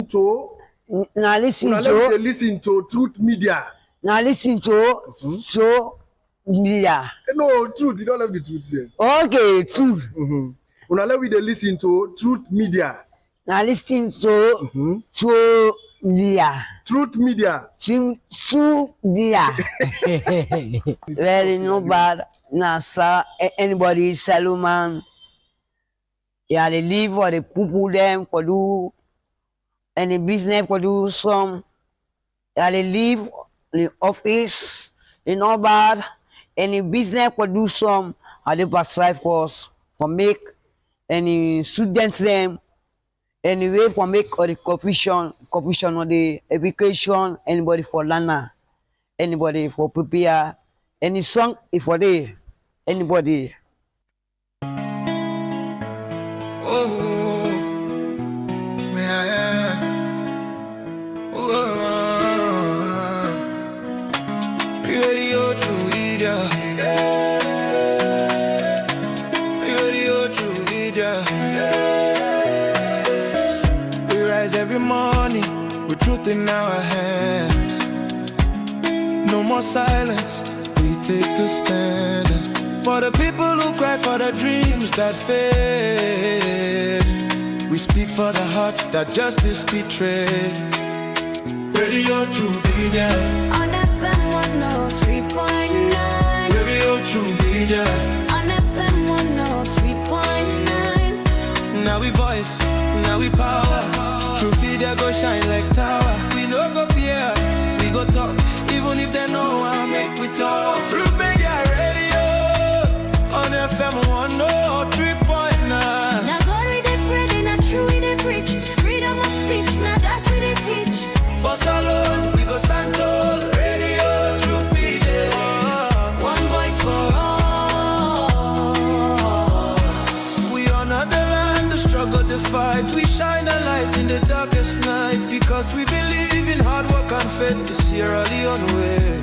to. Now listen Una to. listen to Truth Media. Now listen to. So media. No, Truth. You don't have the Truth there. Okay, Truth. Una let we dey listen to Truth Media. Now listen to. So media. Truth Media. Su media. Really no bad. Now, sir, anybody, Salomon. Yeah, they live for the people them for do any business for do some. Yeah, they live in the office. They not bad. Any business for do some. They pass course for make any students them. Anyway, for make or the confusion or the education. Anybody for learner. Anybody for prepare. Any song if for they. Anybody. Every morning with truth in our hands. No more silence, we take a stand. For the people who cry for the dreams that fade. We speak for the hearts that justice betrayed. Radio True Media on FM 103.9. Radio True Media on FM 103.9. Now we voice, now we power. True Media go shine like tower. We no go fear, we go talk. Even if they know I make we talk. True Media Radio on FM 103.9. Now God we dey friend, not true we dey preach. Freedom of speech, now that we dey teach. For salon, we go stand tall. Radio True Media, one voice for all. We honor the land, the struggle, the fight. We shine a light in the darkest night. Because we believe in hard work and faith to Sierra Leone way.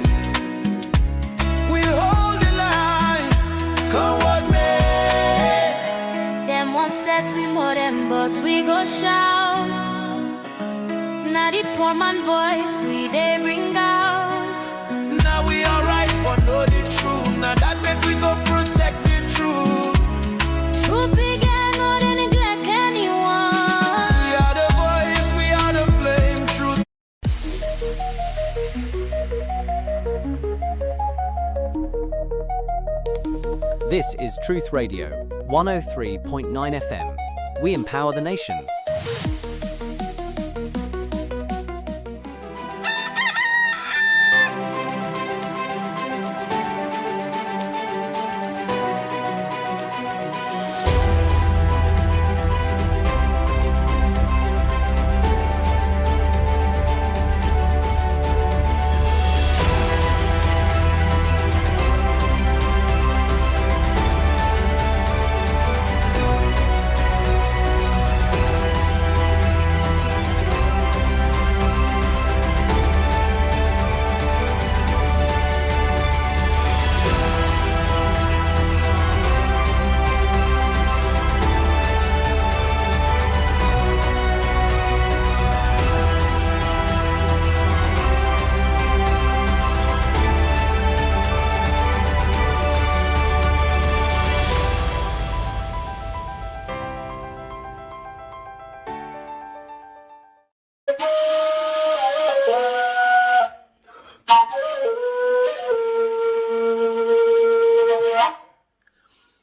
We hold the line, come what may. Them one set we more them, but we go shout. Now the poor man voice we they bring out. Now we are right for know the truth. Now that make we go protect the truth. True began, not to neglect anyone. We are the voice, we are the flame, truth. This is Truth Radio, 103.9 FM. We empower the nation.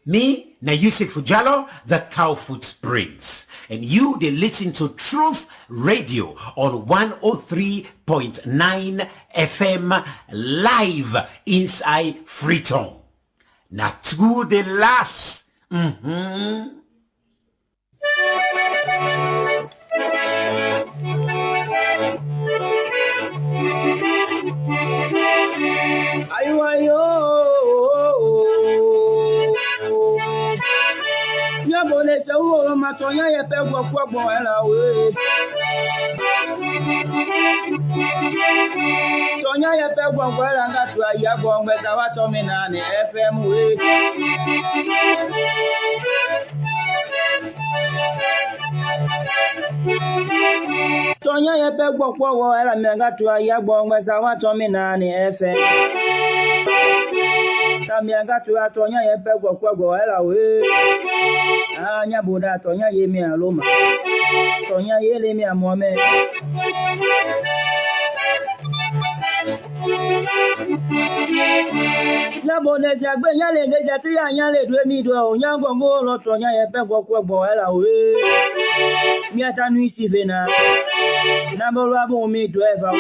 Me, na Yusuf Fujalo, the Cowfoot Springs. And you, they listen to Truth Radio on 103.9 FM live inside Freetown. Na to the last. Matonya ye pe gbo era we Tonya ye pe gbo era ngatu aya gbo ngeza wa to mi na ni FM we Tonya ye pe gbokwo wo era mi nga tu aya gbo ngba wa to mi na ni efe. Ta mi nga tu atonya ye pe gbokwo wo era we. Anya buda tonya ye mi aloma. Tonya ye le mi amome. Yabo ne jagbe nyale de jati ya nyale dwe mi do onyango ngolo tonya ye pe gbokwo wo era we. Mi atanu isi vena. Nambolo abo mi do eva.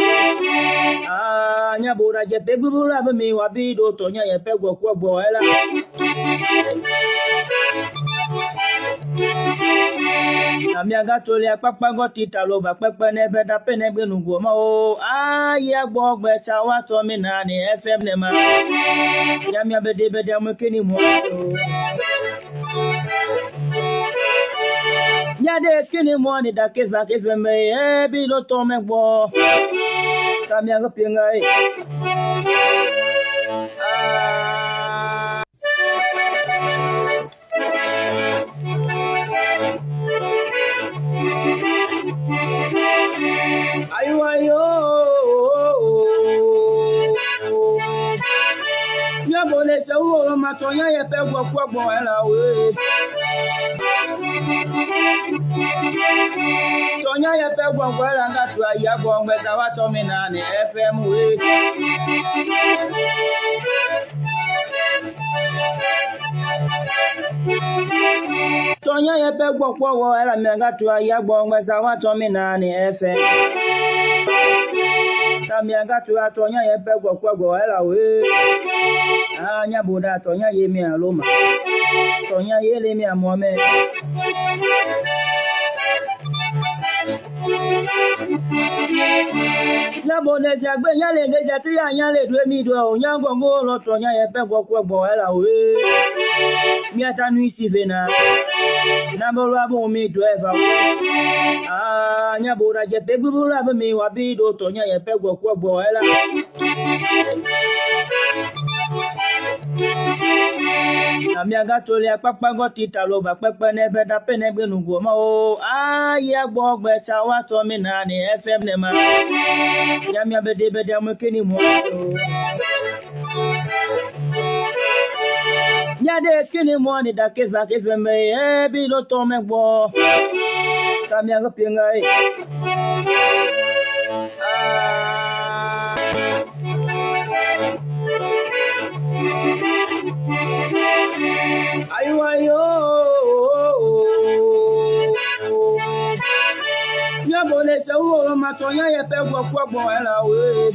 Nya buda je pe gburu abo mi wa bi do tonya ye pe gbokwo wo era. Amiaga tole akpakpa go titalo ba pepe nebe da penegbe nugo ma o aye gbogbe chawa to mi na ni FM ne ma ya mi abede bede mo kini mo ya de kini mo ni da ke me e bi lo to me gbo kamiaga pinga e ayo nyabole se wo ma to yan ye pe gbogbo era we to yan ye pe gbogbo era nga tu aya gbo ngbe ta wa to mi na ni FM we Tonya ye pe gbokwo wo era mi nga tu aya gbo ngba wa to mi na ni FM. Ta mi nga tu atonya ye pe gbokwo wo era we. Anya buda tonya ye mi aloma. Tonya ye le mi amome. Yabo ne jagbe nyale de jati ya nyale dwe mi do onyango ngolo tonya ye pe gbokwo wo era we. Mi atanu isi vena. Nambolo abo mi do eva. Nya buda je pe gburu abo mi wa bi do tonya ye pe gbokwo wo era. Amiaga tole akpakpa go titalo ba pepe nebe da penegbe nugo ma o aye gbogbe chawa to mi na ni FM ne ma ya mi abede bede mo kini mo ya de kini mo ni da ke me e bi lo to me gbo kamiaga pinga e ayo nyabole se wo ma to yan ye pe gbogbo era we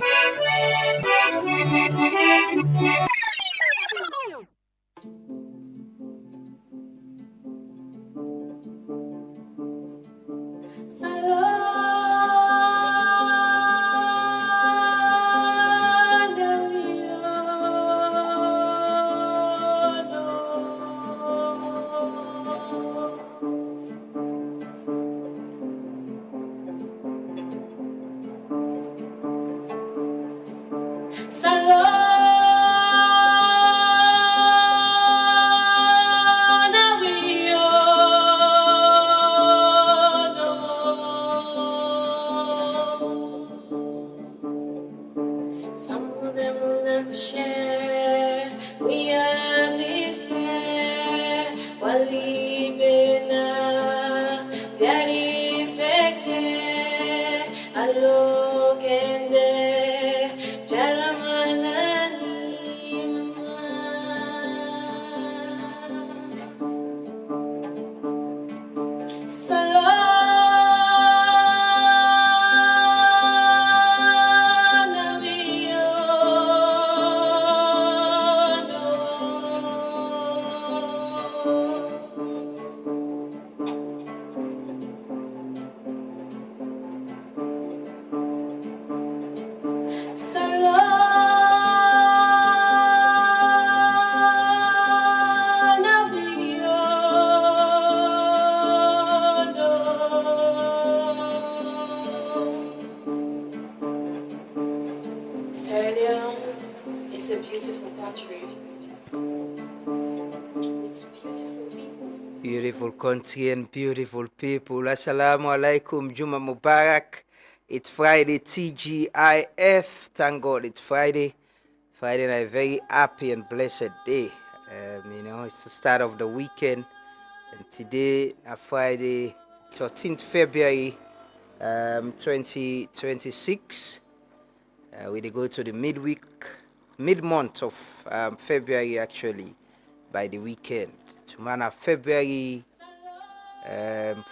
Beautiful country and beautiful people. Assalamu alaikum. Juma Mubarak. It's Friday, TGIF. Thank God it's Friday. Friday night, a very happy and blessed day. It's the start of the weekend. And today, Friday, 13th February 2026. We go to the mid-month of February, actually, by the weekend. To February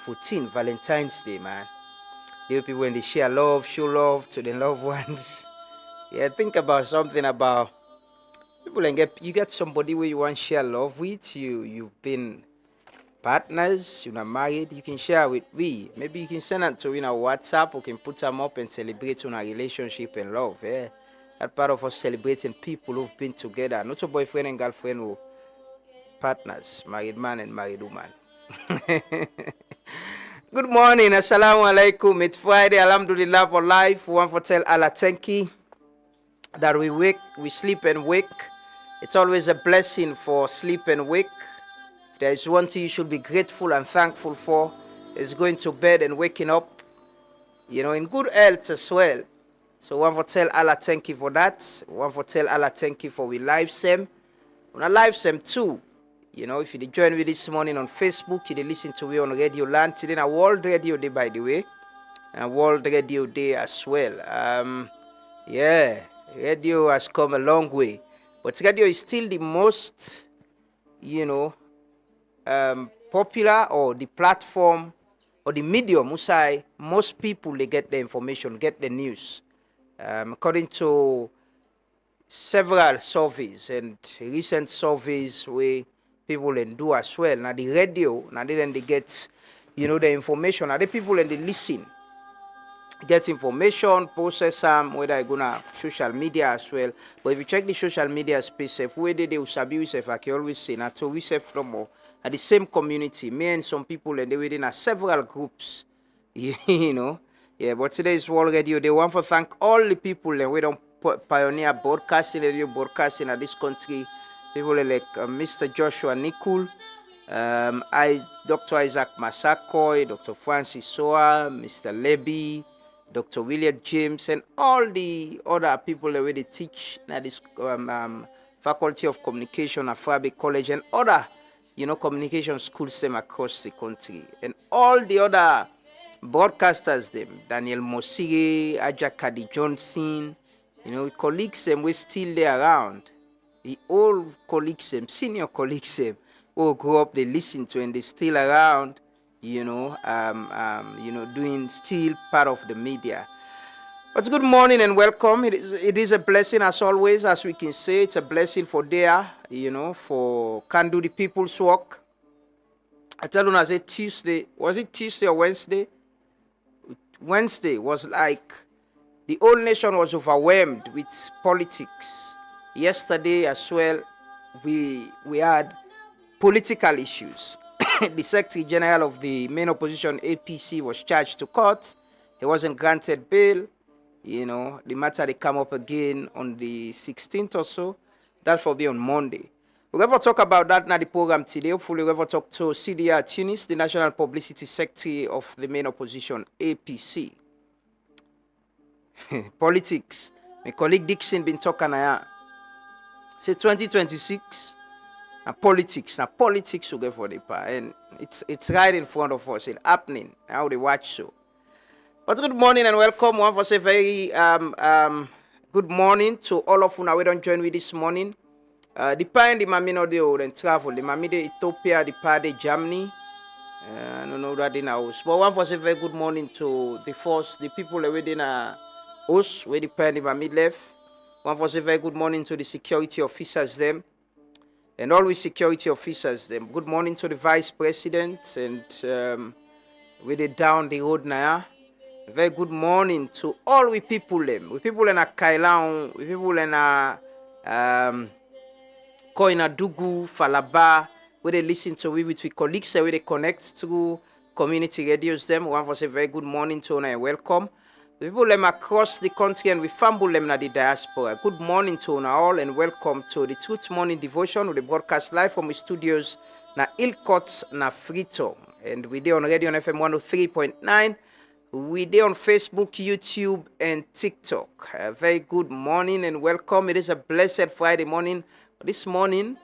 14, Valentine's Day, man. The people when they share love, show love to their loved ones. Yeah, think about something about people and you get somebody where you want to share love with. You've been partners, you're not married, you can share with me. Maybe you can send it to WhatsApp, or can put them up and celebrate on a relationship and love. Yeah. That part of us celebrating people who've been together, not a boyfriend and girlfriend who partners, married man and married woman. Good morning, assalamu alaikum. It's Friday, alhamdulillah for life. We want to tell Allah thank you that we wake, we sleep and wake. It's always a blessing for sleep and wake. If there is one thing you should be grateful and thankful for, is going to bed and waking up, in good health as well. So we want to tell Allah thank you for that. We want to tell Allah thank you for we live same. On a live same too. If you join me this morning on Facebook, you listen to me on Radio Land. Today, a World Radio Day, by the way. And World Radio Day as well. Radio has come a long way. But radio is still the most, popular, or the platform or the medium usai most people they get the information, get the news. According to several surveys and recent surveys where people and do as well. Now the radio, now then they get, the information. Now the people and they listen, get information, process them, whether I gonna social media as well. But if you check the social media space, where they usabi we I can always say, now to we from more at the same community. Me and some people and they within several groups, Yeah, but today is World Radio. They want to thank all the people and we don't pioneer broadcasting, radio broadcasting at this country. People like Mr. Joshua Nicol, Dr. Isaac Masakoy, Dr. Francis Soa, Mr. Leby, Dr. William James, and all the other people that they teach at this Faculty of Communication at Fabric College and other, communication schools them across the country. And all the other broadcasters them, Daniel Mosige, Aja Kadi Johnson, colleagues them, we're still there around. The old colleagues, senior colleagues, who grew up, they listen to, and they still around, doing still part of the media. But good morning and welcome. It is a blessing as always, as we can say. It's a blessing for there, for can do the people's work. I tell you, I said Tuesday. Was it Tuesday or Wednesday? Wednesday was like the whole nation was overwhelmed with politics. Yesterday as well, we had political issues. The Secretary General of the main opposition, APC, was charged to court. He wasn't granted bail. The matter they come up again on the 16th or so. That will be on Monday. We'll ever talk about that in the program today. Hopefully we'll ever talk to CDR Tunis, the National Publicity Secretary of the main opposition, APC. Politics. My colleague Dixon been talking about. Say 2026, politics will go for the power, and it's right in front of us. It's happening. How they watch so. But good morning and welcome. One for say very good morning to all of you now. We don't join with this morning. The parent the mami no dey and travel. The mami de Ethiopia, the party Germany. I don't know that in house. But one for say very good morning to the people within us where the parent the mami left. One for say very good morning to the security officers them, and always security officers them. Good morning to the vice president and with it down the road now. Very good morning to all we people them. We people in a Kailan, we people in a Koina Dugu, Falaba, where they listen to we with colleagues where they connect to community radios them. One for say very good morning to and welcome. People them across the country and we fumble them na the diaspora. Good morning to all and welcome to the Truth Morning Devotion with the broadcast live from the studios na Ilkot na Freetown. And we there on Radio on FM 103.9. We there on Facebook, YouTube, and TikTok. A very good morning and welcome. It is a blessed Friday morning. This morning,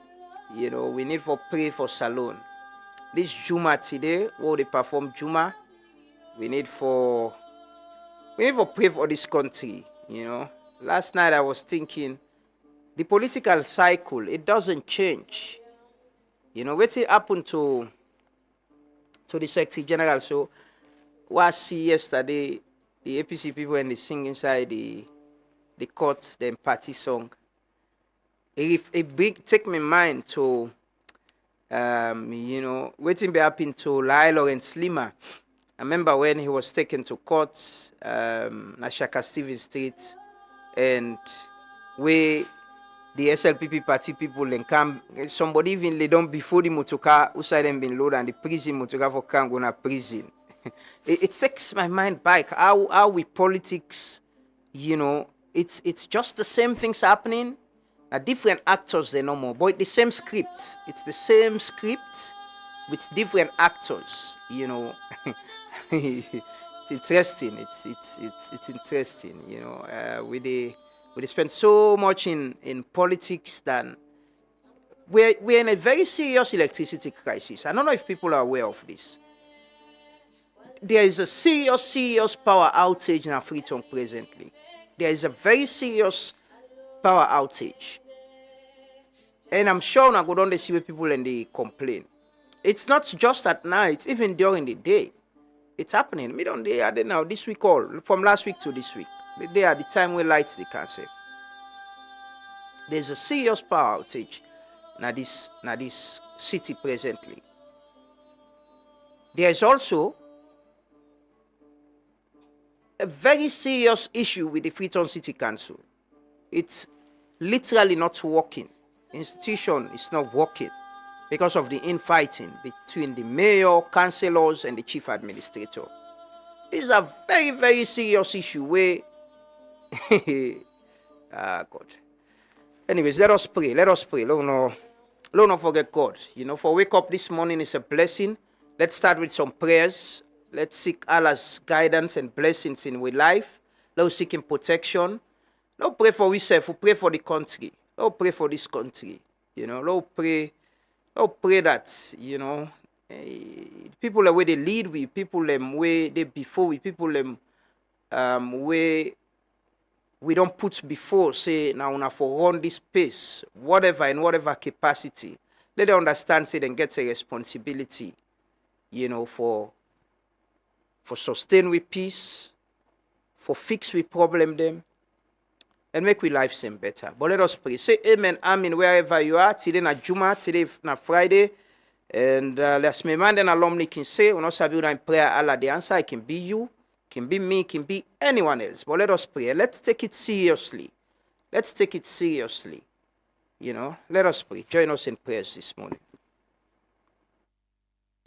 we need for pray for Salone. This Juma today, where they perform Juma, we need for pray for this country. Last night I was thinking, the political cycle, it doesn't change. What's it happened to the Secretary General? So, what I see yesterday, the APC people and they sing inside the court, the party song. It take my mind to, waiting be happened to Lai Lawrence Lima. I remember when he was taken to court, Nashaka Stevens Street, and where the SLPP party people then come, somebody even lay down before the motocar, who side them been loaded, and the prison motocar for can go to prison. It takes my mind back. How we politics, it's just the same things happening. Different actors they no more, but the same script. It's the same script with different actors. It's interesting. It's interesting. We spend so much in politics than we're in a very serious electricity crisis. I don't know if people are aware of this. There is a serious power outage in Freetown presently. There is a very serious power outage. And I'm sure when I go down to see where people and they complain. It's not just at night, even during the day. It's happening. Me don't they now this week from last week to this week. They are the time where lights they can't save. There's a serious power outage now this city presently. There's also a very serious issue with the Freetown City Council. It's literally not working. Institution is not working because of the infighting between the mayor, councillors, and the chief administrator. This is a very, very serious issue where God. Anyways, let us pray. Let not forget God. For wake up this morning is a blessing. Let's start with some prayers. Let's seek Allah's guidance and blessings in our life. Let's seek Him protection. Let's pray for ourselves. We pray for the country. Let's pray for this country. Let's pray that, people the way they lead with, people them way they before with, people them way we don't put before, say, now for run this pace, whatever, in whatever capacity. Let them understand, say, then get a responsibility, for sustain with peace, for fix with problem them, and make we life seem better. But let us pray. Say amen, amen, wherever you are. Today na Juma, today na Friday. And let's me man and alumni can say, when us have you in prayer, Allah the answer, it can be you, can be me, can be anyone else. But let us pray. Let's take it seriously. Let's take it seriously. Let us pray. Join us in prayers this morning.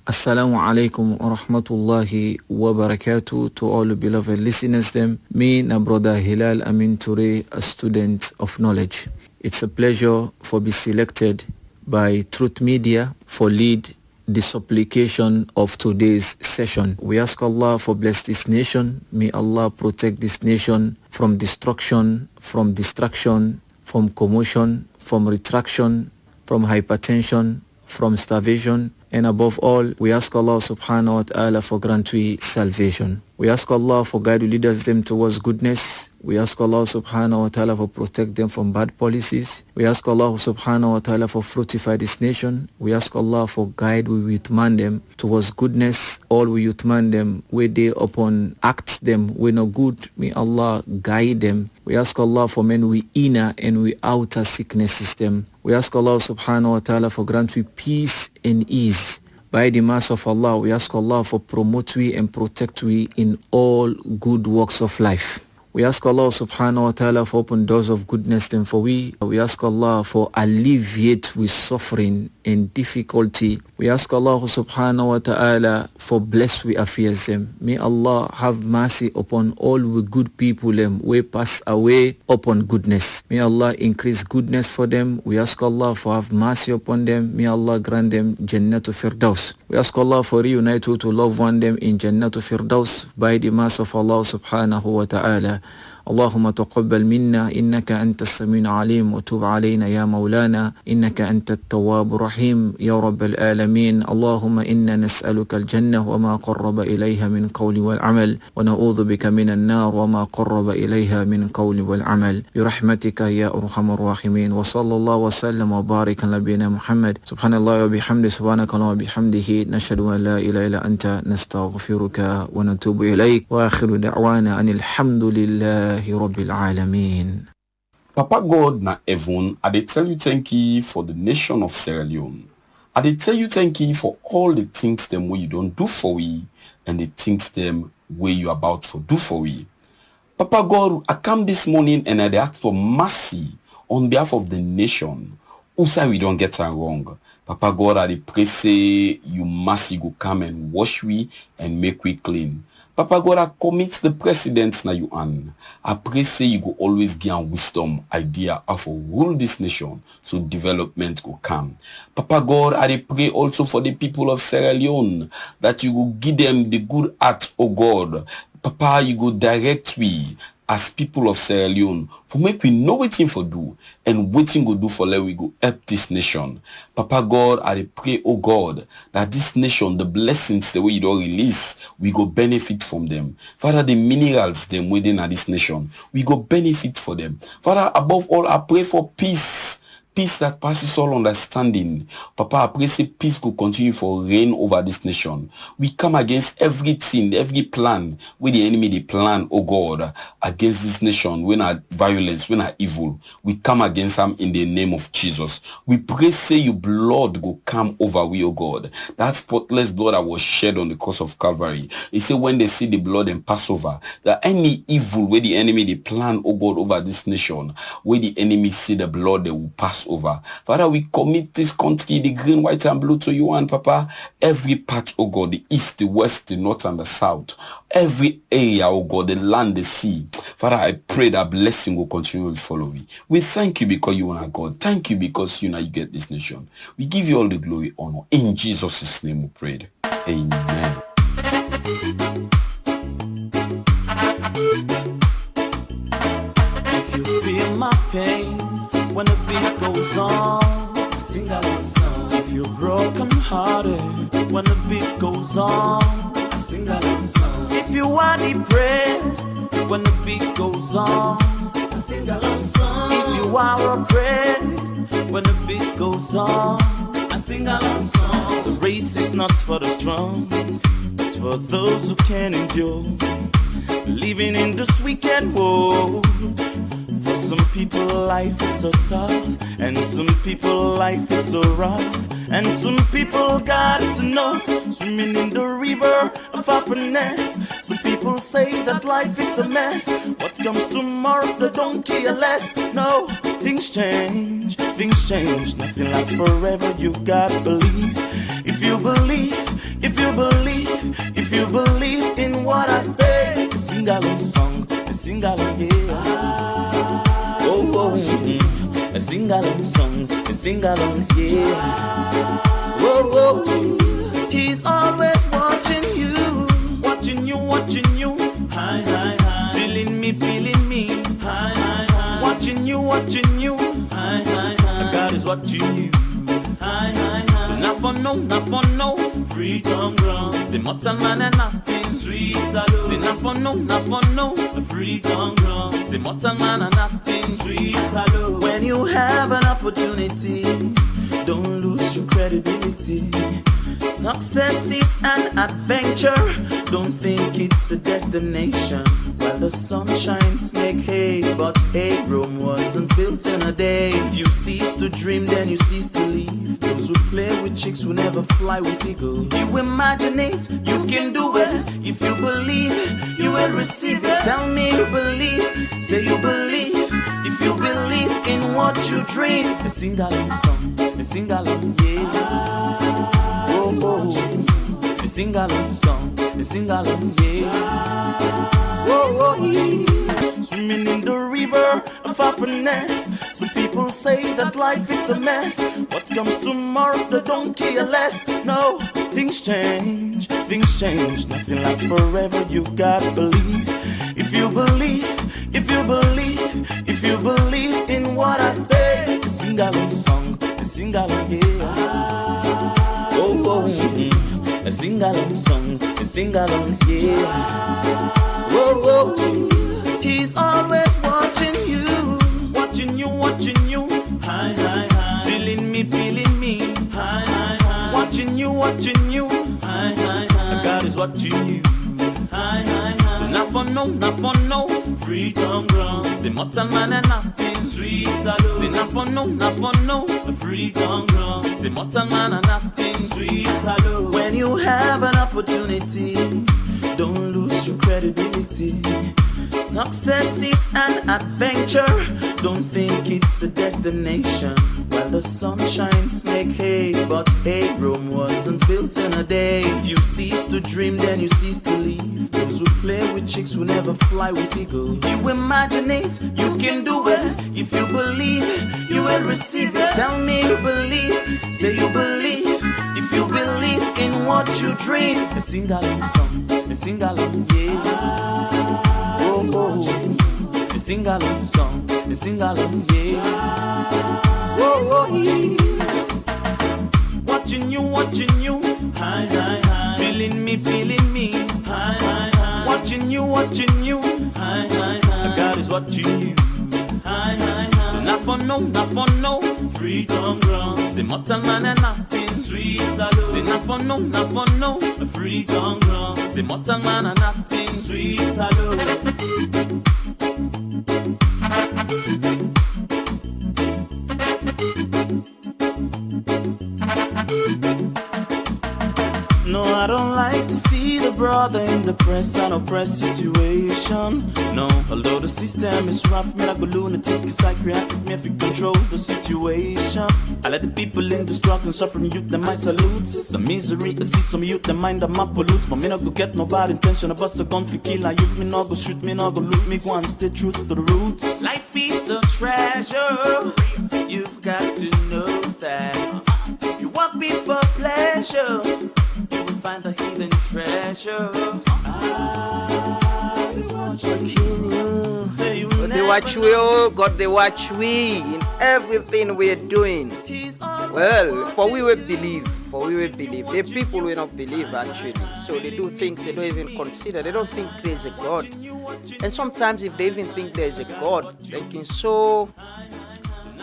Assalamu alaikum wa rahmatullahi wa barakatuh to all beloved listeners them. Me na brother Hilal Amin Toure, a student of knowledge. It's a pleasure for be selected by Truth Media for lead the supplication of today's session. We ask Allah for bless this nation. May Allah protect this nation from destruction, from distraction, from commotion, from retraction, from hypertension, from starvation, and above all, we ask Allah subhanahu wa ta'ala for grant we salvation. We ask Allah for guide who leaders them towards goodness. We ask Allah subhanahu wa ta'ala for protect them from bad policies. We ask Allah subhanahu wa ta'ala for fructify this nation. We ask Allah for guide we youth man them towards goodness. All we youth man them where they upon act them we no good. May Allah guide them. We ask Allah for men we inner and we outer sickness system. We ask Allah subhanahu wa ta'ala for grant we peace and ease. By the mercy of Allah, we ask Allah for promote we and protect we in all good works of life. We ask Allah subhanahu wa ta'ala for open doors of goodness them for we. We ask Allah for alleviate with suffering and difficulty. We ask Allah subhanahu wa ta'ala for bless we affairs them. May Allah have mercy upon all the good people them we pass away upon goodness. May Allah increase goodness for them. We ask Allah for have mercy upon them. May Allah grant them Jannatul Firdaus. We ask Allah for reunite to love one them in Jannatul Firdaus by the mercy of Allah subhanahu wa ta'ala. اللهم تقبل منا إنك أنت السميع العليم وتب علينا يا مولانا إنك أنت التواب الرحيم يا رب العالمين. اللهم إنا نسألك الجنة وما قرب إليها من قول والعمل ونعوذ بك من النار وما قرب إليها من قول والعمل برحمتك يا أرحم الراحمين. وصلى الله وسلم وبارك على نبينا محمد. سبحان الله وبحمده سبحانك اللهم وبحمده نشهد أن لا إله إلا أنت نستغفرك ونتوب إليك وآخر دعوانا أن الحمد لله Rabbil Alameen. Papa God na heaven, I dey tell you thank you for the nation of Sierra Leone. I dey tell you thank you for all the things them wey you don't do for we and the things them wey you about to do for we. Papa God, I come this morning and I dey ask for mercy on behalf of the nation. Who say we don't get it wrong? Papa God, I dey pray say you mercy go come and wash we and make we clean. Papa God, I commit the president na you hand. I pray say you go always give wisdom, idea how to rule this nation so development go come. Papa God, I pray also for the people of Sierra Leone that you go give them the good heart, oh God. Papa, you go direct we as people of Sierra Leone for make we know wetin for do and wetin go do for let we go help this nation. Papa God, I pray, oh God, that this nation, the blessings the way you don't release, we go benefit from them. Father, the minerals them within this nation, we go benefit for them. Father, above all, I pray for peace. Peace that passes all understanding. Papa, I pray say peace will continue for reign over this nation. We come against everything, every plan where the enemy they plan, oh God, against this nation, when are violence, when are evil. We come against them in the name of Jesus. We pray say your blood go come over we, oh God. That spotless blood that was shed on the cross of Calvary. He said when they see the blood and pass over, that any evil where the enemy they plan, oh God, over this nation, where the enemy see the blood, they will pass over. Father, we commit this country, the green, white, and blue to you, and Papa, every part, oh God, the east, the west, the north, and the south, every area, oh God, the land, the sea. Father, I pray that blessing will continue to follow me. We thank you because you are God. Thank you because you get this nation. We give you all the glory, honor. In Jesus' name we prayed. Amen. If you feel my pain when the beat goes on, sing that old song. If you're broken hearted when the beat goes on, sing that old song. If you are depressed when the beat goes on, sing that old song. If you are oppressed when the beat goes on, sing that old song. The race is not for the strong, it's for those who can endure. Living in this wicked world, for some people life is so tough, and some people life is so rough, and some people got to know, swimming in the river of happiness. Some people say that life is a mess. What comes tomorrow, they don't care less. No, things change, nothing lasts forever. You gotta believe. If you believe, if you believe, if you believe in what I say, sing along song, sing along, yeah. Oh, oh, sing along song, sing along, yeah. Oh, oh, he's always watching you, watching you, watching you. Hi, hi, hi. Feeling me, hi, hi, hi. Watching you, hi, hi, hi. God is watching you, hi, hi, hi. So not for no, free tongue ground. Say mortal man and nothing sweet alone. Say not for no, free tongue ground. Say mortal man and nothing sweet alone. When you have an opportunity, don't lose your credibility. Success is an adventure. Don't think it's a destination. While the sun shines, make hay. But hey, Rome wasn't built in a day. If you cease to dream, then you cease to live. Those who play with chicks will never fly with eagles. You imagine it, you can do it. If you believe, you will receive it. Tell me you believe. say you believe. If you believe in what you dream, a sing along song, a sing along, yeah. Oh, oh, a sing along song, a sing along, yeah. Oh, oh, yeah. Swimming in the river of happiness. Some people say that life is a mess. What comes tomorrow, they don't care less. No, things change, nothing lasts forever, you gotta believe. If you believe, if you believe, if you believe in what I say, a sing along song, a sing along, yeah. Oh, oh, a sing along song, a sing along, yeah. Oh, oh, he's always watching you, watching you, watching you. Hi, hi, hi. Feeling me. Hi, hi, hi. Watching you, watching you. Hi, hi, hi. God is watching you. Hi, hi, hi. So not for no, free tongue ground. Say mortal man and nothing sweet alone. Say not for no, free tongue ground. Say mortal man and nothing sweet alone. When you have an opportunity, don't lose your credibility. Success is an adventure. Don't think it's a destination. While the sun shines, make hay. But hey, Rome wasn't built in a day. If you cease to dream, then you cease to live. Those who play with chicks will never fly with eagles. You imagine it, you can do it. If you believe, you will receive it. Tell me you believe, say you believe. If you believe in what you dream, a sing along song, a sing along, yeah. Oh, oh, a sing along song, a sing along, yeah. Oh, oh, yeah. Watching you, hi, hi, hi. Feeling me, hi, hi, hi. Watching you, hi, hi, hi. God is watching you, hi, hi, hi. So not for no, free tongue ground. Say mortal man and nothing sweet alone. Say not for no, free tongue ground. Say mortal man and nothing sweet alone. No, I don't like to see the brother in the press and oppressed situation. No, although the system is rough, me like a lunatic, psychiatric, me if you control the situation. I let the people in the struggle suffer, me youth, them my salute. Some misery, I see some youth, them mind them my pollute. But me not go get no bad intention, I bust a gun for kill. And youth, me not go shoot, me not go loot, me go and stay true to the roots. Life is a treasure, you've got to know that. If you walk me for pleasure, you will find the hidden treasure. God they watch we, oh God they watch we in everything we're doing. Well, for we will believe. The people will not believe actually. So they do things they don't even consider. They don't think there's a God. And sometimes if they even think there's a God, they can so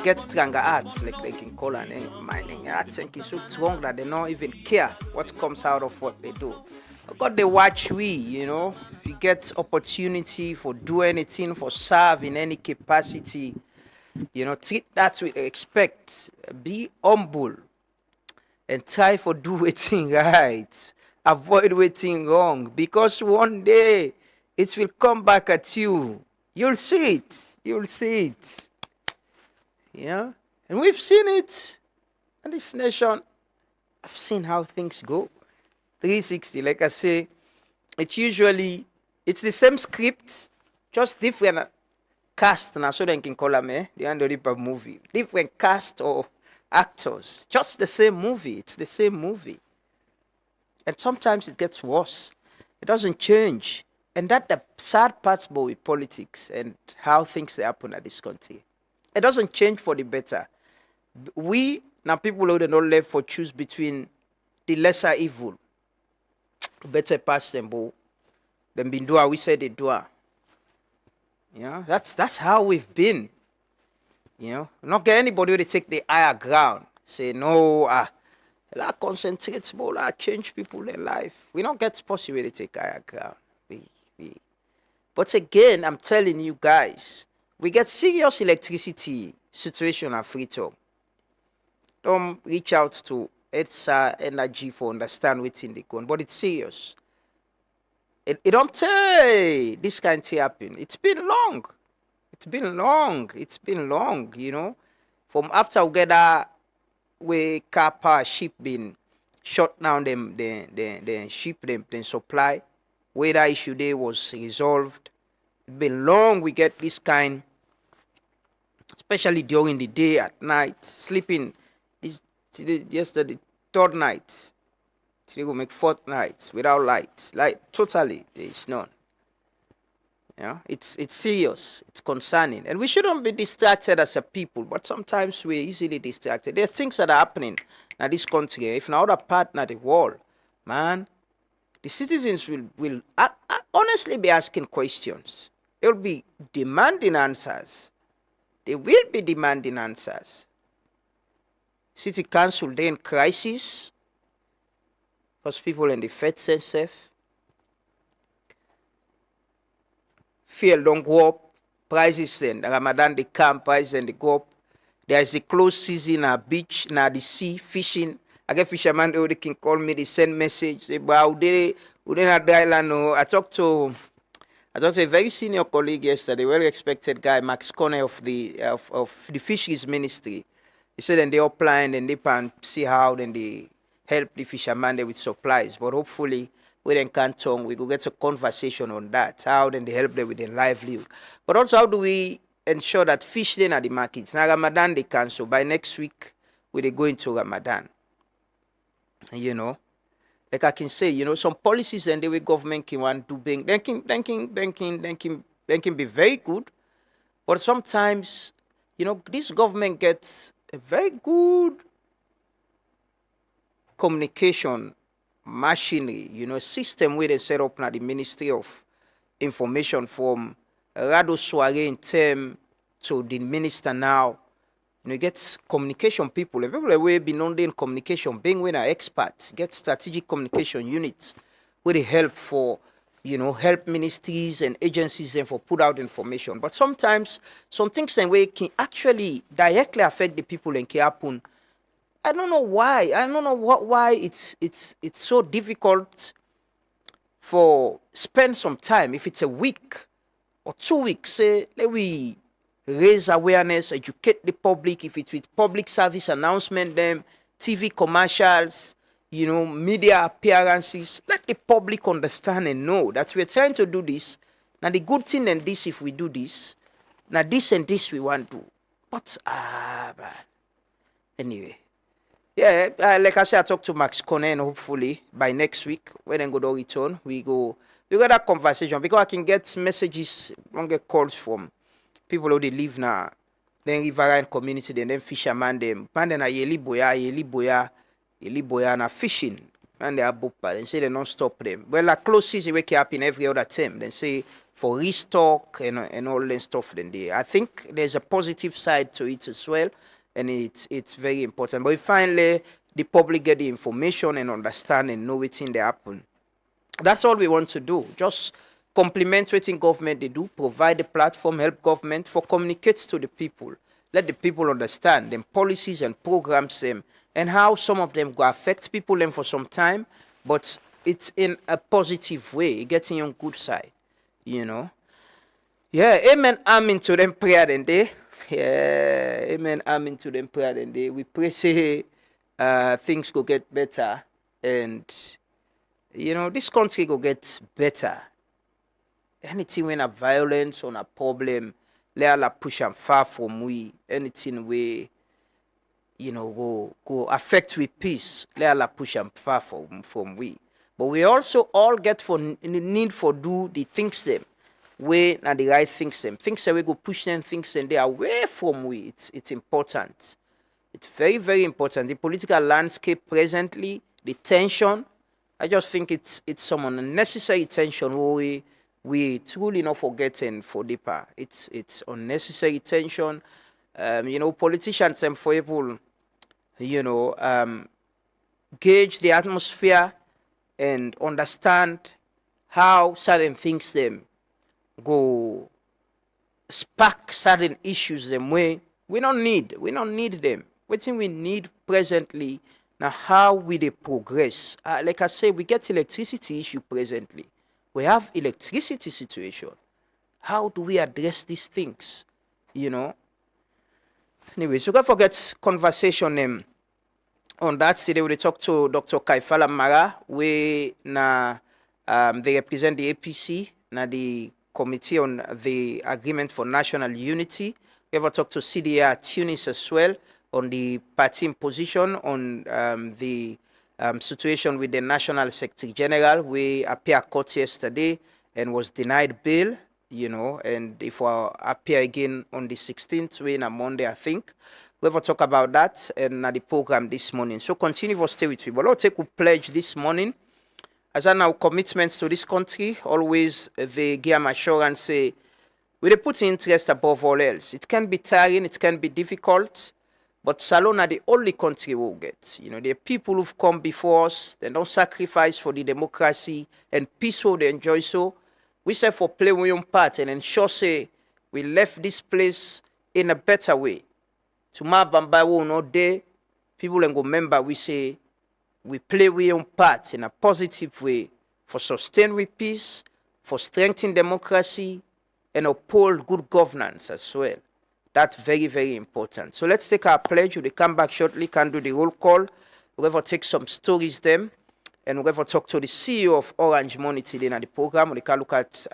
get stronger arts, like they can call and mining arts, and can so strong that they don't even care what comes out of what they do. God they watch we, you know. If you get opportunity for do anything, for serve in any capacity, you know, treat that with respect, be humble, and try for do waiting right. Avoid waiting wrong, because one day it will come back at you. You'll see it. Yeah, and we've seen it in this nation. I've seen how things go. 360, like I say, it's the same script, just different cast. Now, so they can call them the Under Ripper movie. Different cast or actors, just the same movie. It's the same movie, and sometimes it gets worse. It doesn't change, and that's the sad part about with politics and how things happen at this country. It doesn't change for the better. We, now people who don't left for choose between the lesser evil. Better pass them, but them been doing, we say they do. Yeah, that's how we've been. You know, not get anybody to take the higher ground. Say no, I concentrate more, I change people in life. We don't get possible to take higher ground. But again, I'm telling you guys, we get serious electricity situation at Freetown. Don't reach out to EDSA Energy for understand what's in the gun, but it's serious. It don't tell this kind of thing happen. It's been long. It's been long. It's been long, you know. From after we get that way car power ship been shut down them ship them supply, where that issue there was resolved. It's been long we get this kind, especially during the day, at night, sleeping this yesterday, third night. Today will make fourth night without light. Like totally there is none. Yeah, it's serious, it's concerning, and we shouldn't be distracted as a people. But sometimes we're easily distracted. There are things that are happening in this country. If not other part of the world, man, the citizens will honestly be asking questions. They'll be demanding answers. They will be demanding answers. City council they're in crisis because people in the fed sense. Fuel don't go up, prices and Ramadan they come, prices and they go up. There is a closed season at beach, na the sea, fishing. I get fishermen they can call me, they send message. They about they not the island. No. I talked to a very senior colleague yesterday, very respected guy, Max Conner of the fisheries ministry. He said then they apply and then they can see how then they help the fishermen there with supplies. But hopefully we then can't tongue, we could get a conversation on that. How then they help them with their livelihood. But also how do we ensure that fish then at the markets? Now Ramadan they cancel. By next week we they go into Ramadan. You know. Like I can say, you know, some policies and the way government can want to bring they can be very good. But sometimes, you know, this government gets a very good communication machinery, you know, system where they set up now the Ministry of Information from Rado Soare in term to the minister now. You know, get communication people. The people who have been in communication, being when are experts, get strategic communication units where they help for, you know, help ministries and agencies and for put out information. But sometimes some things in way can actually directly affect the people and can happen. I don't know why. I don't know why it's so difficult for spend some time. If it's a week or 2 weeks, say let we raise awareness, educate the public. If it's with public service announcement, them TV commercials, you know, media appearances, let the public understand and know that we're trying to do this. Now the good thing and this, if we do this, now this and this we want to. But man. Anyway. Yeah, like I said, I talked to Max Conner, and hopefully by next week, when I go to return, we got that conversation, because I can get messages, get calls from people who they live now, then riverine community, then fishermen, them, man, then yeli boya, na fishing, and they are book, and say they don't stop them. Well, like close season wake up in every other term, then say for restock and all that stuff. Then I think there's a positive side to it as well. And it's very important. But if finally the public get the information and understand and know what's in the happen, that's all we want to do. Just complement what in government they do, provide the platform, help government for communicates to the people. Let the people understand them policies and programs them and how some of them go affect people them for some time, but it's in a positive way. It gets in your good side, you know. Yeah, amen, amen to them prayer then day. Yeah, amen, amen to them prayer and day. We pray say things go get better, and you know this country go get better. Anything when a violence or a problem, let Allah push them far from we. Anything we, you know, go affect with peace, let Allah push them far from we. But we also all get for need for do the things them. Way and the right things them. Things that we go push them, things and they are away from we. It's important. It's very, very important. The political landscape presently, the tension, I just think it's some unnecessary tension where we truly not forgetting for deeper. It's unnecessary tension. You know, politicians and for people, you know, gauge the atmosphere and understand how certain things them go spark certain issues them way we don't need them. What we need presently now how we they progress. Like I say, we get electricity issue presently. We have electricity situation. How do we address these things? you know. Anyway, so don't forget conversation on that. Today we talk to Dr. Kaifala Mara, we na they represent the APC, na the Committee on the Agreement for National Unity. We ever talk to CDR Tunis as well on the party position on the situation with the National Secretary General. We appeared court yesterday and was denied bail, you know, and if we appear again on the 16th, on a Monday, I think. We ever talk about that and the program this morning. So continue to stay with me. But I'll take a pledge this morning. As I now commitments to this country, always they give assurance, say, we put interest above all else. It can be tiring, it can be difficult, but Salone are the only country we'll get. You know, the people who've come before us, they don't sacrifice for the democracy and peaceful they enjoy so. We say for play we own part and ensure say we left this place in a better way. Tomorrow Bamba will not day, people and go remember we say we play we own part in a positive way for sustain with peace, for strengthening democracy, and uphold good governance as well. That's very, very important. So let's take our pledge. We'll come back shortly, can do the roll call. We'll ever take some stories them, and we'll ever talk to the CEO of Orange Money today in the program. We can look at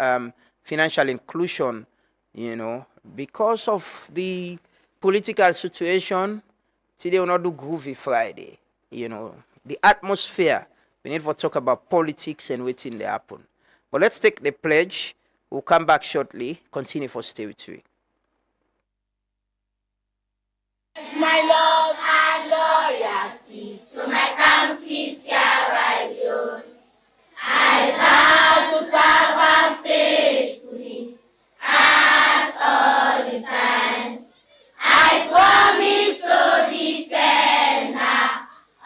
financial inclusion, you know, because of the political situation. Today we'll not do Groovy Friday, you know. The atmosphere, we need to talk about politics and waiting to happen. But let's take the pledge. We'll come back shortly. Continue for stay with you. My love and loyalty to my country, Sierra Leone. I vow to serve her faithfully at all the times. I promise to defend her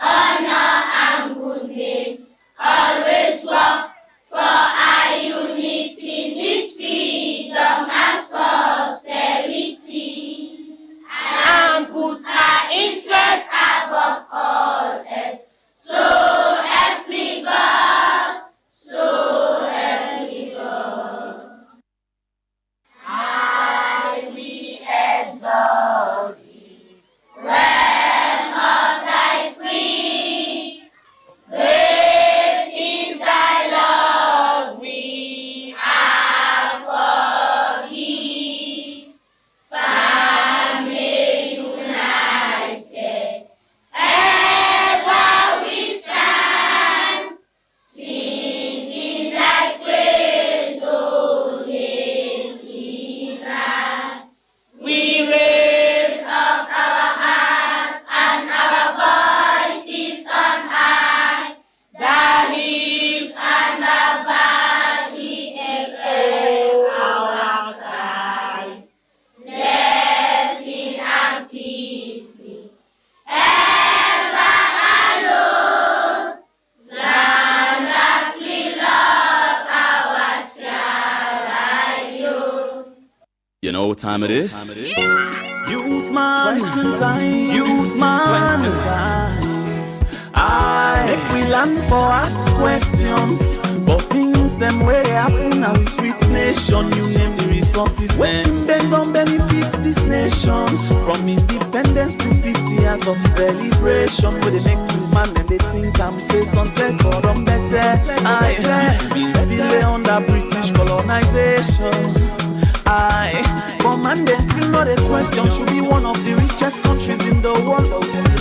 honor and good name. Always work for our unity, this freedom and prosperity, and put our interests above all else. So help me God, so help me God. I will exalt thee when of thy free. Great is thy love, we are for thee. Stand united, ever we stand, singing thy praise, O lazy land. We raise up our hearts and our voices on high, the hills and the valleys echo our cries. Blessing and peace be ever alone, land that we love, our Sierra Leone. You know what time it is? Youth man, question time. Youth man, question time. I make we land for ask questions, but things them where they happen now in sweet nation. You name the resources. Waiting bends on benefits this nation. From independence to 50 years of celebration, where they make you man and they think I'm say something for them better. I still under British colonization. But man, there's still not a question. Should be one of the richest countries in the world, but we still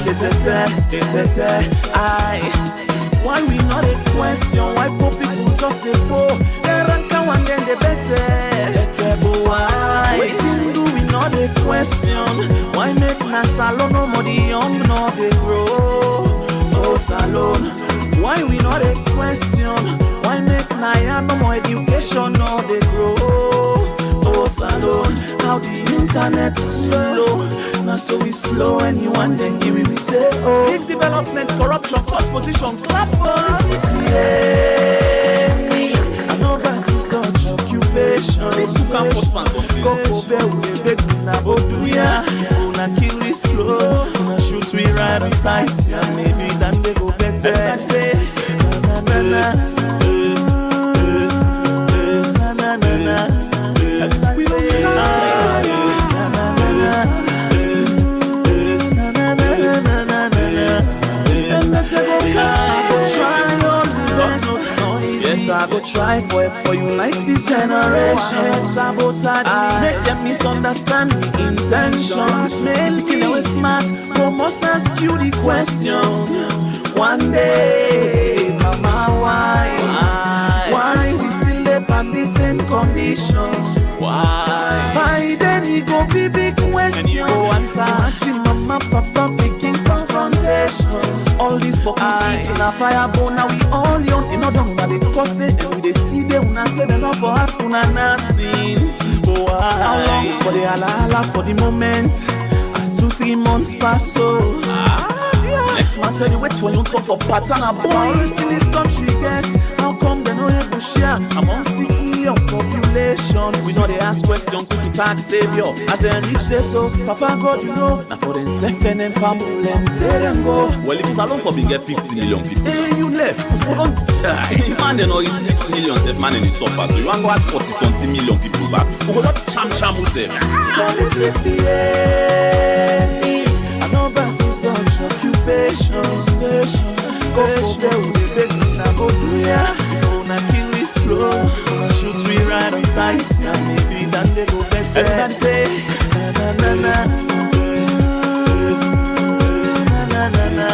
why we not a question? Why poor people just the poor? They rank and then they better. But why? Waiting do we not a question? Why make na Salone no more the young nor they grow? Oh Salone, why we not a question? Why make na ya no more education nor they grow? Oh Salone, how the internet slow. Now so we slow, anyone then give me we say oh. Big development, corruption, first position, clap for us. I know that's such occupation. This took out for sponsor. Go bear with beg na boduya. Una kill we slow, una shoot we right on sight. And maybe then they go better. And say na na na na na na na. We don't go try for unite this generation. Sabotage me, make them misunderstand me intentions. Making away smart, but must ask you the question. One day, mama, why we still live on the same conditions? Why then he go be big question? Imagine mama, papa making confrontation. All these pocket kids in a fire bone, now we all young. In order to they cut them and we they see them, una say them not for us, una nothing. How long for the ala for the moment? As 2-3 months pass so. Next man said, wait for you to talk for pattern and boy in this country gets. How come they no able share among 6 million population? We know they ask questions, who the tax savior? As they reach there, so Papa God, you know, now for them seven and family, them tell them go. Well, if Salon for being get 50 million people, hey, you left. You don't die. Man, they know reach 6 million, if man in the suffer. So you want to add 40-something million people back. Who will not cham who say? Politics, yeah. No basis on occupation. Go there with the baby, now go do ya. Before na kill we slow, gonna shoot we right on sight. And maybe then they go better. Everybody say, na na na na na na.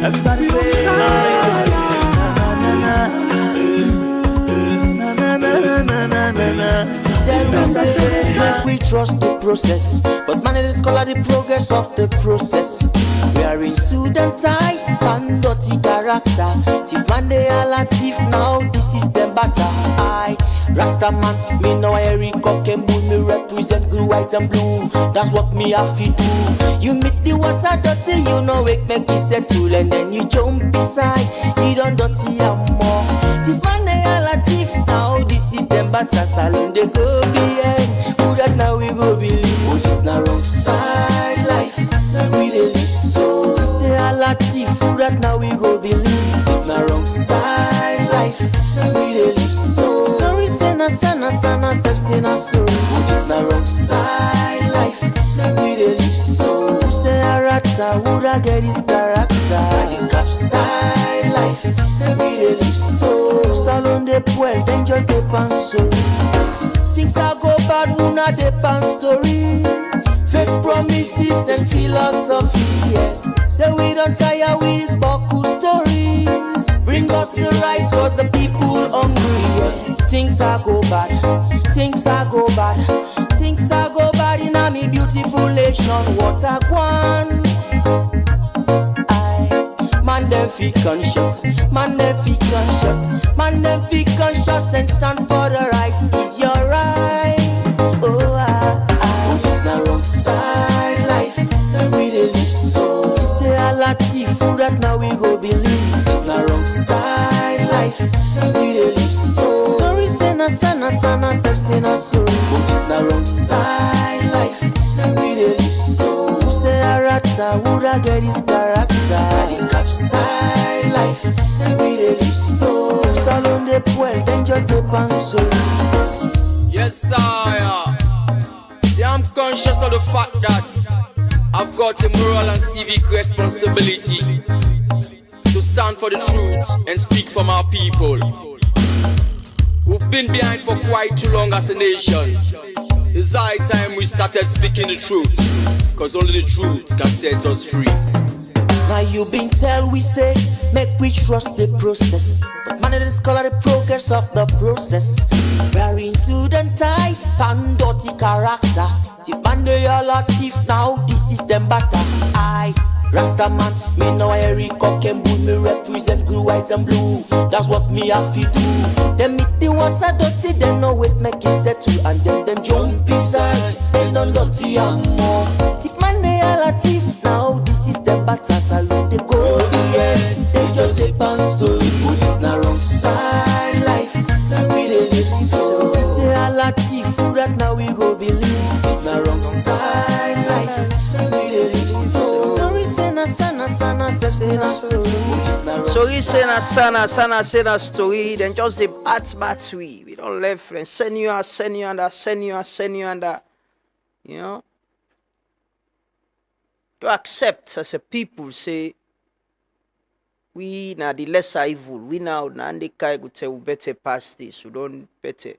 Everybody say, na na na na na na. Tell me, say, make we trust the process, but man, it is called the progress of the process. We are in suit and tie, and dirty character. Thief man, they all a thief now. This is them batter. I, Rasta man, me know Eric Cock and Bull, me represent blue, white and blue. That's what me have to do. You meet the water dirty, you know it make me settle, and then you jump beside. You don't dirty and more. Thief man, they all a thief now. This is them batter. Salon they go behind. Who that now we go believe? Oh, this na wrong side life. Now we dey live so. If they all a thief, who that now we go believe? This na wrong side life. Now we dey live so. Sorry, say na sana, self say na sorry. Oh, this na wrong side life. Now we dey live so. Who say a rata? Who that get his character? The cap side life. Now we dey live so. Salon de poil, then just dey pan sorry. Things are go bad, who not depend story. Fake promises and philosophy, yeah. Say we don't tire with these Baku stories. Bring us the rice cause the people hungry, yeah. Things are go bad, things are go bad. Things are go bad in a me beautiful nation. What a one. Man them feel conscious, man them feel conscious. Man them feel conscious and stand for the right. Is your right? Oh, it's not wrong side life. Now we dey live so. If they are latif, who that now we go believe? It's not wrong side life. Now we dey live so. Sorry, say na sana, self say na sorry. It's not wrong side life. Now we dey live so. Who say a rata? Who that get his character? The cap side life. Now we dey live so. Salon de poil, then just a pan sorry. Yes, sire. See, I'm conscious of the fact that I've got a moral and civic responsibility to stand for the truth and speak for my people. We've been behind for quite too long as a nation. It's high time we started speaking the truth, cause only the truth can set us free. Now you been tell we say, make we trust the process. But man, it is called the progress of the process. Wearing suit and tie, pan dirty character. The man they all a thief now, this is them batter. I, Rasta man, me know Eric Cock and Bull, me represent blue, white and blue. That's what me have to do. Them meet the water dirty, then no wait make it settle. And then them jump inside, they don't dirty and more. Thief man they all a thief now, this is them batter. Salon they go behind, they just dey pan story. But it's not wrong side life, now we dey live so. If they all a thief, who that now we go believe? It's not wrong side life, now we dey live so. Sorry say na sana, self say na sorry. It's not wrong. Sorry say na sana say na story. Then just the bats we don't let friends send you under. You know. To accept as a people say we now the lesser evil. We now the kai could tell we better pass this. We don't better.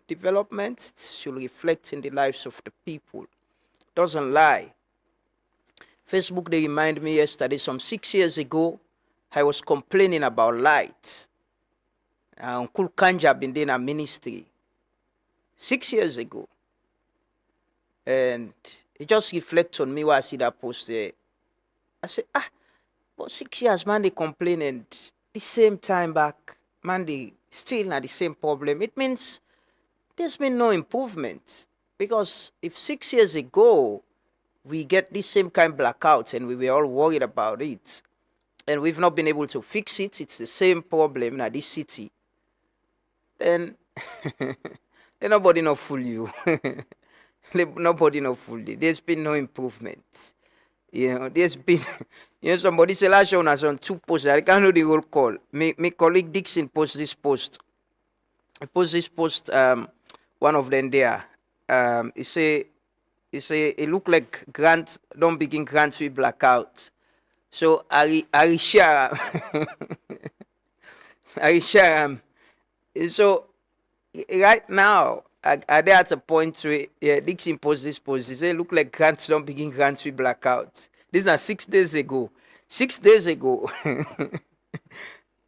Development should reflect in the lives of the people. Doesn't lie. Facebook, they remind me yesterday, some 6 years ago, I was complaining about light. Uncle Kanja been doing a ministry 6 years ago. And it just reflects on me when I see that post there. I say, but 6 years, man, they complain, and the same time back, man, they still not the same problem. It means there's been no improvement. Because if 6 years ago, we get this same kind of blackout and we were all worried about it, and we've not been able to fix it, it's the same problem in this city, then nobody not fool you. Nobody not fool you. There's been no improvement. There's been, somebody say last year on 2 posts. I can't know the roll call. My colleague Dixon post this post. I post this post, one of them there. He say, it look like grants, don't begin grants with blackout. So I share, I share. So right now, are they at a point where Dixon post this post? He say, look like grants don't begin grants with blackout. These are 6 days ago. 6 days ago.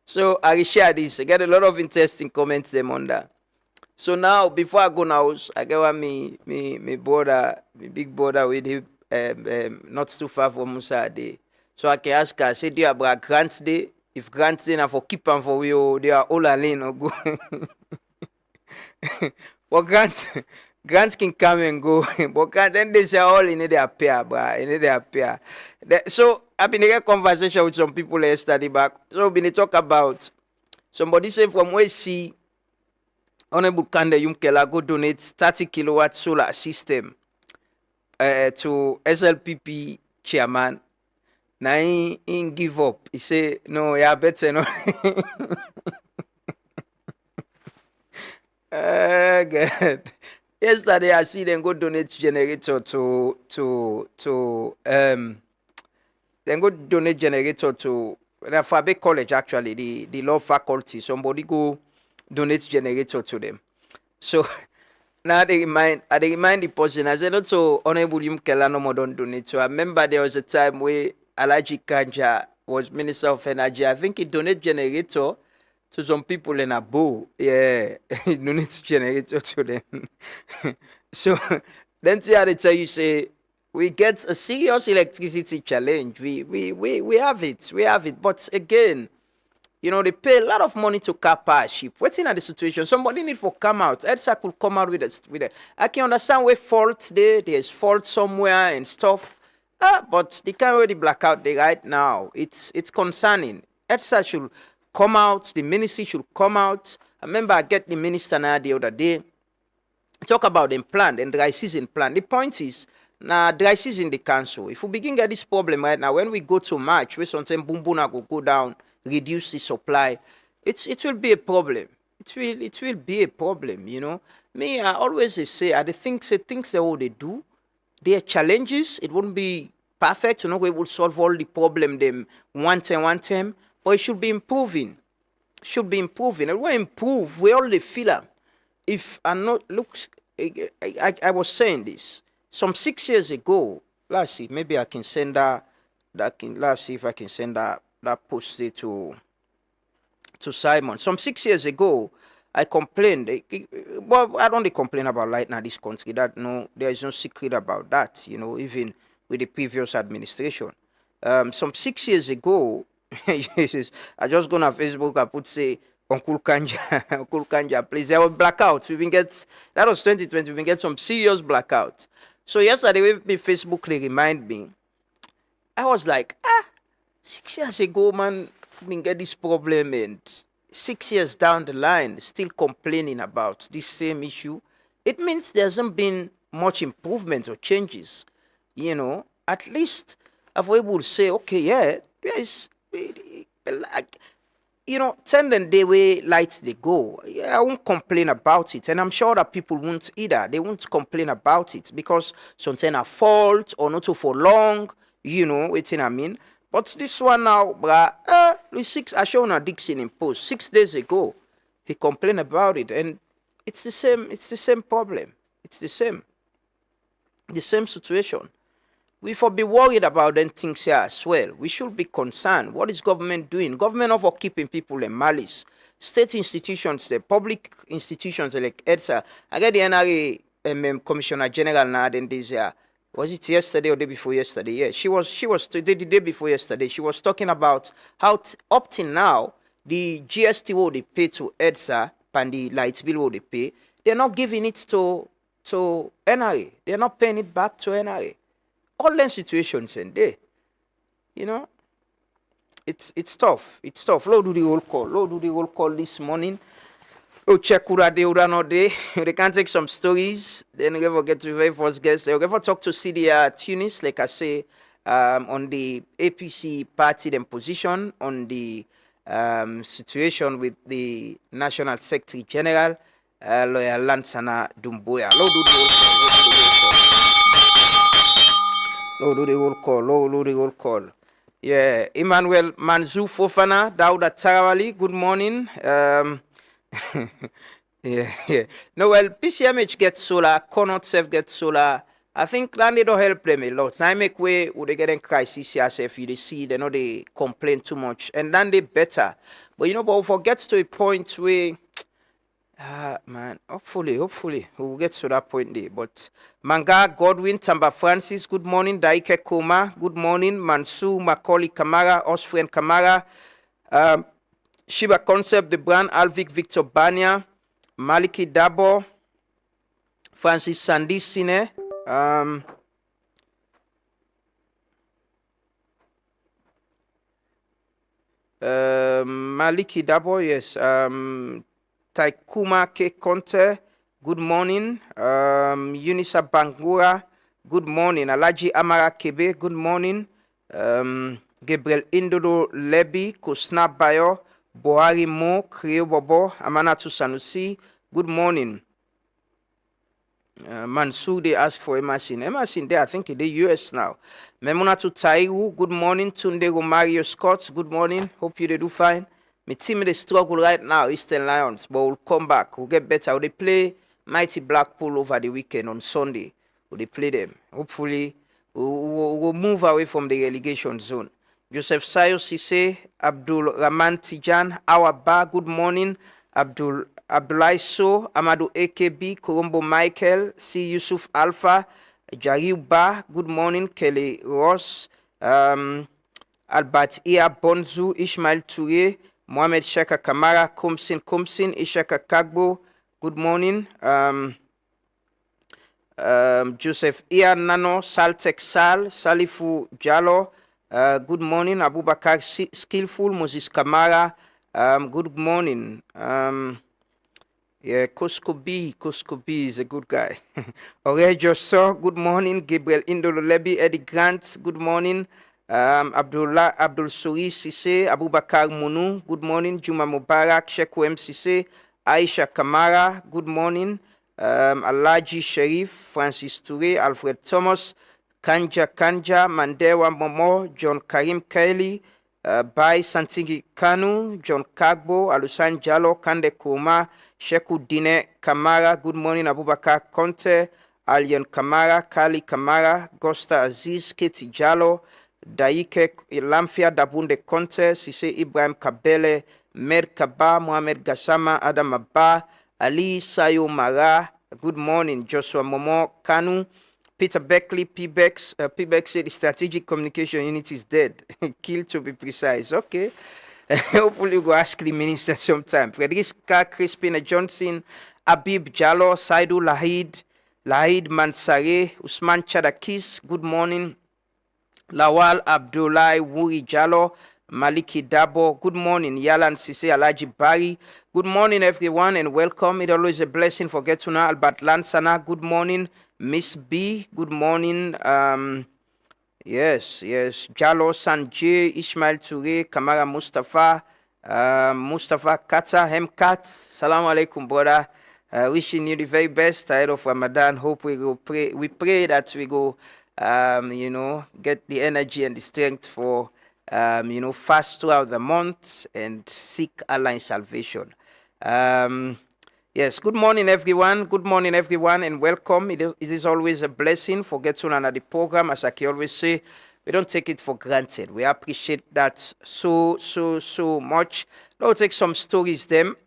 So I share this. I get a lot of interesting comments them on that. So now, before I go now, I get one me brother, my big brother with him, not too far from Musa Day. So I can ask her, say, do you have a grant day? If grants day, na for keep them for you, they are all alone or go. But grants can come and go. But then they say all in their pair, bruh. In their pair. So I've been in a conversation with some people yesterday back. So we've been talk about somebody say from where see Honorable Kande Yumkela go donate 30 kilowatt solar system to SLPP chairman. Now he give up. He say no, yeah, better no. God. Yesterday I see them go donate generator to then go donate generator to the Fabe College, actually, the law faculty. Somebody go donate generator to them. So now they remind the person. I said, also Honorable Yumkela no more don't donate. So I remember there was a time where Alaji Kanja was Minister of Energy. I think he donated generator to some people in Abo. Yeah, he donates generator to them. So then they tell you, say, we get a serious electricity challenge. We have it. We have it. But again, they pay a lot of money to car power ship. What's in the situation? Somebody need for come out. EDSA could come out with it. I can understand where fault there's fault somewhere and stuff. But the kind of the blackout they right now, it's concerning. EDSA should come out. The ministry should come out. I remember I get the minister now the other day. Talk about the plan and dry season plan. The point is, now dry season the council. If we begin get this problem right now, when we go to March, we sometimes boom boom go down, reduce the supply, it will be a problem. It will be a problem. Me, I always say, I think things that all they do, there are challenges. It won't be perfect. We will solve all the problem them one time, but it should be improving. Should be improving. And we improve. We all feel them. If I'm not I was saying this some 6 years ago. Let's see, maybe I can send that. Let's see if I can send that post to Simon. Some 6 years ago, I complained. Well, I don't complain about light now this country. There is no secret about that. Even with the previous administration. Some 6 years ago, I just go on Facebook. I put say, Uncle Kanja, please. There were blackouts. That was 2020. We get some serious blackouts. So yesterday, when Facebook remind me, I was like, 6 years ago, man, we get this problem, and 6 years down the line, still complaining about this same issue. It means there hasn't been much improvement or changes. At least I've been able to say, okay, yeah, there's like, 10 day way lights they go. I won't complain about it, and I'm sure that people won't either. They won't complain about it because sometimes a fault or not for long. What I mean. But this one now, Louis Six, I showed Dixon in post 6 days ago. He complained about it, and it's the same. It's the same problem. It's the same situation. We should be worried about them things here as well. We should be concerned. What is government doing? Government not for keeping people in malice. State institutions, the public institutions like EDSA. I get the NRA Commissioner General now. Then this year, was it yesterday or the day before yesterday? Yeah, she was the day before yesterday. She was talking about how up till now the GST what they pay to EDSA and the light bill what they pay, they're not giving it to NRA. They're not paying it back to NRA. All them situations in there, you know, it's tough. It's tough. Lord do the roll call this morning. Oh, check ura de ura no day. They can take some stories. Then we ever get to the very first guest. We ever talk to CDR Tunis, like I say, on the APC party then position on the situation with the National Secretary General, Lawyer Lansana Dumbuya. Lord do the roll call. Lord do the roll call. Yeah, Emmanuel Manzu Fofana, Dauda Tarawali, good morning. Yeah. No, well, PCMH gets solar, Connaught Self gets solar. I think that they don't help them a lot. I make way would they get in crisis yourself, you see, they know they complain too much. And then they better. But you know, but we forget to a point where man, hopefully we'll get to that point there. But Manga, Godwin, Tamba Francis, good morning. Daike Koma, good morning. Mansu, Macaulay Kamara, Osfriend Kamara, Shiba Concept, the brand, Alvic Victor Banya, Maliki Dabo, Francis Sandy Sine, Maliki Dabo, yes, Taikuma K. Conte, good morning. Unisa Bangura, good morning. Alaji Amara Kebe, good morning. Gabriel Indolo Lebi, Kusna Bayo, Boari Mo, Kreo Bobo, Amanatu Sanusi, good morning. Mansu, they ask for Emerson. Emerson there, I think in the US now. Memunatu Taiwu, good morning. Tunde Romario Scott, good morning. Hope you they do fine. My team they struggle right now, Eastern Lions, but we'll come back. We'll get better. They play Mighty Blackpool over the weekend on Sunday. They play them. Hopefully, we'll move away from the relegation zone. Joseph Sayo Sise, Abdul Rahman Tijan, Awaba, good morning. Abdullah So, Amadou AKB, Colombo Michael, C. Yusuf Alpha, Jariu Ba, good morning. Kelly Ross, Albert Ia Bonzu, Ishmael Touré, Mohamed Shaka Kamara, Kumsin, Ishaka Kagbo, good morning. Joseph Ian Nano, Saltek Sal, Salifu Jalo, good morning. Abubakar Skillful, Moses Kamara, good morning. Yeah, Koskobi is a good guy. Orejo So, good morning. Gabriel Indolo Lebi, Eddie Grant, good morning. Abdul Suri Sise, Abubakar Munu, good morning. Juma Mubarak, Sheku M. Sise, Aisha Kamara, good morning. Alaji Sharif, Francis Touré, Alfred Thomas, Kanja, Mandewa Momo, John Karim Kaili, Bai Santigi Kanu, John Kagbo, Alusan Jalo, Kande Kuma, Sheku Dine Kamara, good morning. Abubakar Conte, Alien Kamara, Kali Kamara, Gosta Aziz, Keti Jalo, Daike Lamfia Dabunde Conte, Sise Ibrahim Kabele, Mer Kaba, Mohamed Gassama, Adam Abba, Ali Sayo Mara, good morning. Joshua Momo Kanu, Peter Beckley, PBEX. PBEX said the strategic communication unit is dead. Killed to be precise. Okay. Hopefully we'll ask the minister sometime. Frederica Crispina Johnson, Abib Jalo, Saidu Lahid Mansare, Usman Chadakis, good morning. Lawal Abdullah Wuri Jalo, Maliki Dabo, good morning. Yalan Sise Alaji Bari, good morning everyone and welcome. It always a blessing for Get to Know Albert Lansana, good morning. Miss B, good morning. Yes. Jalo Sanjay, Ismail Touré, Kamara Mustafa, Mustafa Kata, Hemkat. Salaam alaikum, brother. Wishing you the very best ahead of Ramadan. Hope we go pray. We pray that we go, get the energy and the strength for fast throughout the month and seek Allah in salvation. Yes, good morning, everyone. Good morning, everyone, and welcome. It is always a blessing for getting on the program. As I can always say, we don't take it for granted. We appreciate that so much. Let's take some stories them.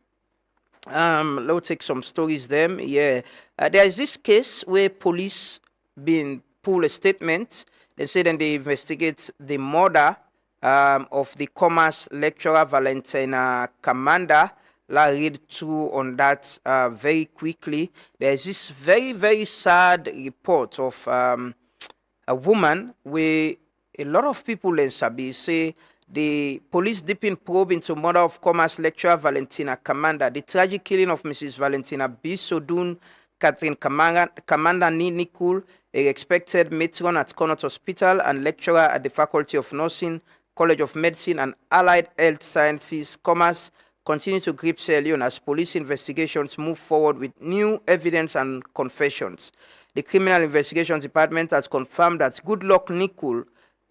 Yeah. There is this case where police been pull a statement. They say then they investigate the murder of the commerce lecturer Valentina Kamanda. I'll read through on that very quickly. There is this very, very sad report of a woman where a lot of people in Sabi say the police deeping probe into murder of commerce lecturer Valentina Kamanda, the tragic killing of Mrs. Valentina B. Sodun Catherine Kamanda Nikul, a expected matron at Connaught Hospital and lecturer at the Faculty of Nursing, College of Medicine and Allied Health Sciences, Commerce, continue to grip Sierra Leone as police investigations move forward with new evidence and confessions. The Criminal Investigations Department has confirmed that Goodluck Nikul,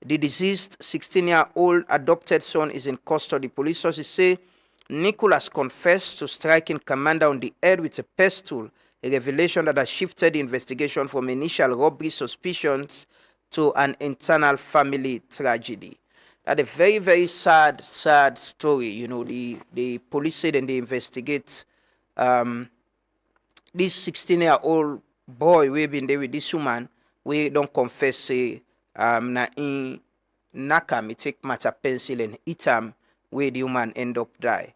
the deceased 16-year-old adopted son, is in custody. Police sources say Nikul has confessed to striking Commander on the head with a pestle, a revelation that has shifted the investigation from initial robbery suspicions to an internal family tragedy. That's a very, very sad story. The police said and they investigate this 16-year-old boy we been there with this woman. We don't confess say na in naka me take matter pencil and eat him where the woman end up die.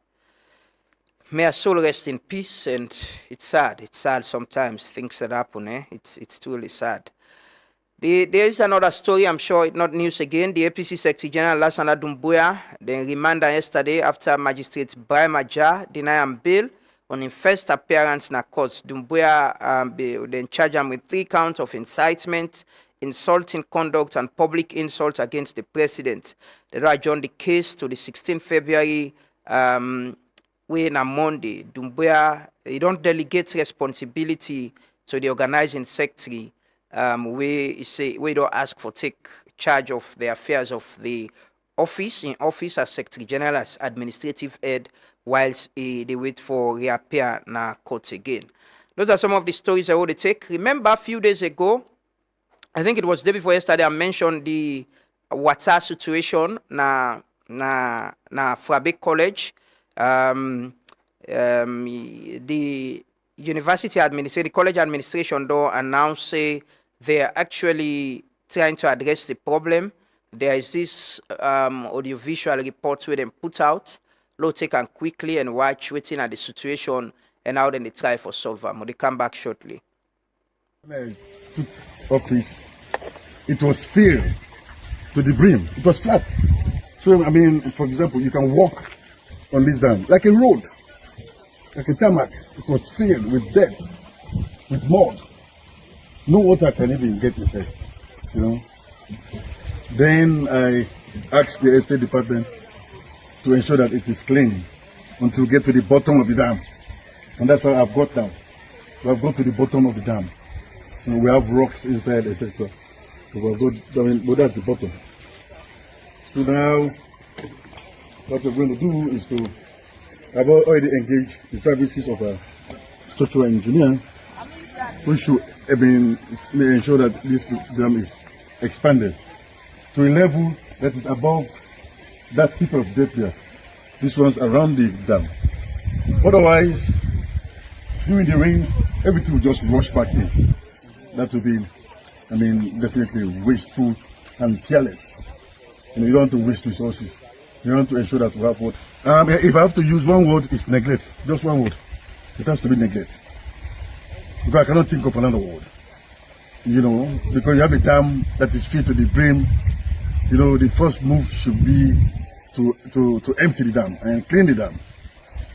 May her soul rest in peace, and it's sad. It's sad sometimes things that happen. It's truly sad. There is another story, I'm sure it's not news again. The APC Secretary General Lassana Doumbouya, then remanded yesterday after Magistrate Brian Maja denied him bail on his first appearance in a court. Doumbouya then charged him with 3 counts of incitement, insulting conduct, and public insult against the president. They adjourned the case to the 16th February, when on Monday. Doumbouya, he don't delegate responsibility to the organizing secretary. We don't ask for take charge of the affairs of the office as Secretary General, as administrative head, whilst they wait for reappear na court again. Those are some of the stories I want to take. Remember a few days ago, I think it was the day before yesterday, I mentioned the water situation na Frabe College. The university administration, the college administration though announced say they are actually trying to address the problem. There is this audiovisual report where they put out. Low take and quickly and watch waiting at the situation and how then they try for solve them. They come back shortly. Office, it was filled to the brim. It was flat. So I mean, for example, you can walk on this dam like a road, like a tarmac. It was filled with dirt, with mud. No water can even get inside, Then I asked the estate department to ensure that it is clean until we get to the bottom of the dam. And that's how I've got down. We have got to the bottom of the dam. We have rocks inside, etc. So but that's the bottom. So now, what we're going to do is to, I've already engaged the services of a structural engineer, who should ensure that this dam is expanded to a level that is above that heap of dirt there. This one's around the dam. Otherwise, during the rains, everything will just rush back in. That will be, definitely wasteful and careless. You don't want to waste resources. You want to ensure that we have what. If I have to use one word, it's neglect. Just one word. It has to be neglect. Because I cannot think of another word. Because you have a dam that is filled to the brim. The first move should be to empty the dam and clean the dam.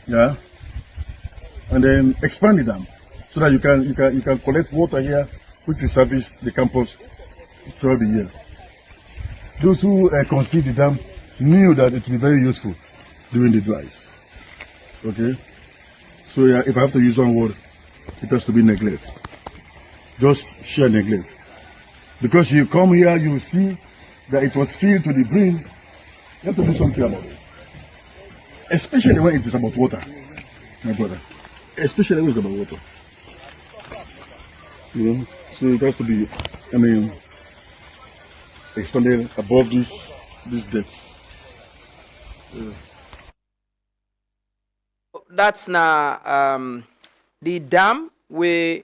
Yeah. And then expand the dam so that you can collect water here, which will service the campus throughout the year. Those who conceived the dam knew that it would be very useful during the dries. Okay? So yeah, if I have to use one word, it has to be neglect. Just sheer neglect. Because you come here, you see that it was filled to the brim, You have to do something about it. Especially when it is about water, my brother. Especially when it's about water. You know, so it has to be, expanded above this depth. That's now the dam we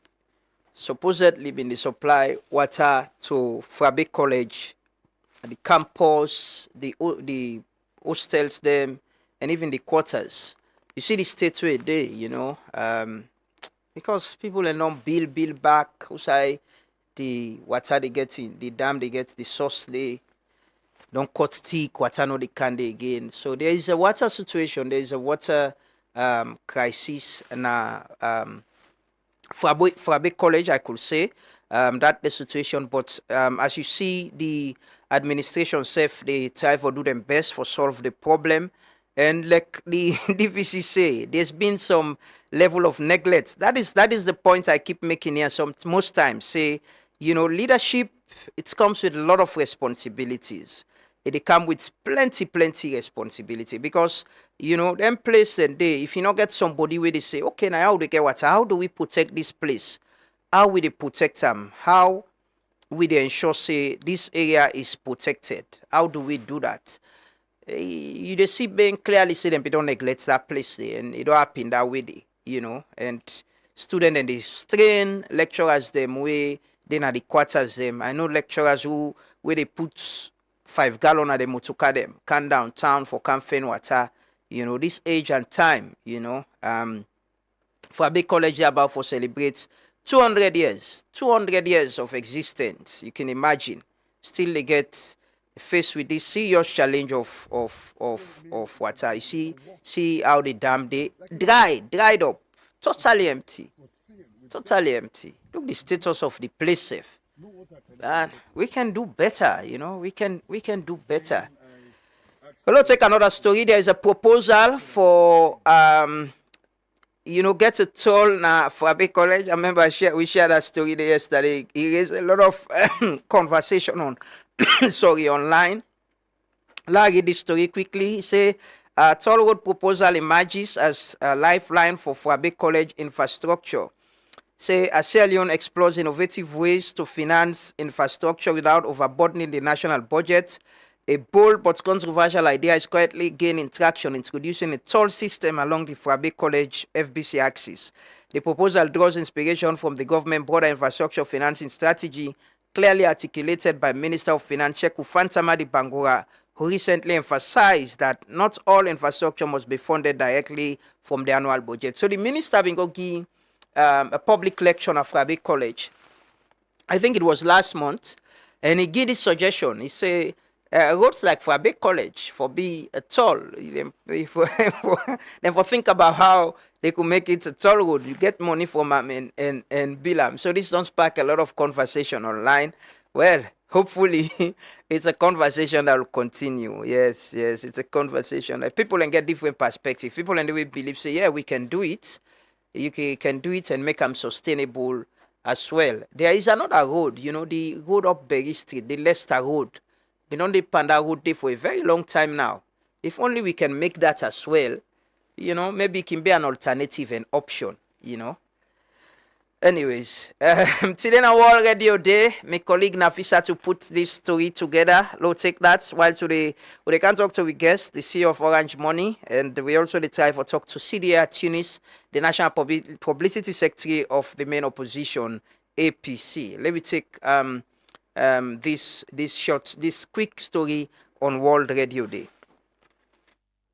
supposedly been the supply water to Frabe College, the campus, the hostels, them, and even the quarters. You see the state where they, because people are not build back. Usai the water they get in the dam, they get the source they don't cut thick water no they can they again. So there is a water situation. There is a water crisis na Frabe College, I could say. That the situation, but as you see, the administration self they try for do them best for solve the problem, and like the DVC say, there's been some level of neglect. That is the point I keep making here. Some most times say, leadership it comes with a lot of responsibilities. It come with plenty responsibility because them place and day if you not get somebody where they say okay now how do they get water, how do we protect this place, how will they protect them, how will they ensure say this area is protected, how do we do that? You they see being clearly say them they don't neglect that place there and it don't happen that way they, and student and they strain lecturers them way then at the quarters them. I know lecturers who where they put 5 gallon of the motoka them can downtown for campaign water, this age and time, for a big college about for celebrate 200 years of existence. You can imagine still they get faced with this serious challenge of water. You see how the dam they dried up, totally empty. Look the status of the place safe. And we can do better, we can do better. Well, let's take another story. There is a proposal for get a toll now for a big college. I remember we shared that story there yesterday. It raised a lot of conversation on online. Let read this story quickly. He say toll road proposal emerges as a lifeline for Frabe College infrastructure. Say Leone explores innovative ways to finance infrastructure without overburdening the national budget. A bold but controversial idea is quietly gaining traction, introducing a toll system along the Frabe College FBC axis. The proposal draws inspiration from the government broader infrastructure financing strategy, clearly articulated by Minister of Finance Sheku Fantamadi Bangura, who recently emphasized that not all infrastructure must be funded directly from the annual budget. So the minister been going a public lecture at Frabe College. I think it was last month, and he gave this suggestion. He said, roads like Frabe College for be a toll. Then for think about how they could make it a toll road. You get money from them and bill them. So this don't spark a lot of conversation online. Well, hopefully it's a conversation that will continue. Yes, it's a conversation. Like people can get different perspectives. People and the way believe say, yeah, we can do it. You can do it and make them sustainable as well. There is another road, the road up Berry Street, the Leicester Road. Been on the Panda Road there for a very long time now. If only we can make that as well, maybe it can be an alternative and option, Anyways, today na World Radio Day, my colleague Nafisa to put this story together. Let's take that. While today we can talk to our guest, the CEO of Orange Money, and we also try for talk to CDA Tunis, the National Publicity Secretary of the main opposition, APC. Let me take this quick story on World Radio Day.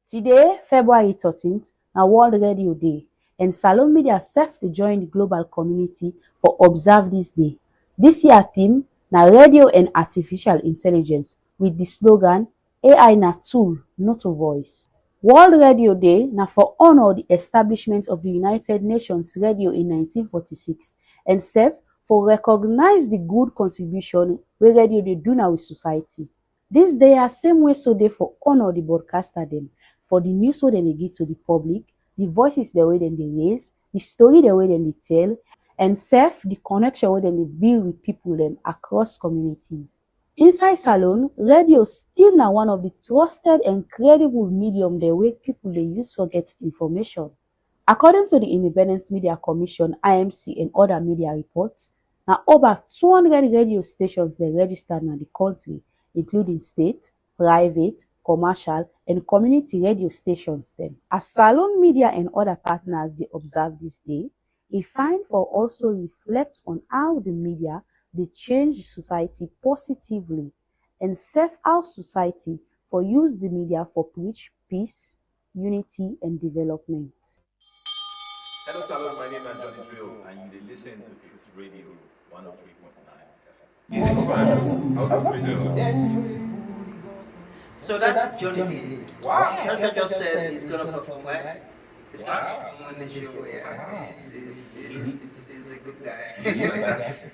Today, February 13th, na World Radio Day. And Salon Media serve to join the global community for observe this day. This year theme na radio and artificial intelligence with the slogan AI na tool, not a voice. World Radio Day na for honor the establishment of the United Nations Radio in 1946 and serve for recognize the good contribution wey radio dey do now with society. This day are same way so dey for honor the broadcaster them for the news wey dem dey give to the public, the voices the way dem dey raise, the story the way dem dey tell, and serve the connection wey dem dey build with people them across communities. Inside salon, radio still na one of the trusted and credible medium dem wey people dey use for get information. According to the Independent Media Commission (IMC) and other media reports, na over 200 radio stations dey registered na the country, including state, private, commercial and community radio stations dem. As Salone Media and other partners dey observe dis day, e fine for also reflect on how the media dey change society positively and serve how society for use the media for preach peace, unity and development. Hello, Salon. My name is Johnny Drill, and you listen to Truth Radio 103.9 FM. Is it fun? I'll have to be there. So that's Johnny D. Wow. Joshua just said he's going to perform, right? He's going to perform on the show, yeah. He's a good guy. He's fantastic.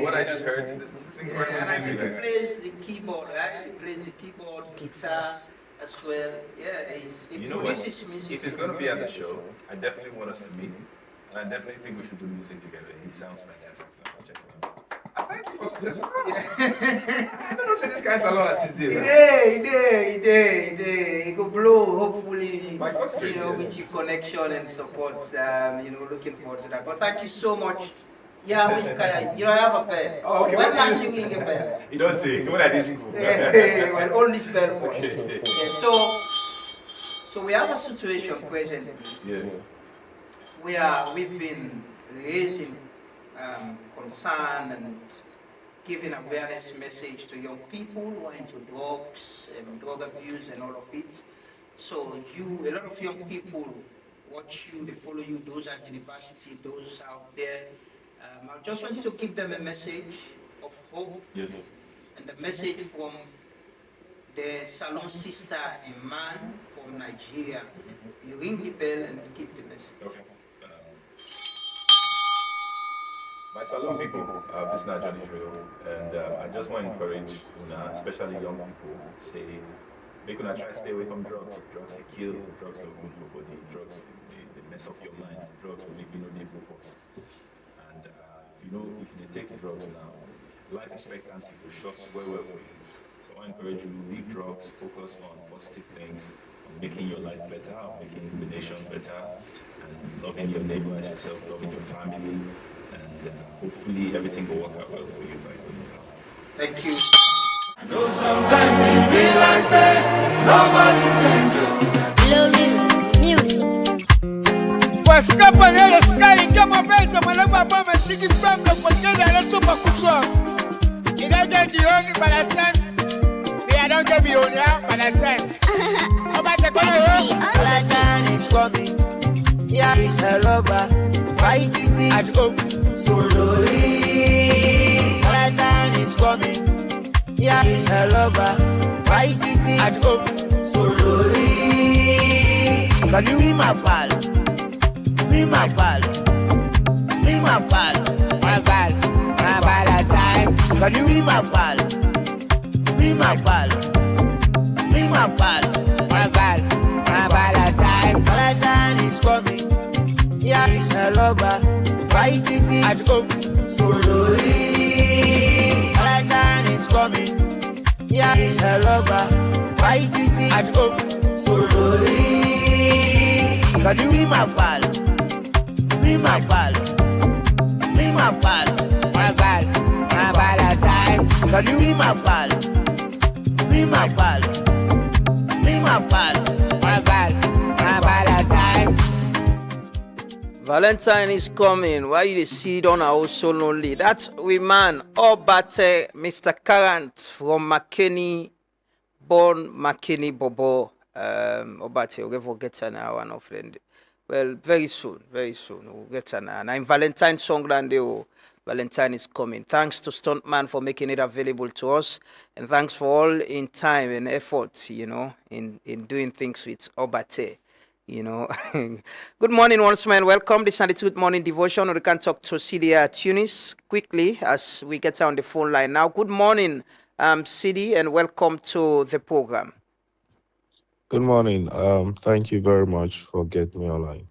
What I just heard, sings very and I think he plays the keyboard, right? He plays the keyboard, guitar as well. Yeah, he produces music. If he's going to be at the show, I definitely want us to meet him. And I definitely think we should do music together. He sounds fantastic. So I'll check it out. Thank you for suggesting. I don't know, say this guy's a lot at his day. He go blow, hopefully, with your connection and support, looking forward to that. But thank you so much. Yeah, I have a pen. Oh, okay. When last you get a pen? You don't take. When I did school. Well, only spell for us. Yeah, so we have a situation presently. Yeah. We've been raising concern and giving awareness message to young people who are into drugs, drug abuse and all of it. So a lot of young people watch you, they follow you, those at university, those out there. I just wanted to give them a message of hope. Yes. And the message from the Salon sister, a man from Nigeria. You ring the bell and you give the message. Okay. My Salon people, this is not Johnny Drill, and I just want to encourage Una, especially young people, say, make Una try to stay away from drugs. Drugs they kill, drugs are good for body, drugs they mess up your mind, drugs will make you no focus. And if you take the drugs now, life expectancy will short well for you. So I encourage you, leave drugs, focus on positive things, on making your life better, on making the nation better, and loving your neighbor as yourself, loving your family. And hopefully everything will work out well for you. Thank you. No, sometimes it be like say nobody's angel. Music. Pues capa de la sky, cama beta, malaba bomba, tiki from the Pagana, and to Makuso. You don't get the only Palasan. I don't get the only Palasan. How about the Valentine is coming. Yeah, it's a lover. Why is it at home? Sololi. Valentine is coming. Yeah, it's a lover. Why is it at home? Sololi. Can you be my pal? Be my pal. Be my pal. My pal. My Valentine. Can you be my pal? Be my pal. Be my pal. My pal. My Valentine. Valentine is coming. Yeah, it's a lover. Why is it at home? Sololi. Valentine is coming. Yeah, it's a lover. Why is it at home? Sololi. Can you be my pal? Be my pal. Be my pal. My pal. My Valentine. Can you be my pal? Be my pal. Be my pal. My pal. My Valentine. Valentine is coming. Why you sit on our so lonely? That's we man. Obate, Mr. Current from McKinney, born McKinney Bobo. Obate, we'll get an hour and friend. Well, very soon we'll get an hour. And I'm Valentine Songlande. Valentine is coming. Thanks to Stuntman for making it available to us, and thanks for all in time and effort, in doing things with Obate. Good morning once more and welcome. This is the Good Morning Devotion. We can talk to Celia Tunis quickly as we get on the phone line now. Good morning, Cidi, and welcome to the program. Good morning. Thank you very much for getting me online.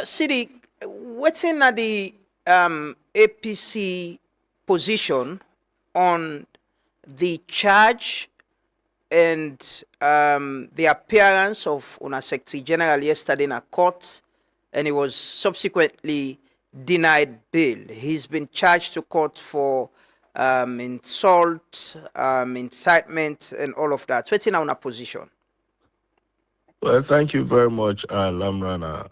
Cidi, what's in the APC position on the charge and the appearance of una Secretary General yesterday in a court, and he was subsequently denied bail. He's been charged to court for insult, incitement, and all of that. What's in our position? Well, thank you very much, Lamrana.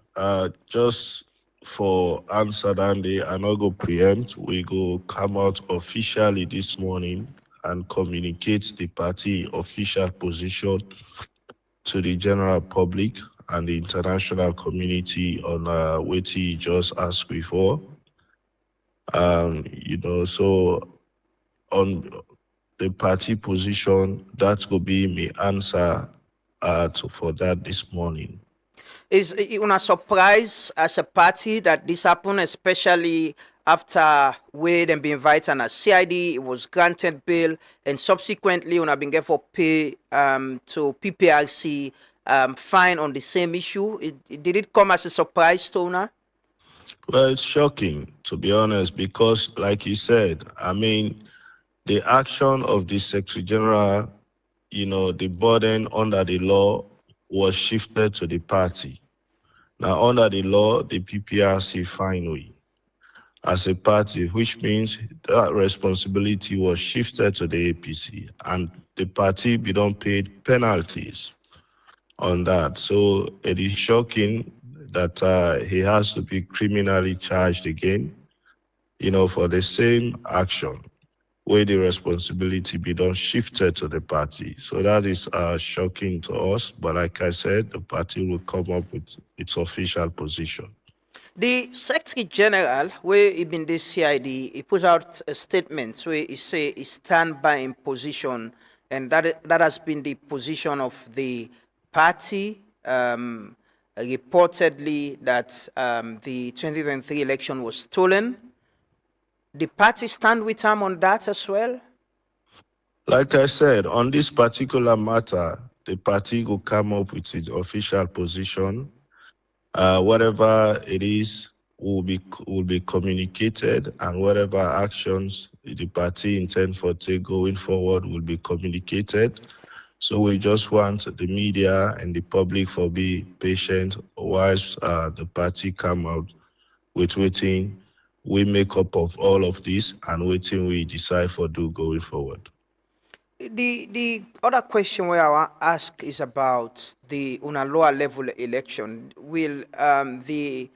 Just for answer, Andy, I not go preempt. We go come out officially this morning and communicate the party official position to the general public and the international community on what he just asked before. So on the party position, that could be my answer for that this morning. Is una surprised as a party that this happened, especially after Wade and be invited as CID, it was granted bail, and subsequently una been get for pay to PPRC fine on the same issue? Did it come as a surprise to una? Well, it's shocking, to be honest, because like you said, I mean, the action of the Secretary General, the burden under the law was shifted to the party. Now, under the law, the PPRC fine we as a party, which means that responsibility was shifted to the APC, and the party be don't pay penalties on that. So it is shocking that he has to be criminally charged again, for the same action where the responsibility be done shifted to the party. So that is shocking to us. But like I said, the party will come up with its official position. The Secretary General, where he been this CID, he put out a statement where he say he stand by in position, and that has been the position of the party. Reportedly that the 2023 election was stolen. The party stand with him on that as well? Like I said, on this particular matter, the party will come up with its official position. Whatever it is will be communicated, and whatever actions the party intend for take going forward will be communicated. So we just want the media and the public for be patient whilst the party come out with waiting we make up of all of this and waiting we decide for do going forward. The other question where I want to ask is about the una lower level election. Will the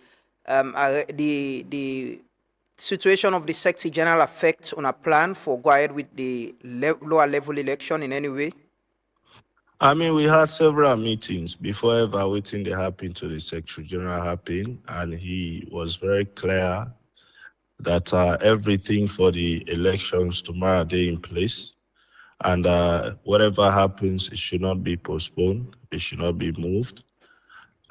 situation of the Secretary General affect on a plan for go ahead with the lower level election in any way? I mean, we had several meetings before evaluating the happen to the Secretary General happen, and he was very clear that everything for the elections tomorrow day in place, and whatever happens, it should not be postponed, it should not be moved,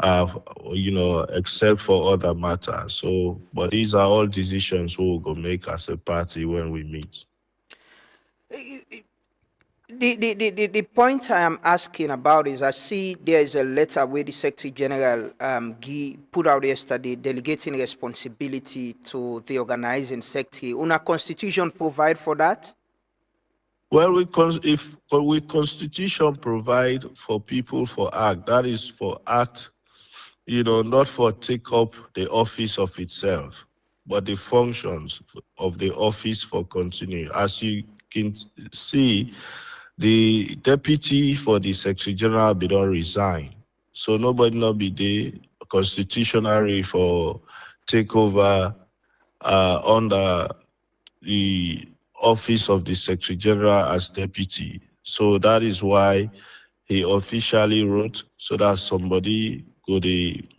except for other matters. So, but these are all decisions we will go make as a party when we meet. The point I am asking about is I see there is a letter where the Secretary General put out yesterday delegating responsibility to the organizing secretary. Una constitution provide for that? Well, constitution provide for people for act. That is for act, not for take up the office of itself, but the functions of the office for continue. As you can see, the deputy for the Secretary General be don't resign. So nobody not be there constitutionally for take over under the office of the Secretary General as deputy. So that is why he officially wrote so that somebody could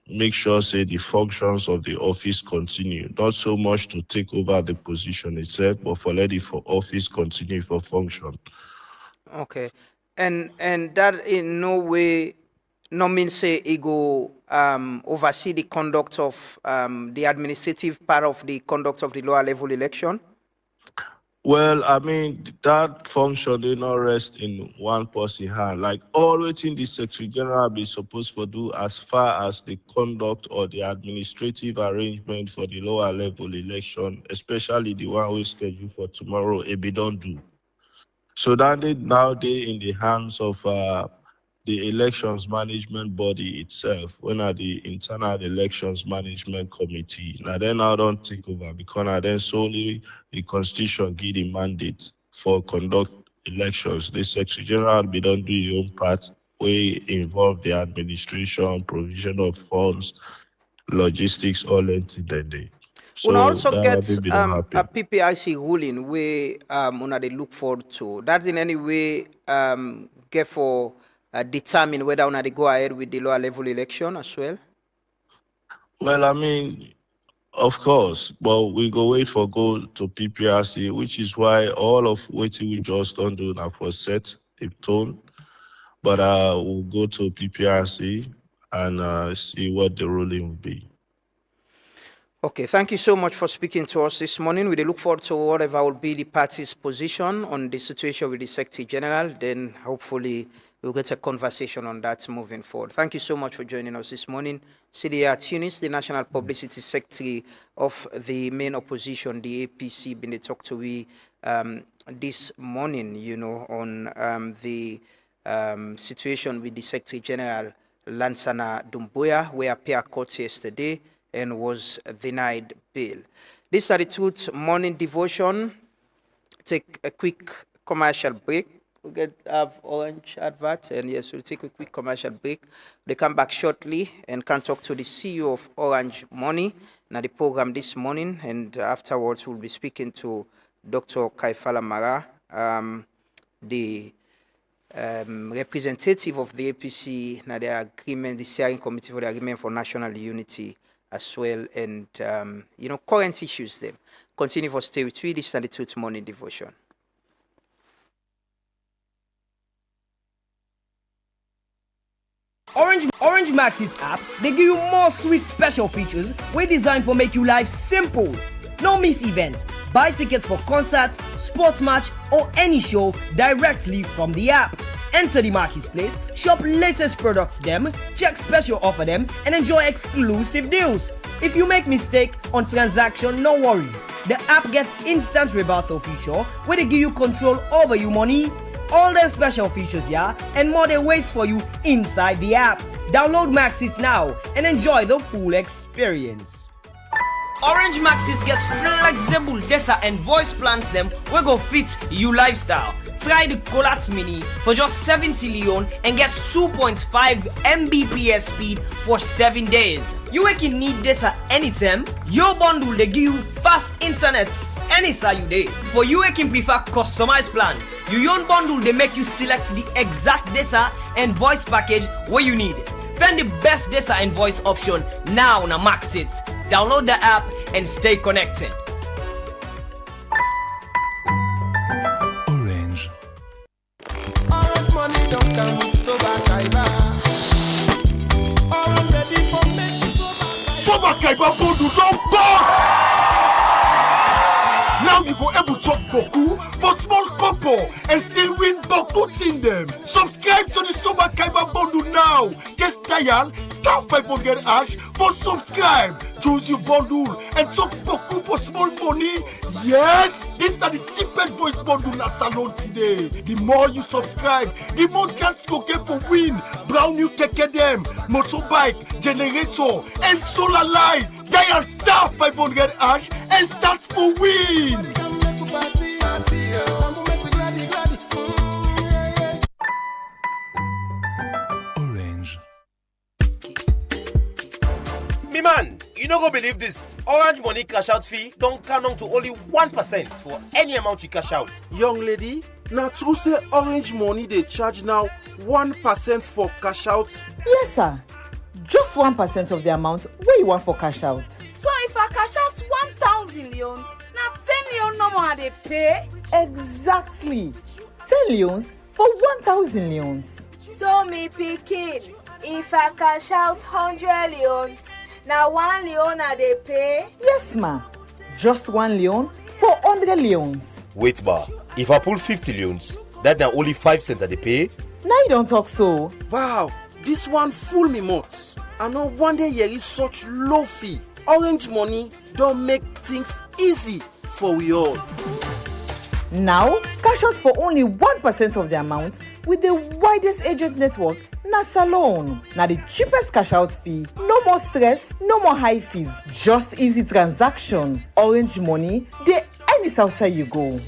make sure say the functions of the office continue. Not so much to take over the position itself, but for let it for office continue for function. Okay, and that in no way, no means say it go oversee the conduct of the administrative part of the conduct of the lower level election. Well, I mean that function did not rest in one person's hand. Like all waiting the Secretary General be supposed to do as far as the conduct or the administrative arrangement for the lower level election, especially the one we scheduled for tomorrow, it be don't do. So that they now in the hands of the elections management body itself, when are the internal elections management committee. Now then I don't take over because now then solely the constitution give the mandate for conduct elections. The Secretary General be don't do your own part, we involve the administration, provision of funds, logistics, all into the day. So Una also that get will be don't happen. a PPIC ruling where una they look forward to. That in any way get for determine whether una they go ahead with the lower level election as well. Well, I mean, of course, but we go wait for go to PPRC, which is why all of what we just don't do now for set the tone. But we'll go to PPRC and see what the ruling will be. Okay, thank you so much for speaking to us this morning. We look forward to whatever will be the party's position on the situation with the Secretary General. Then hopefully we'll get a conversation on that moving forward. Thank you so much for joining us this morning. CDR Tunis, the National Publicity Secretary of the main opposition, the APC, been talked to we this morning, you know, on the situation with the Secretary General Lansana Doumbouya, where appeared court yesterday and was denied bail. This is the Truth Morning Devotion. Take a quick commercial break. We have Orange advert, and yes, we'll take a quick commercial break. They come back shortly and can talk to the CEO of Orange Money now the program this morning, and afterwards we'll be speaking to Dr. Kaifala Mara, the representative of the APC now the agreement, the steering committee for the agreement for national unity as well, and you know, current issues them. Continue for stay with me. This is the Truth Morning Devotion. Orange Maxit app, they give you more sweet special features we designed for make you life simple. No miss events. Buy tickets for concerts, sports match, or any show directly from the app. Enter the marketplace, shop latest products them, check special offer them, and enjoy exclusive deals. If you make mistake on transaction, no worry. The app gets instant reversal feature where they give you control over your money. All the special features, yeah, and more they waits for you inside the app. Download Maxit now and enjoy the full experience. Orange Maxit gets flexible data and voice plans them we go fit you lifestyle. Try the Colat Mini for just 70 Leone and get 2.5 Mbps speed for 7 days. You can need data anytime. Your bundle they give you fast internet anytime you day. For you can prefer customized plan. Your own bundle they make you select the exact data and voice package where you need. Find the best data and voice option now on Maxit. Download the app and stay connected. Orange money don't come with soba kaiba. Orange ready for me. Soba kaiba bundle don't boss. Now you go able to talk Boku for small couple and still win Boku in them. Subscribe to the Soba Kaiba bundle now. Just dial *500# for subscribe. Choose your bundle and talk Boku for small money. Yes, this is the cheapest voice bundle in salon today. The more you subscribe, the more chance you get for win. Brown new keke them, motorbike, generator, and solar light. Dial *500# and start for win. Orange. Me man, you don't go believe this. Orange Money cash out fee don't count on to only 1% for any amount you cash out. Young lady, now true say Orange Money they charge now 1% for cash out? Yes sir, just 1% of the amount where you want for cash out. So if I cash out 1,000 leons, now 10 leons no more they pay? Exactly, 10 leons for 1,000 leons. So me picking, if I cash out 100 leons, now 1 leon they pay? Yes ma, just 1 leon for 100 leons. Wait bar, if I pull 50 leons, that now only 5 cents that they pay? Now you don't talk so. Wow, this one fool me much. I know one day here is such low fee. Orange Money don't make things easy for we all. Now, Cash out for only 1% of the amount with the widest agent network na Salone. Now the cheapest cash out fee. No more stress, no more high fees. Just easy transaction. Orange Money, they any outside you go.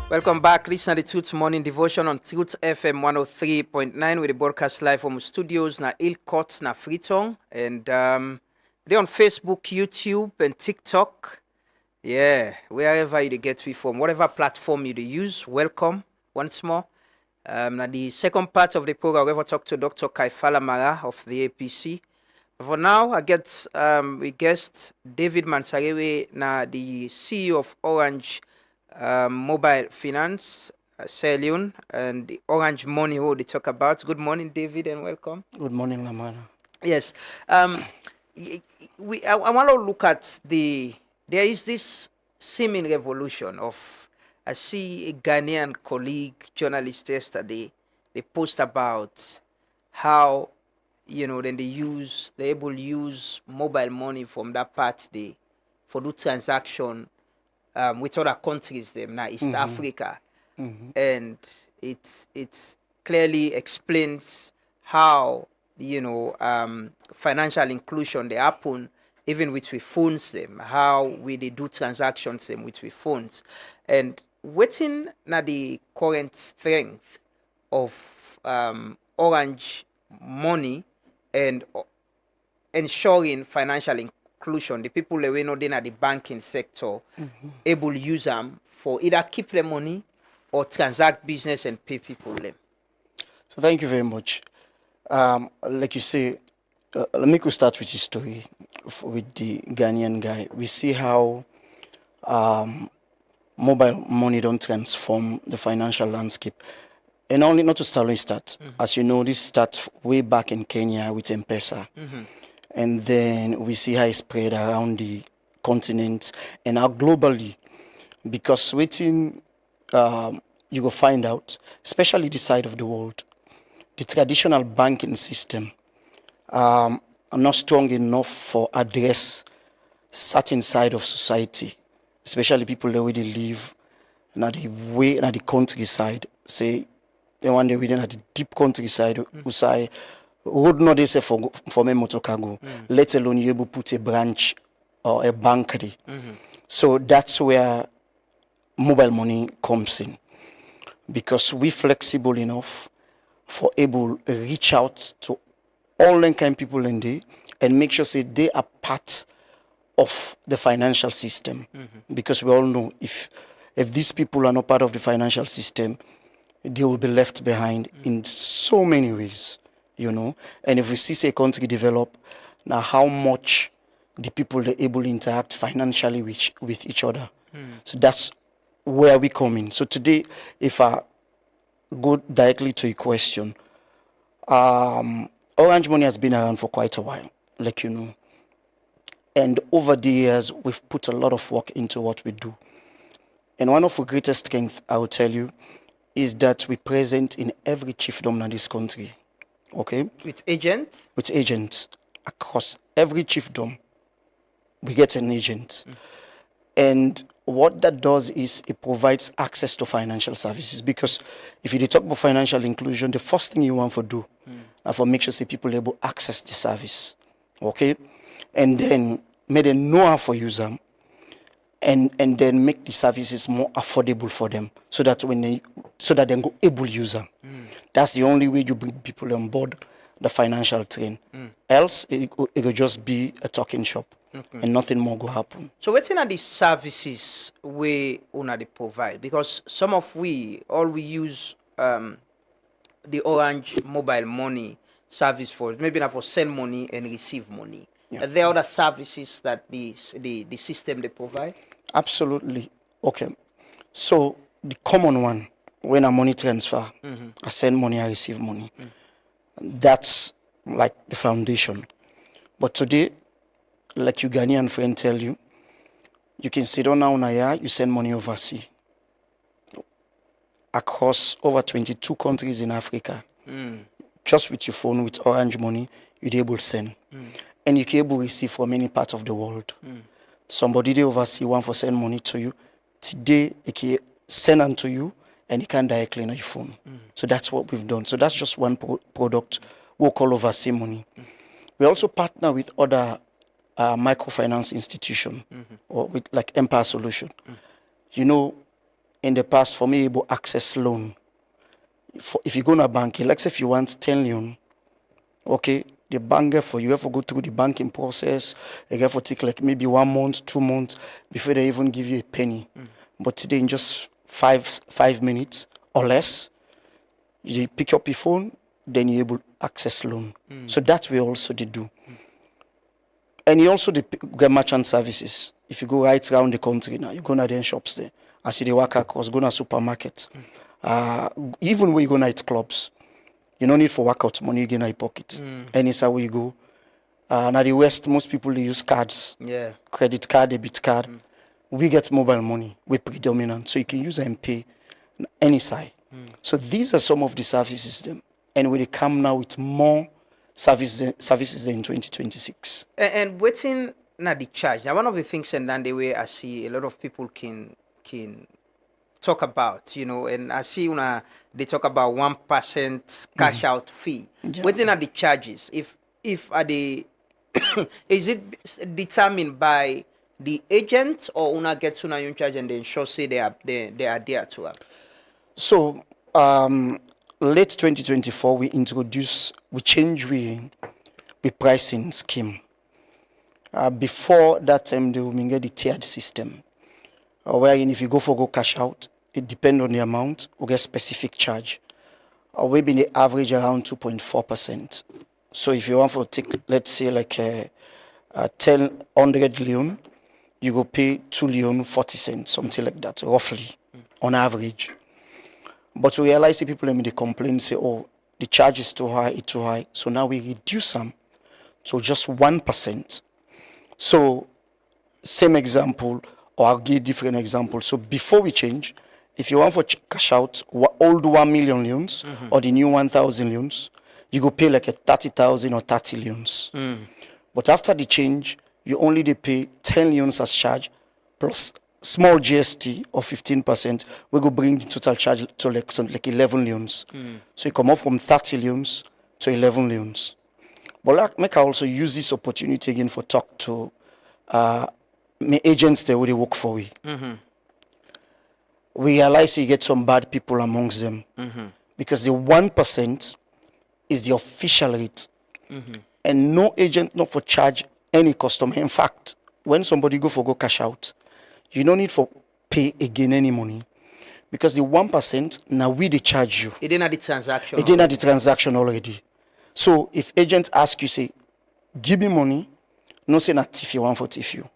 Welcome back. Listen to the Truth Morning Devotion on Truth FM 103.9 with the broadcast live from studios na Ilkot na Freetown. And they're on Facebook, YouTube, and TikTok. Yeah, wherever you get it from, whatever platform you use, welcome once more. Now the second part of the program, we're going to talk to Dr. Kaifala Mara of the APC. For now, I get we guest David Mansarewe, na the CEO of Orange Mobile Finance, Sierra Leone, and the Orange Money who they talk about. Good morning, David, and welcome. Good morning, Lamana. Yes, I want to look at there is this seeming revolution of, I see a Ghanaian colleague, journalist yesterday, they post about how, then they able to use mobile money from that part for do transaction with other countries, now East Africa. And it clearly explains how, financial inclusion they happen even with we phones them, how we they do transactions them with we phones. And waiting na the current strength of Orange Money and ensuring financial inclusion, the people that we know in the banking sector able to use them for either keep their money or transact business and pay people them. So thank you very much. Like you say, let me go start with the story with the Ghanaian guy. We see how mobile money don't transform the financial landscape. And only not to start. As you know, this starts way back in Kenya with M-Pesa. And then we see how it spread around the continent and now globally. Because waiting, you go find out, especially this side of the world, the traditional banking system are not strong enough for address certain side of society, especially people that already live in the countryside. Say, they want to be in the deep countryside, who say, road not they say for me motokago, let alone you able put a branch or a bank there. So that's where mobile money comes in, because we flexible enough for able to reach out to all the kind of people in there and make sure say they are part of the financial system. Because we all know if these people are not part of the financial system, they will be left behind in so many ways, And if we see say a country develop, now how much the people are able to interact financially with each other. So that's where we come in. So today, if I go directly to your question, Orange Money has been around for quite a while, like you know. And over the years, we've put a lot of work into what we do. And one of the greatest strengths, I will tell you, is that we're present in every chiefdom in this country. Okay? With agents? With agents. Across every chiefdom, we get an agent. And what that does is it provides access to financial services. Because if you talk about financial inclusion, the first thing you want to do is for make sure say people are able to access the service. Okay? And then make them know how to use them. And then make the services more affordable for them, so that they go able to use them. That's the only way you bring people on board the financial train. Else it will just be a talking shop, and nothing more will happen. So what's in the services we they provide? Because some of we use the Orange Mobile Money service for maybe not for send money and receive money. Yeah. Are there other services that the system they provide? Absolutely. Okay. So the common one, when I money transfer, I send money, I receive money. That's like the foundation. But today, like your Ghanaian friend tell you, you can sit down now in a year, you send money overseas. Across over 22 countries in Africa. Just with your phone, with Orange Money, you're able to send. and you can able receive from any part of the world. Somebody they oversee want for send money to you. Today, he can send them to you, and he can directly on your phone. So that's what we've done. So that's just one product we'll call oversee money. We also partner with other microfinance institution or with like Empire Solution. You know, in the past, for me, able access loan. If you go to a bank, like say if you want 10 million, okay, the banker for you have to go through the banking process. You have to take like maybe 1 month, 2 months before they even give you a penny. But today, in just 5 minutes or less, you pick up your phone, then you're able to access loan. So that's what also they do. And you also get merchant services. If you go right around the country now, you go to the shops there. As you work across, go to a supermarket. Even when you go night clubs, you don't need for workout money you get in your pocket. Any side where you go. Now the West, most people they use cards. Yeah. Credit card, debit card. We get mobile money. We're predominant. So you can use and pay any side. So these are some of the services them. And when they come now with more services in 2026. And waiting na the charge. Now one of the things and then the way I see a lot of people can talk about, you know, and I see they talk about 1% cash out fee. Yeah. Waiting at the charges. If are the is it determined by the agent or una gets una in charge and then sure say they are there to her? So late 2024 we change we pricing scheme. Before that time they will get the tiered system. Wherein if you go cash out, it depends on the amount, we get specific charge. We been the average around 2.4%. So if you want to take, let's say like 100 Leone, you go pay 2 Leone 40 cents, something like that, roughly, on average. But we realize the people they complain, say, oh, the charge is too high, it's too high. So now we reduce them to just 1%. So same example, or I'll give different examples. So before we change, if you want for cash out old 1 million Leones or the new 1,000 Leones, you go pay like a 30,000 or 30 Leones. But after the change, you only they pay 10 Leones as charge plus small GST of 15%. We go bring the total charge to like 11 Leones. So you come up from 30 Leones to 11 Leones. But like, make I also use this opportunity again for talk to my agents there where they work for we. We realize you get some bad people amongst them because the 1% is the official rate, and no agent not for charge any customer. In fact, when somebody go cash out, you don't need for pay again any money because the 1% now we they charge you. It didn't have the transaction. It didn't have the transaction already. So if agent ask you say, give me money, no say not if you want for if you.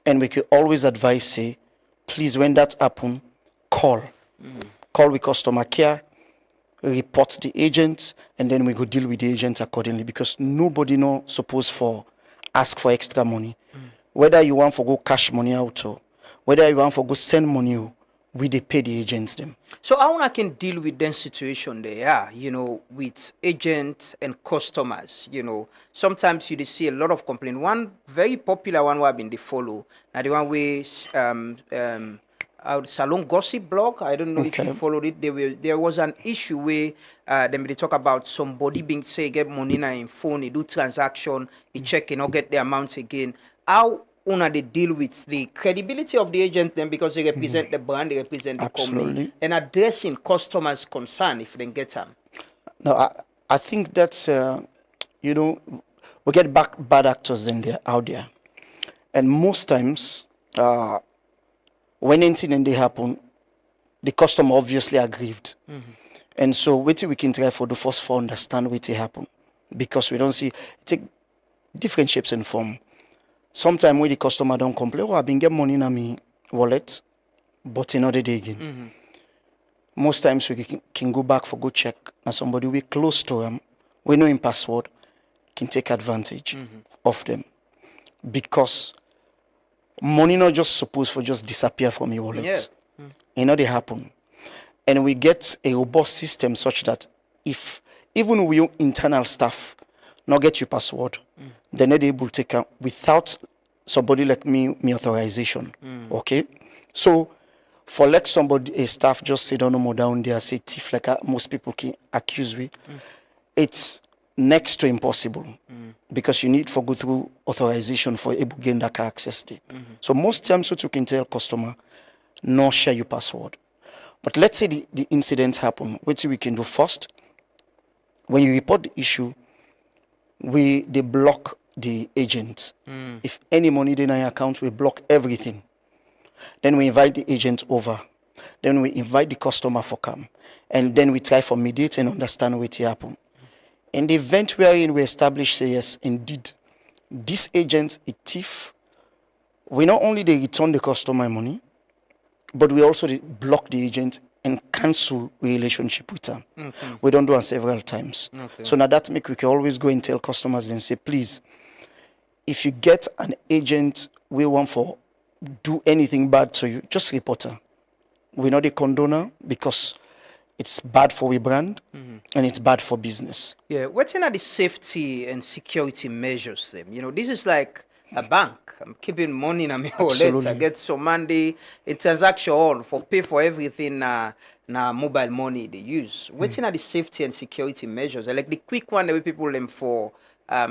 And we could always advise say, please when that happen, call. Call with customer care, report the agent, and then we go deal with the agent accordingly because nobody no supposed for ask for extra money. Whether you want for go cash money out or whether you want for go send money, we they pay the agents them. So how I can deal with that situation there, you know, with agents and customers, you know. Sometimes you see a lot of complaint. One very popular one I've been the follow. Now the one with Salon Gossip blog. I don't know if you followed it. There was an issue where they talk about somebody being say get money in phone, he do transaction, he check and not get the amount again. How they deal with the credibility of the agent then because they represent the brand, they represent the company, and addressing customers' concern if they get them. No, I think that's you know, we get bad actors in there out there, and most times when incident they happen, the customer obviously aggrieved, and so what we can try for the first for understand what happen because we don't see take different shapes and form. Sometimes when the customer don't complain, oh, I've been getting money in my wallet, but another day again. Most times we can go back for go check. Now somebody we close to them, we know in password, can take advantage of them. Because money not just supposed for just disappear from your wallet. You know they happen. And we get a robust system such that if even we internal staff not get your password, they're not able to take out without somebody like me authorization. Okay, so for like somebody, a staff just sit down there, say thief like most people can accuse me, it's next to impossible because you need for go through authorization for able to gain that access to. So most times what you can tell customer, no share your password. But let's say the incident happen. What we can do first, when you report the issue, they block the agent. If any money in your account, we block everything. Then we invite the agent over. Then we invite the customer for come. And then we try for mediate and understand what happen. In the event wherein we establish, say yes, indeed, this agent is thief, we not only they return the customer money, but we also block the agent and cancel relationship with them. We don't do it several times. So now that make we can always go and tell customers and say, please, if you get an agent we want for do anything bad to you, just report her. We're not a condoner because it's bad for we brand and it's bad for business. Yeah, what's in the safety and security measures them? This is like a bank. I'm keeping money in my wallet. I get some money in transaction for pay for everything na mobile money they use. What's in the safety and security measures? Like the quick one that people them for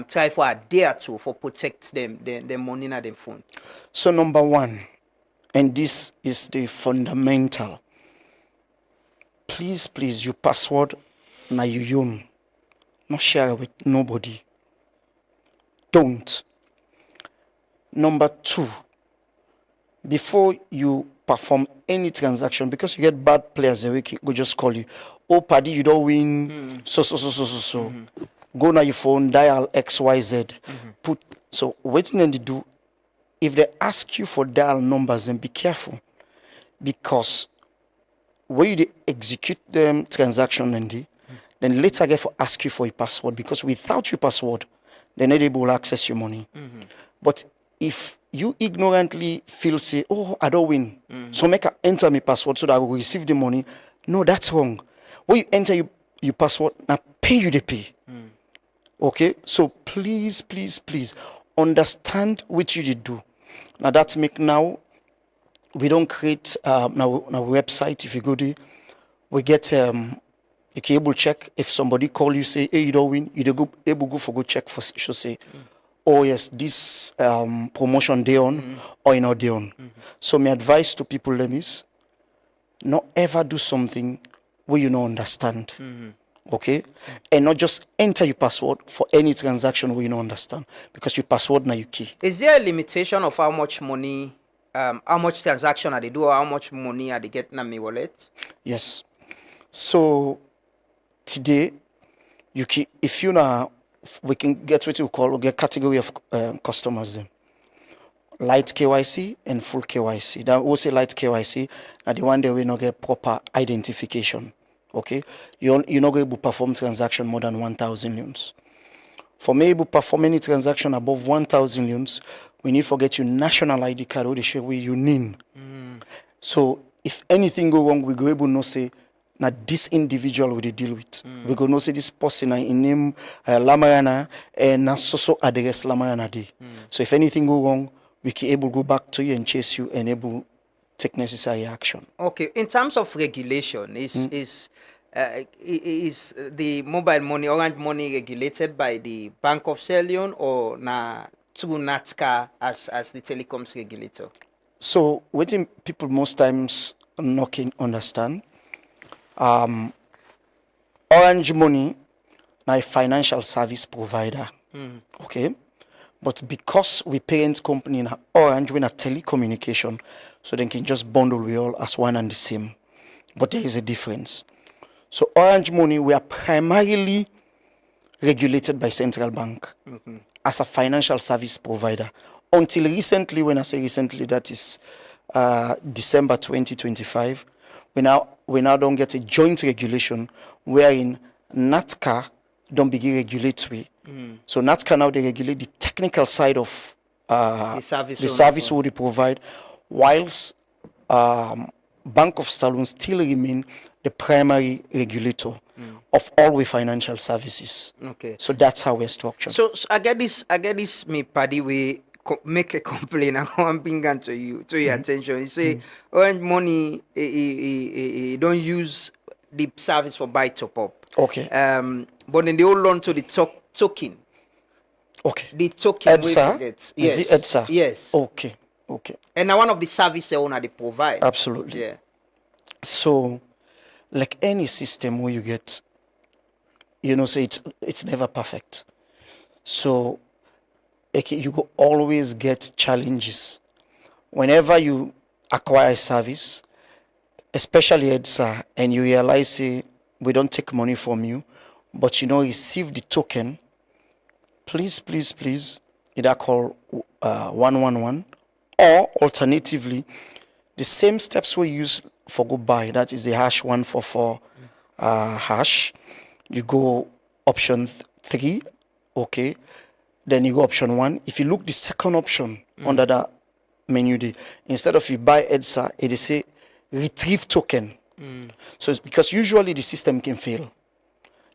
try for adhere to for protect them the money in their phone. So number one, and this is the fundamental. Please, your password na you own. Not share with nobody. Don't. Number two, before you perform any transaction, because you get bad players, they will just call you. Oh, paddy, you don't win. So. Go na your phone, dial XYZ. So waiting and they do. If they ask you for dial numbers, then be careful, because when you execute them transaction and then later get for ask you for a password, because without your password, they're not able to access your money. But if you ignorantly feel say, oh, I don't win, so make I enter my password so that I will receive the money. No, that's wrong. When you enter your password, now pay you the pay. Okay, so please understand what you did do. Now that make now we don't create now website. If you go there, we get you can able check if somebody call you say, hey, you don't win, you go able go check for should say, oh yes, this promotion day on or not day on. So my advice to people them is not ever do something where you don't understand. Okay, and not just enter your password for any transaction where you don't understand, because your password now you key. Is there a limitation of how much money, how much transaction are they do, or how much money are they getting in my wallet? Yes. So today, you can, if you now, we can get what you call get category of customers them. Light KYC and full KYC. That we say light KYC, and the one that we not get proper identification. Okay, you're not able to perform transaction more than 1,000 loans. For me, able to perform any transaction above 1,000 loans, we need to get your national ID card or the share where you need. So if anything go wrong, we go able to say, now this individual we deal with. We go know say this person in name Lamayana and na so address Lamayana day. So if anything go wrong, we can able go back to you and chase you and able take necessary action. Okay, in terms of regulation, is the mobile money, Orange Money, regulated by the Bank of Leone or through NATCA as the telecoms regulator? So what people most times not can understand, Orange Money now a financial service provider. Okay, but because we parent company in Orange, we're not telecommunication, so they can just bundle we all as one and the same. But there is a difference. So Orange Money, we are primarily regulated by Central Bank as a financial service provider. Until recently, when I say recently, that is December 2025, we now don't get a joint regulation wherein NATCA don't begin regulatory. So NATCA now they regulate the technical side of the service would provide, whilst Bank of Leone still remain the primary regulator of all we financial services. Okay. So that's how we're structured. So I get this, me paddy we make a complaint. I want bring to your attention. You say Orange Money don't use the service for buy top up. Okay. But then they hold on to the token. Okay. The token EDSA? we get. Is it EDSA? Yes. Okay. Okay. And now one of the service owner they provide. Absolutely. Yeah. So, like any system where you get, so it's never perfect. So, you go always get challenges. Whenever you acquire a service, especially EDSA, and you realize, say, we don't take money from you, but receive the token, please, either call 111, or alternatively, the same steps we use for goodbye, that is the #144 hash. You go option 3, okay. Then you go option 1. If you look the second option under that menu there, instead of you buy EDSA, it is say retrieve token. So it's because usually the system can fail.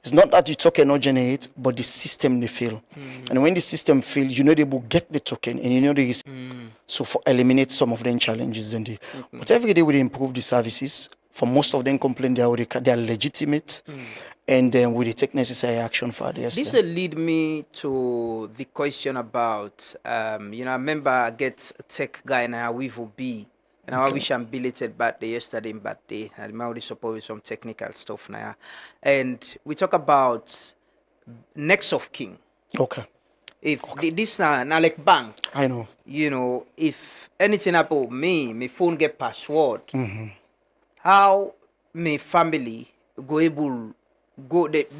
It's not that the token not generate, but the system they fail. And when the system fails, they will get the token and they so for eliminate some of them challenges then they. But every day we improve the services. For most of them complain they are legitimate, and then we take necessary action for this. This will lead me to the question about I remember I get a tech guy now with be. And I wish I'm belated birthday yesterday in birthday. I'm already supposed with some technical stuff now. And we talk about next of kin. Okay. If this now like bank. I know. If anything about me, my phone get password. How my family go able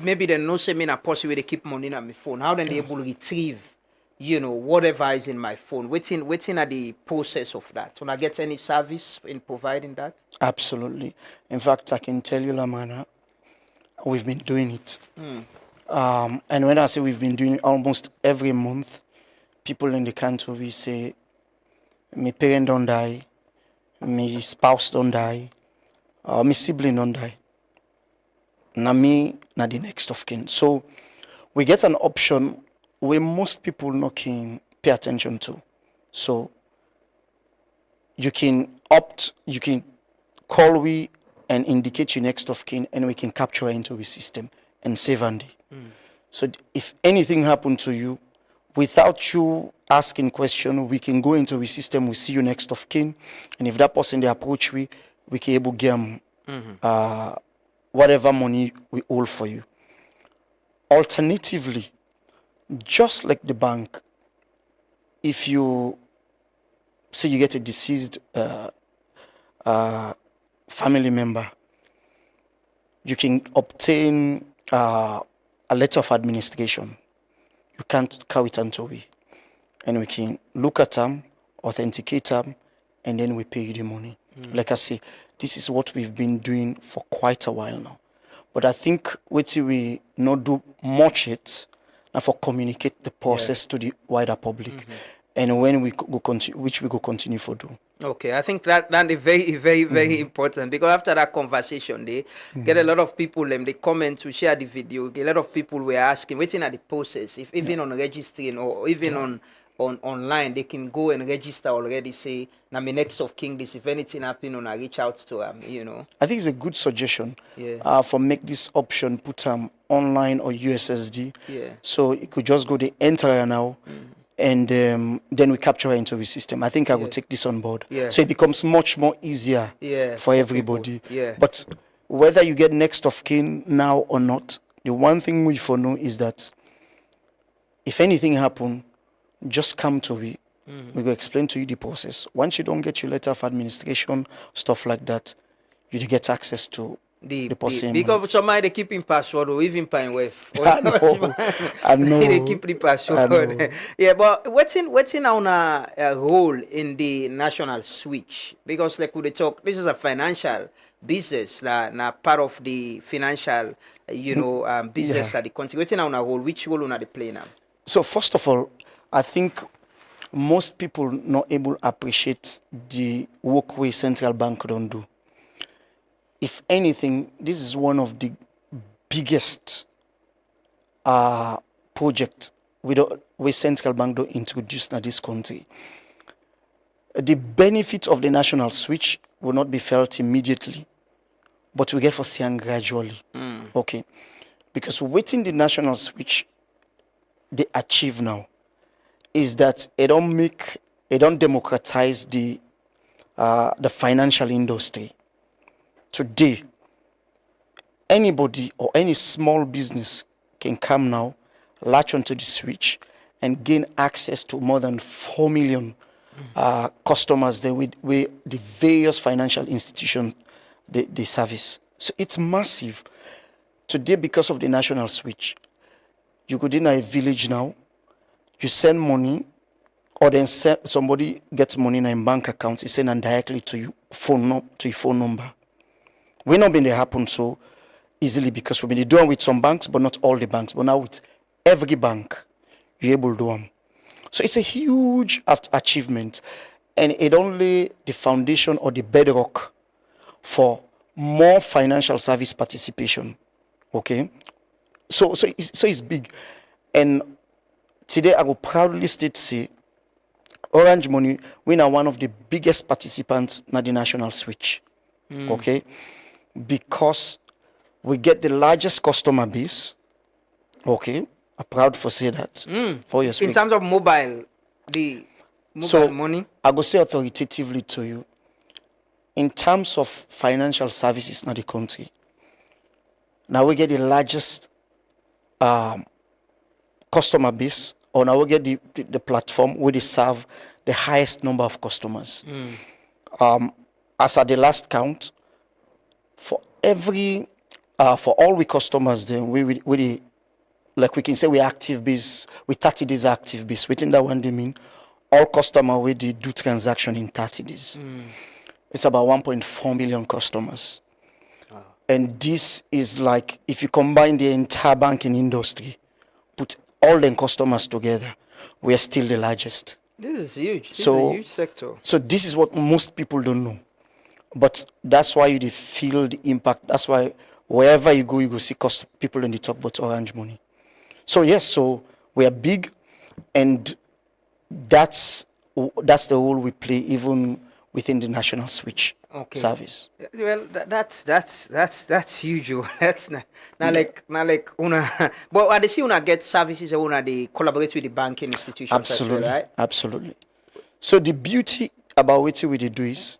maybe they know say me na possible they keep money on my phone. How then they able to retrieve whatever is in my phone? Waiting at the process of that. When I get any service in providing that? Absolutely. In fact, I can tell you, Lamana, we've been doing it. And when I say we've been doing it almost every month, people in the country will say, my parent don't die, my spouse don't die, or my sibling don't die. Na me, na the next of kin. So we get an option where most people not can pay attention to. So you can call we and indicate your next of kin, and we can capture into the system and save Andy. So if anything happened to you, without you asking question, we can go into the system, we see you next of kin, and if that person they approach we can able give them whatever money we owe for you. Alternatively, just like the bank, if you say you get a deceased family member, you can obtain a letter of administration. You can't carry it until we, and we can look at them, authenticate them, and then we pay you the money. Like I say, this is what we've been doing for quite a while now. But I think we not do much it. Now for communicate the process to the wider public, and when we go continue, which we go continue for do. Okay, I think that is very, very, very important, because after that conversation, they get a lot of people they comment to share the video. A lot of people were asking, waiting at the process, if even on registering or even on online, they can go and register already. Say, now my next of king this. If anything happen, I reach out to them. I think it's a good suggestion. Yeah. For make this option, put them online or USSD. Yeah. So you could just go the enter now, and then we capture it into the system. I think I will take this on board. Yeah. So it becomes much more easier for everybody. Yeah. But whether you get next of kin now or not, the one thing we for know is that if anything happen, just come to we. We go explain to you the process. Once you don't get your letter of administration, stuff like that, you get access to the person. Because somebody they keep in password or even paying with. I know. They keep the password. Yeah, but what's in our role in the national switch? Because like we talk, this is a financial business, na part of the financial, business at the country. What's in our role? Which role are they playing now? So first of all, I think most people not able to appreciate the work way central bank don't do. if anything, this is one of the biggest project we central bank don't introduce in this country. The benefit of the national switch will not be felt immediately, but we get for seeing gradually. Okay, because waiting the national switch they achieve now is that it don't democratize the financial industry. Today, anybody or any small business can come now, latch onto the switch, and gain access to more than 4 million customers there with the various financial institutions they service. So it's massive. Today, because of the national switch, you go in a village now, you send money, or then somebody gets money in a bank account, it's sent directly to your phone number. We not been there happen so easily because we've been doing with some banks, but not all the banks. But now with every bank, you're able to do them. So it's a huge achievement, and it only the foundation or the bedrock for more financial service participation. Okay, so it's big, and today I will proudly state say Orange Money we are one of the biggest participants in the national switch. Okay, because we get the largest customer base. Okay, I'm proud for say that. For your in terms of mobile money, I go say authoritatively to you. In terms of financial services in the country, now we get the largest customer base, or now we get the platform where they serve the highest number of customers. As at the last count, for all we customers, then we like we can say we active base, we 30 days active base. Within that one, they mean all customer we do transaction in 30 days. It's about 1.4 million customers. And this is like, if you combine the entire banking industry, put all the customers together, we are still the largest. This is huge. This is a huge sector. So this is what most people don't know. But that's why you feel the impact. That's why wherever you go see people in the talk about Orange Money. So yes, so we are big, and that's the role we play even within the national switch service. Well, that's huge. That's not like una. But at the see una get services, una they collaborate with the banking institutions. Absolutely, as well, right? Absolutely. So the beauty about what we do is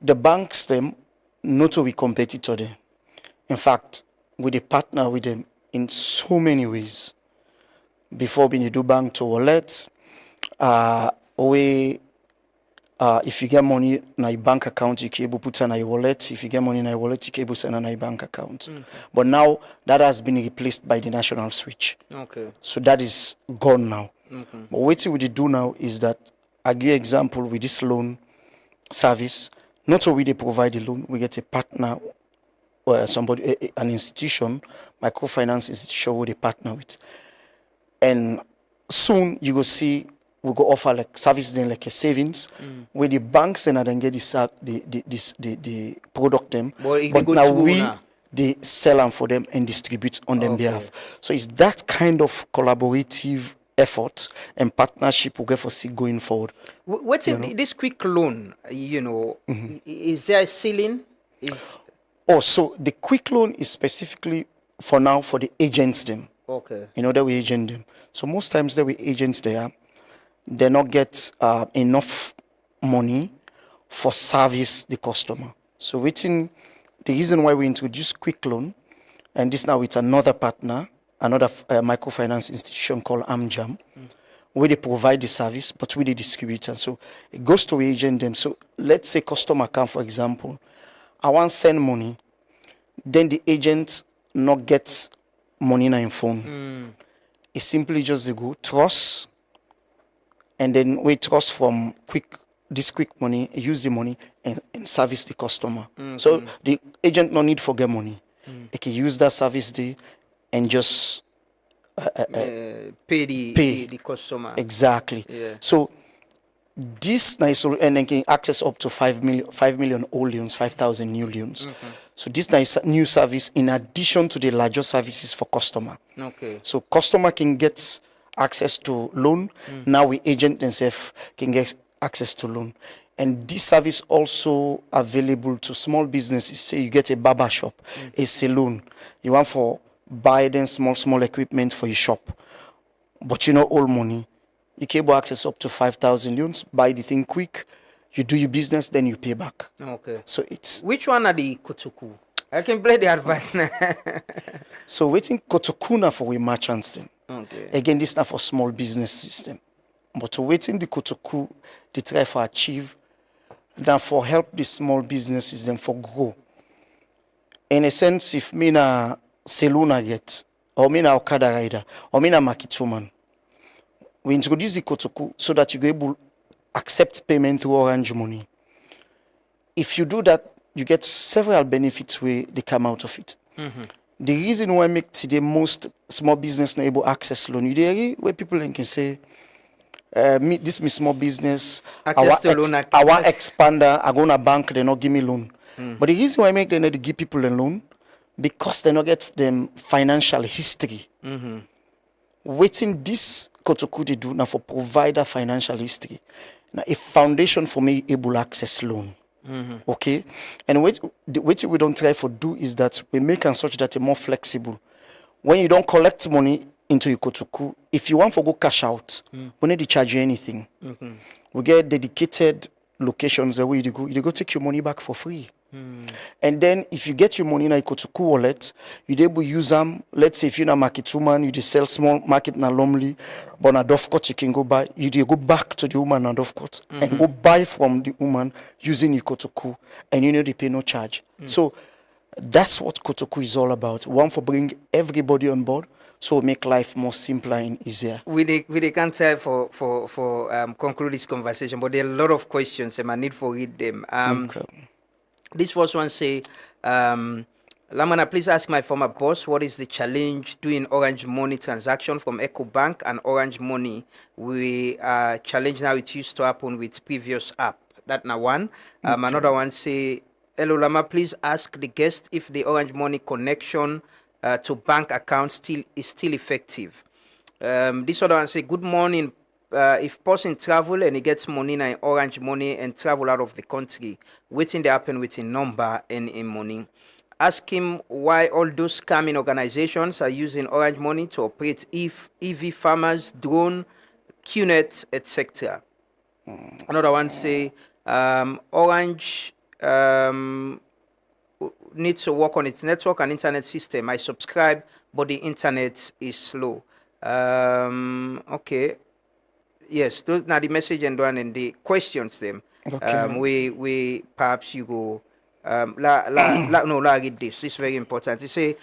the banks them not we competitor them. In fact, we partner with them in so many ways. Before being do bank to wallet, if you get money in a bank account, you can able put in a wallet. If you get money in a wallet, you can able send in a bank account. But now that has been replaced by the national switch. Okay. So that is gone now. But what we do now is that I give you example with this loan service. Not only they provide the loan, we get a partner or somebody, an institution, microfinance institution, where they partner with. And soon you will see we go offer like service then like a savings where the banks then get the product them, but now they sell them for them and distribute on their behalf. So it's that kind of collaborative effort and partnership we get for see going forward. What's this quick loan? Is there a ceiling? So the quick loan is specifically for now for the agents them. Okay. That we agent them. So most times that we agents there, they not get enough money for service the customer. So the reason why we introduce quick loan, and this now with another partner, another microfinance institution called Amjam, where they provide the service, but with the distributor. So it goes to agent them. So let's say customer come, for example, I want to send money, then the agent not get money in phone. It's simply just they go trust, and then we trust from this quick money, use the money and service the customer. So the agent no need for get money. They can use that service day and just pay the customer. Exactly. Yeah. So this nice, and then can access up to 5 million old loans, 5,000 new loans. So this is a new service in addition to the larger services for customer. Okay. So customer can get access to loan. Now we agent themselves can get access to loan. And this service also available to small businesses. Say you get a barber shop, a salon. You want for buy them small equipment for your shop. But you know all money. You can access up to 5,000 loans, buy the thing quick, you do your business, then you pay back. Okay. So it's... Which one are the Kotoku? I can play the advice now. So waiting Kotokuna for we merchants then. Okay. Again, this is not for small business system. But waiting the Kotoku, they try for achieve, then for help the small businesses, then for grow. In a sense, if me na saloon I get, or me na Okada rider, or me na market woman, we introduce the Kotoku so that you go able accept payment through Orange Money. If you do that, you get several benefits where they come out of it. The reason why I make today most small business not able access loan, you there where people can say, me this my small business, I want expander, I go to bank, they not give me loan. But the reason why I make them not give people a loan, because they not get them financial history. Waiting this Kotoku they do now for provider financial history. Now a foundation for me able access loan. Okay, and what we don't try for do is that we make and such that it's more flexible. When you don't collect money into your Kotoku, if you want to go cash out, we need to charge you anything. We get dedicated locations where you go take your money back for free. And then if you get your money in a Kotoku wallet, you're able to use them. Let's say if you're a market woman, you just sell small market na Lumley, but na Dovecot you can go buy. You go back to the woman na Dovecot and go buy from the woman using your Kotoku, and you know they pay no charge. So that's what Kotoku is all about. One for bring everybody on board, so make life more simpler and easier. We can't tell for conclude this conversation, but there are a lot of questions and I need to read them. Okay. This first one say, Lamana, please ask my former boss what is the challenge doing Orange Money transaction from EcoBank and Orange Money. We challenge now it used to happen with previous app. That now one. Another one say, hello Lama, please ask the guest if the Orange Money connection to bank account is still effective. This other one say, good morning. If person travel and he gets money in Orange Money and travel out of the country, waiting they happen with a number and in money. Ask him why all those scamming organizations are using Orange Money to operate EV farmers, drone, QNet, etc. Another one say Orange needs to work on its network and internet system. I subscribe, but the internet is slow. Okay. Yes, those are the message and one and the questions them. Okay. We perhaps you go read this. It's very important. You say,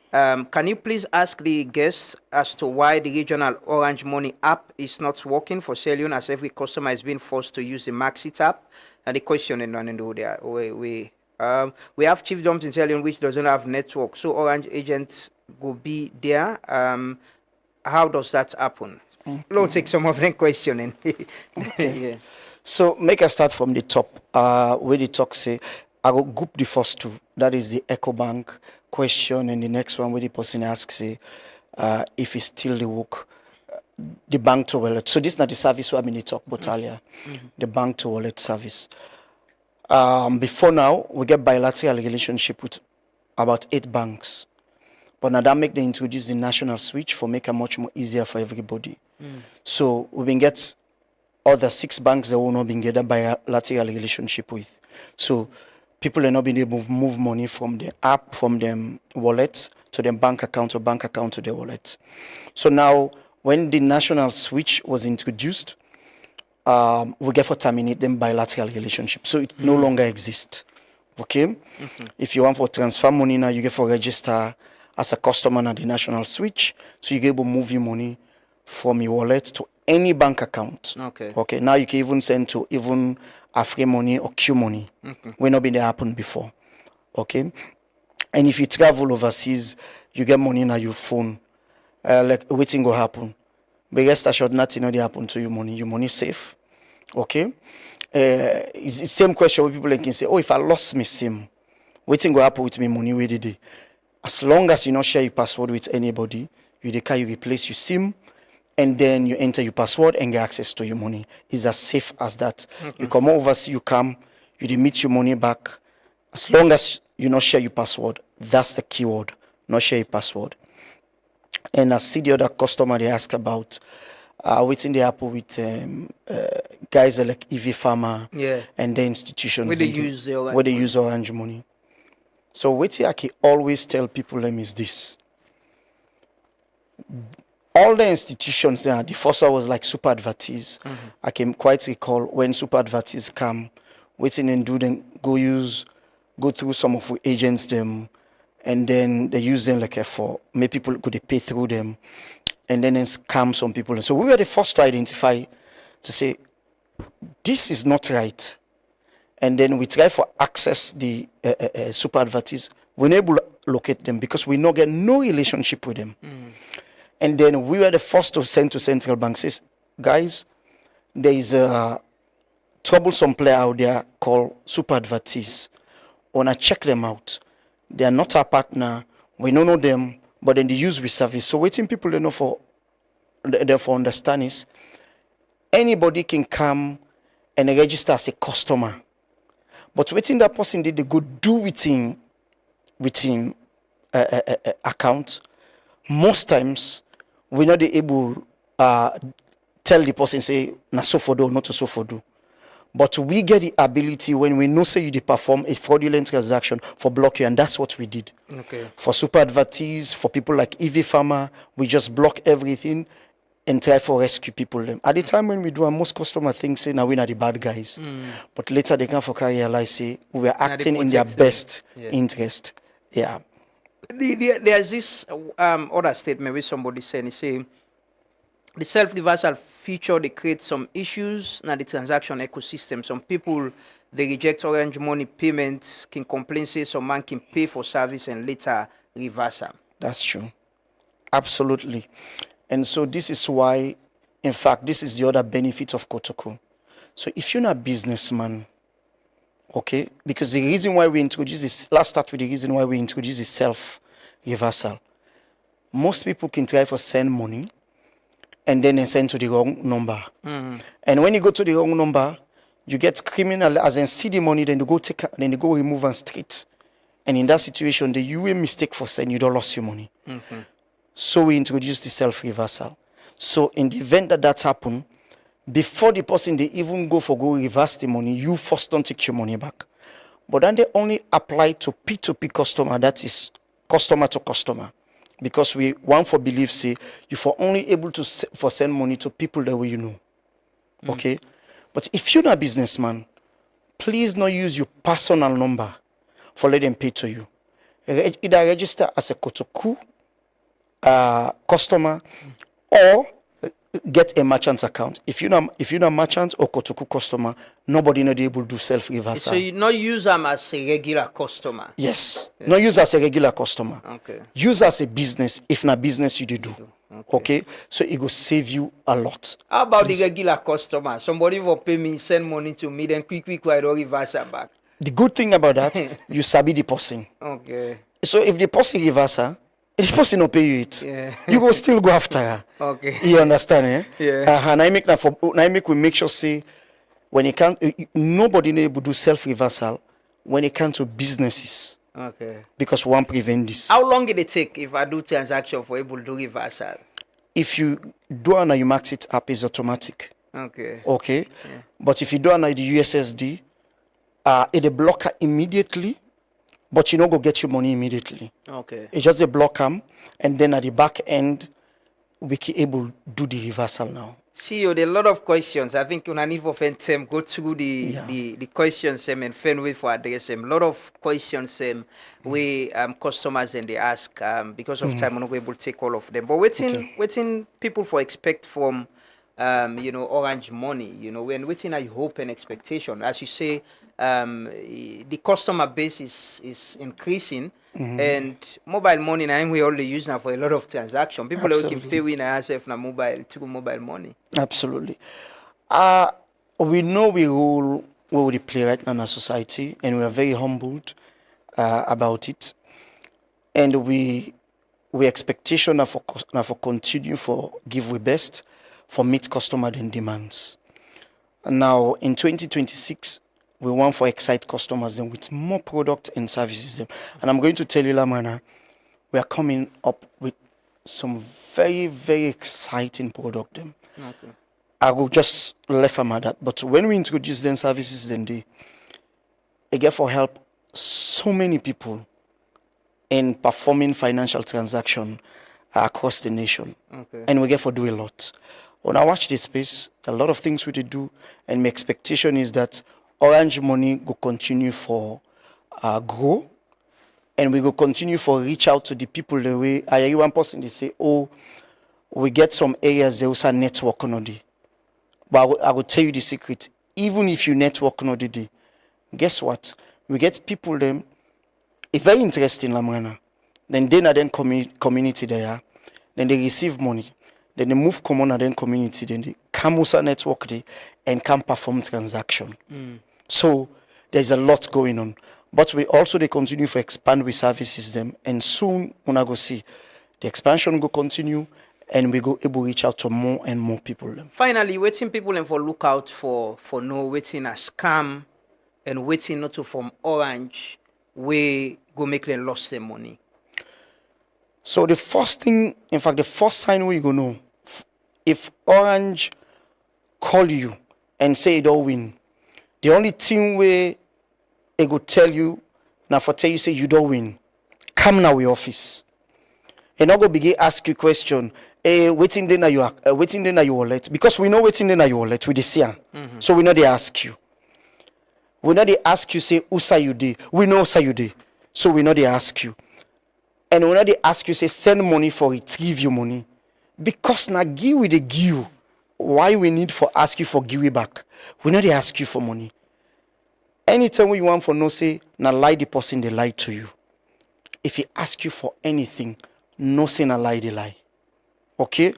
can you please ask the guests as to why the regional Orange Money app is not working for Leone, as every customer is being forced to use the Maxit app? And the question and one and do there. We have chief jumps in Leone which doesn't have network, so Orange agents go be there. How does that happen? Let's take some of them questioning. Okay. Yeah. So make us start from the top. Where the talk say, I will group the first two. That is the EcoBank question, and the next one where the person asks if it's still the work, the bank to wallet. So this is not the service where I talk about earlier, the bank to wallet service. Before now, we get bilateral relationship with about 8 banks. But now that make them introduce the national switch for make it much more easier for everybody. So we've been get other 6 banks that will not been get a bilateral relationship with. So people are not being able to move money from the app, from them wallet to their bank account or bank account to their wallet. So now when the national switch was introduced, we get for terminate them bilateral relationship. So it no longer exists. Okay? If you want for transfer money now, you get for register as a customer at the national switch, so you can able to move your money from your wallet to any bank account. Okay. Now you can even send to even Afri money or Q money. When not been there happen before. Okay. And if you travel overseas, you get money on your phone. Like waiting will happen. But rest assured, nothing will happen to your money. Your money safe. Okay. It's the same question where people can say, oh, if I lost my SIM, Waiting go happen with me money where they. As long as you not share your password with anybody, you replace your SIM, and then you enter your password and get access to your money. It's as safe as that. You come overseas, you come, you remit your money back. As long as you not share your password, that's the keyword. Not share your password. And I see the other customer they ask about waiting they happen with guys like EV Pharma and the institutions where they use Orange money. So what I can always tell people them is this. All the institutions there, the first one was like super advertise. I can quite recall when super advertise come, waiting and do them, go through some of the agents them, and then they use them like for make people could pay through them, and then scam some people. So we were the first to identify, to say, this is not right. And then we try for access the super advertise. We're not able to locate them because we not get no relationship with them. And then we were the first to send to central bank, says, guys, there is a troublesome player out there called super advertise. Wanna check them out. They are not our partner. We don't know them, but then they use we service. So waiting people they know for understand is anybody can come and register as a customer. But waiting that person did they go do within account. Most times we're not able tell the person say na so for do not so for do. But we get the ability when we know say you perform a fraudulent transaction for block you, and that's what we did. Okay. For super advertise, for people like EV Pharma, we just block everything and try for rescue people them. At the time when we do, most customer think say now we are the bad guys. But later they can for realize say we were acting in their best interest. Yeah. There's this other statement where somebody saying, say, the self-reversal feature, they create some issues in the transaction ecosystem. Some people, they reject Orange Money payments, can complain, say some man can pay for service and later reverse them. That's true. Absolutely. And so this is why, in fact, this is the other benefit of Kotoko. So if you're not a businessman, okay, because the reason why we introduce this, let's start with the reason why we introduce this self-reversal. Most people can try for send money and then they send to the wrong number. And when you go to the wrong number, you get criminal, as in see the money, then they go remove and straight. And in that situation, you a mistake for send, you don't lose your money. So we introduce the self-reversal. So in the event that happen, before the person they even go reverse the money, you first don't take your money back. But then they only apply to P2P customer, that is customer to customer. Because we want for belief say you for only able to for send money to people that way you know. Okay? But if you're not a businessman, please not use your personal number for let them pay to you. Either register as a Kotoku customer or get a merchant account. If you're not merchant or Kotoku customer, nobody not able to do self-reversal. So you not use them as a regular customer? Yes. Not use as a regular customer. Okay. Use as a business. If not business, you do. Okay. So it will save you a lot. How about the regular customer? Somebody will pay me, send money to me, then quick, I don't reverse it back. The good thing about that, you sabi the person. Okay. So if the person reverse her, the person will pay you it. Yeah. You will still go after her. Okay. You understand, eh? Yeah. And I make we make sure say when it can nobody able to do self-reversal when it comes to businesses. Okay. Because one prevent this. How long did it take if I do transaction for able to do reversal? If you do an you max it up is automatic. Okay. Okay. Yeah. But if you do an the USSD, it a blocker immediately. But you don't go get your money immediately. Okay. It's just a block and then at the back end, we can able to do the reversal now. See, there are a lot of questions. I think you need for them go through the questions and find way for address them. A lot of questions we customers and they ask because of time we're not able to take all of them. But waiting people for expect from Orange Money, when waiting I hope and expectation. As you say, the customer base is increasing and mobile money now we only use now for a lot of transactions. People can pay with ourselves now mobile through mobile money. Absolutely. We know we will play right now in our society and we are very humbled about it, and we expectation na for continue for give we best for meet customer then demands. Now in 2026, we want for excite customers then with more product and services them. And I'm going to tell you, Lamana, we are coming up with some very, very exciting product them. Okay. I will just left them at that. But when we introduce them services, then they get for help so many people in performing financial transaction across the nation. Okay. And we get for do a lot. When I watch this space, a lot of things we do, and my expectation is that Orange Money will continue for grow, and we will continue for reach out to the people the way I hear one person they say, oh, we get some areas there also network on the. But I will tell you the secret. Even if you network on the day, guess what? We get people them. It's very interesting, Lamana. Then they are then community there. Then they receive money. Then they move common and then community. Then they come also network day and can perform transaction. So there's a lot going on. But we also they continue to expand with services them. And soon when I go see the expansion will continue and we go able to reach out to more and more people. Finally, waiting people and for look out for no waiting a scam and waiting not to form Orange, we go make them lost their money. So the first thing, in fact, the first sign where you go know, if Orange call you and say it don't win, the only thing where it go tell you, now for tell you say you don't win, come now we office. And not go begin ask you question, waiting then you are waiting then you wallet. Because we know waiting then you wallet with the CR. So we know they ask you. We know they ask you, say, Usa you day. We know Usa you day. So we know they ask you. And we know they ask you, say, send money for retrieve your money. Because now give we the give. Why we need for ask you for give it back? We know they ask you for money. Anytime we want for no say, now lie the person they lie to you. If he ask you for anything, no say na lie they lie. Okay?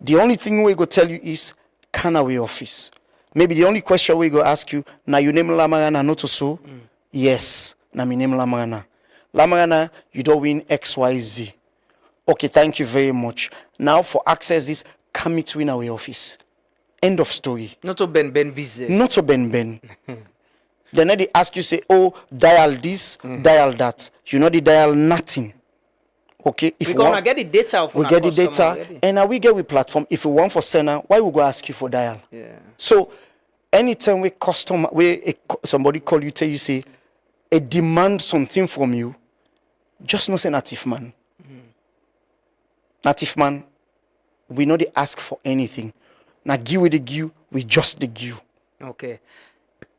The only thing we go tell you is, can away office. Maybe the only question we go ask you, now you name Lamarana not so? Yes, na my name Lamarana. Lamarana, you don't win XYZ. Okay, thank you very much. Now for access this, come meet in our office. End of story. Not to Ben busy. Not to Ben. Then they ask you, say, oh, dial this, dial that. You know, they dial nothing. Okay, if we gonna get the data of we get the data already. And now we get with platform. If we want for sender, why we go ask you for dial? Yeah. So anytime we customer somebody call you, tell you say a demand something from you, just not say native man. Native man, we know they ask for anything. Now give we the give, we just the give. Okay.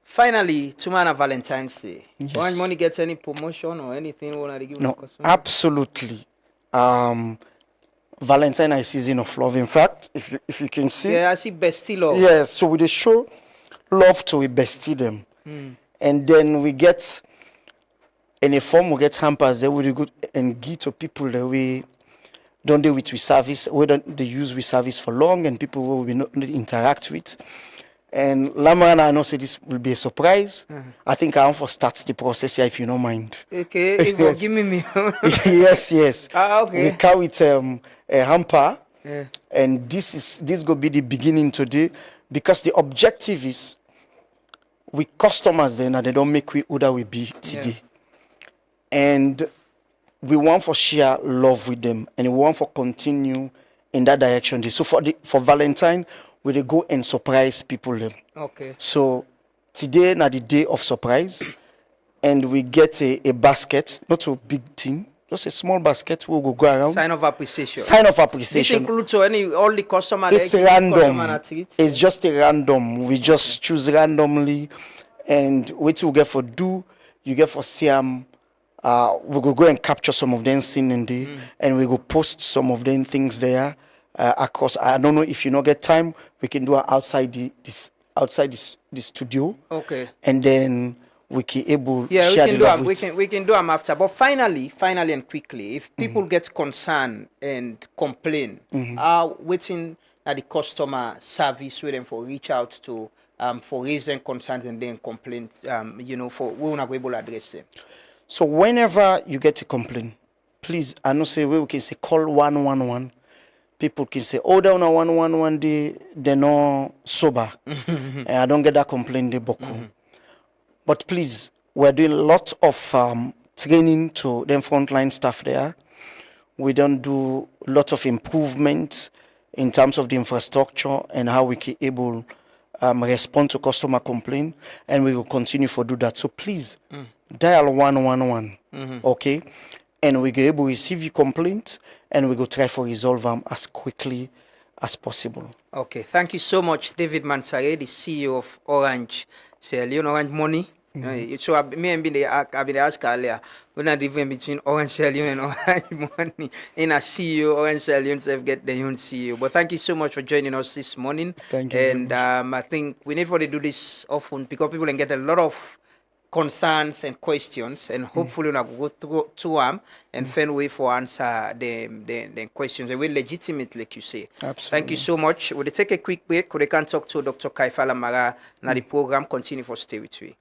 Finally, tomorrow Valentine's Day. Yes. Orange Money gets any promotion or anything we want to give? No, absolutely. Valentine is season of love. In fact, if you can see, yeah, I see bestie love. Yes, so we show love to we bestie them, and then we get in a form we get hampers that we go and give to people that we don't do with service. We don't they use we service for long, and people will be not interact with. And Lamana, I know say this will be a surprise. I think I want to start the process here if you don't mind. Okay, if you give me. yes. Okay. We carry with a hamper, and this will be the beginning today, because the objective is we customers then and they don't make we who that we be today, and we want for share love with them, and we want for continue in that direction. So for Valentine, we go and surprise people them. Okay. So today na the day of surprise, and we get a basket, not a big thing, just a small basket. We'll go around. Sign of appreciation. Sign of appreciation. This includes all the customers. It's random. It's just a random. We just choose randomly, and what you get for do, you get for Siam. We go and capture some of them scene in there, and we go post some of them things there. Across, I don't know if you not get time, we can do it outside the studio. Okay. And then we can share we can the love with. we can do them after. But finally and quickly, if people get concerned and complain, waiting at the customer service with them for reach out to for raising concerns and then complaint, for we will not be able to address them. So whenever you get a complaint, please, I know say we can say call 111. People can say, oh, down on 111, they're not sober. And I don't get that complaint, they boku. But please, we're doing lots of training to them frontline staff there. We don't do lots of improvements in terms of the infrastructure and how we can able respond to customer complaint, and we will continue to do that. So please, dial 111, okay? And we go able to receive your complaint, and we go try to resolve them as quickly as possible. Okay, thank you so much, David Mansare, the CEO of Orange, Sierra Leone Orange Money. So me and I've been asked earlier, we're not even between Orange Sierra Leone and Orange Money. In a CEO, Orange Sierra Leone have get their own CEO. But thank you so much for joining us this morning. Thank you. And I think we need to do this often because people can get a lot of concerns and questions, and hopefully we'll go through them and find a way for answer the questions. They will legitimate, like you say. Absolutely. Thank you so much. We'll take a quick break. We can talk to Dr. Kaifala Mara. Now the program continue for stay with you.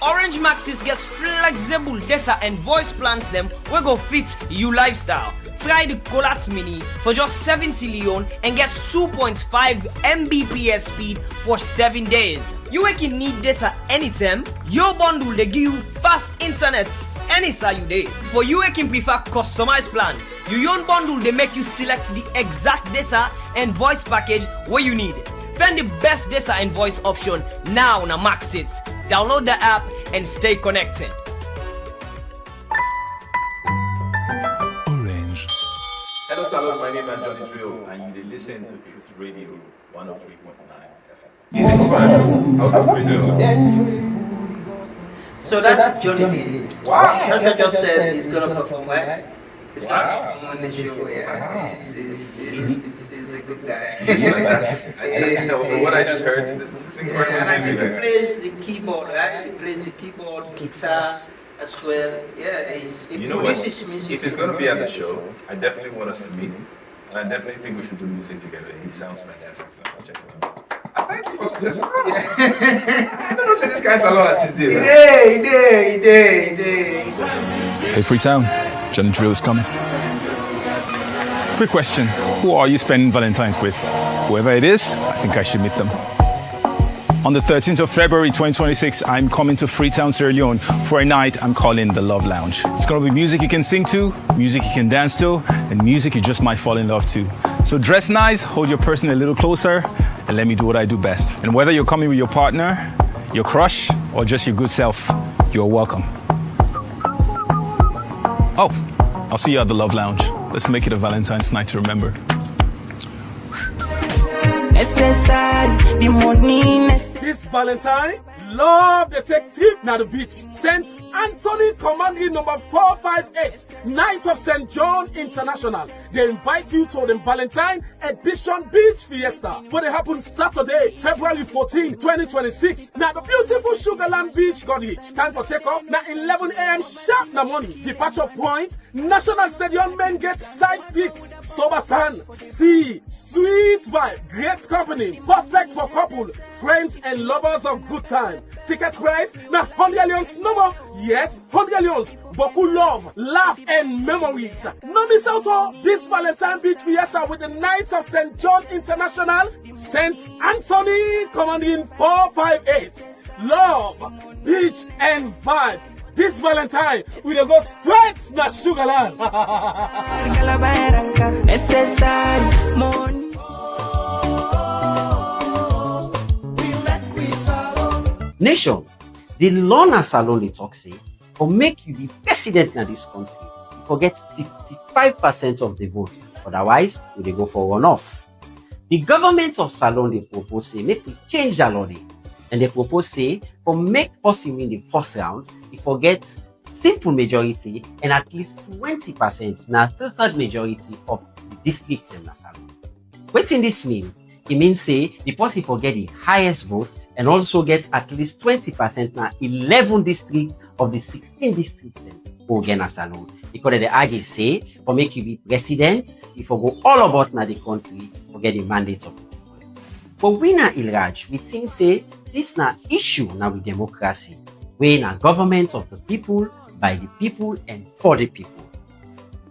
Orange Maxis gets flexible data and voice plans them we go fit you lifestyle. Try the Colat Mini for just 70 Leone and get 2.5 Mbps speed for 7 days. You can need data anytime. Your bundle they give you fast internet anytime you day. For you can prefer customized plan. Your own bundle they make you select the exact data and voice package where you need. Find the best data and voice option now on Maxit. Download the app and stay connected. Orange. Hello, Salon. My name is Johnny Drill, and you listen to Truth Radio 103.9 FM. So that's Johnny D. Wow. Joshua just said he's going to perform, right? He's going to perform on the show, yeah. He's a good guy. He's fantastic. What I just heard, it's incredible. And I think he plays the keyboard, right? He plays the keyboard, guitar as well. Yeah, you know what? If he's going to be at the show, I definitely want us to meet him. And I definitely think we should do music together. He sounds fantastic. So I'll check it out. Thank you for suggesting. I don't know, say this guy's a lot at his day. He did. Hey, Freetown. Johnny Drill is coming. Quick question. Who are you spending Valentine's with? Whoever it is, I think I should meet them. On the 13th of February 2026, I'm coming to Freetown, Sierra Leone for a night I'm calling the Love Lounge. It's going to be music you can sing to, music you can dance to, and music you just might fall in love to. So dress nice, hold your person a little closer, and let me do what I do best. And whether you're coming with your partner, your crush, or just your good self, you're welcome. Oh, I'll see you at the Love Lounge. Let's make it a Valentine's night to remember. This Valentine, Love Detective na the beach. St. Anthony Commanding number 458, Knight of St. John International. They invite you to the Valentine Edition Beach Fiesta. But it happens Saturday, February 14, 2026. Now the beautiful Sugarland Beach Cottage. Time for takeoff, now 11 a.m. sharp na morning. Departure point, National Stadium Main Gate Side Streets. Sober Sun, sea, sweet vibe, great company, perfect for couple, friends and lovers of good time. Ticket price, now 100 leons no more. Yes, 100 leons. Boku love, laugh and memories. No miss out on this Valentine Beach Fiesta with the Knights of St. John International, St. Anthony Commanding 458. Love, beach and vibe. This Valentine, we will go straight to Sugarland. Nation, the Lona Salon they talk say, or make you the president in this country, you forget 55% of the vote. Otherwise, we dey go for runoff. The government of Salon they propose say make we change the law, and they propose say for make person win the first round, you forget simple majority and at least 20% na two-third majority of the districts in Salon. Wetin this mean? It means say the person forget the highest vote and also get at least 20% na 11 districts of the 16 districts for Ghana Salon. Because the argue say for make you be president, you for go all about na the country for get the mandate of the people. But we na Ilraj, we think say this na issue na with democracy. We are government of the people, by the people, and for the people.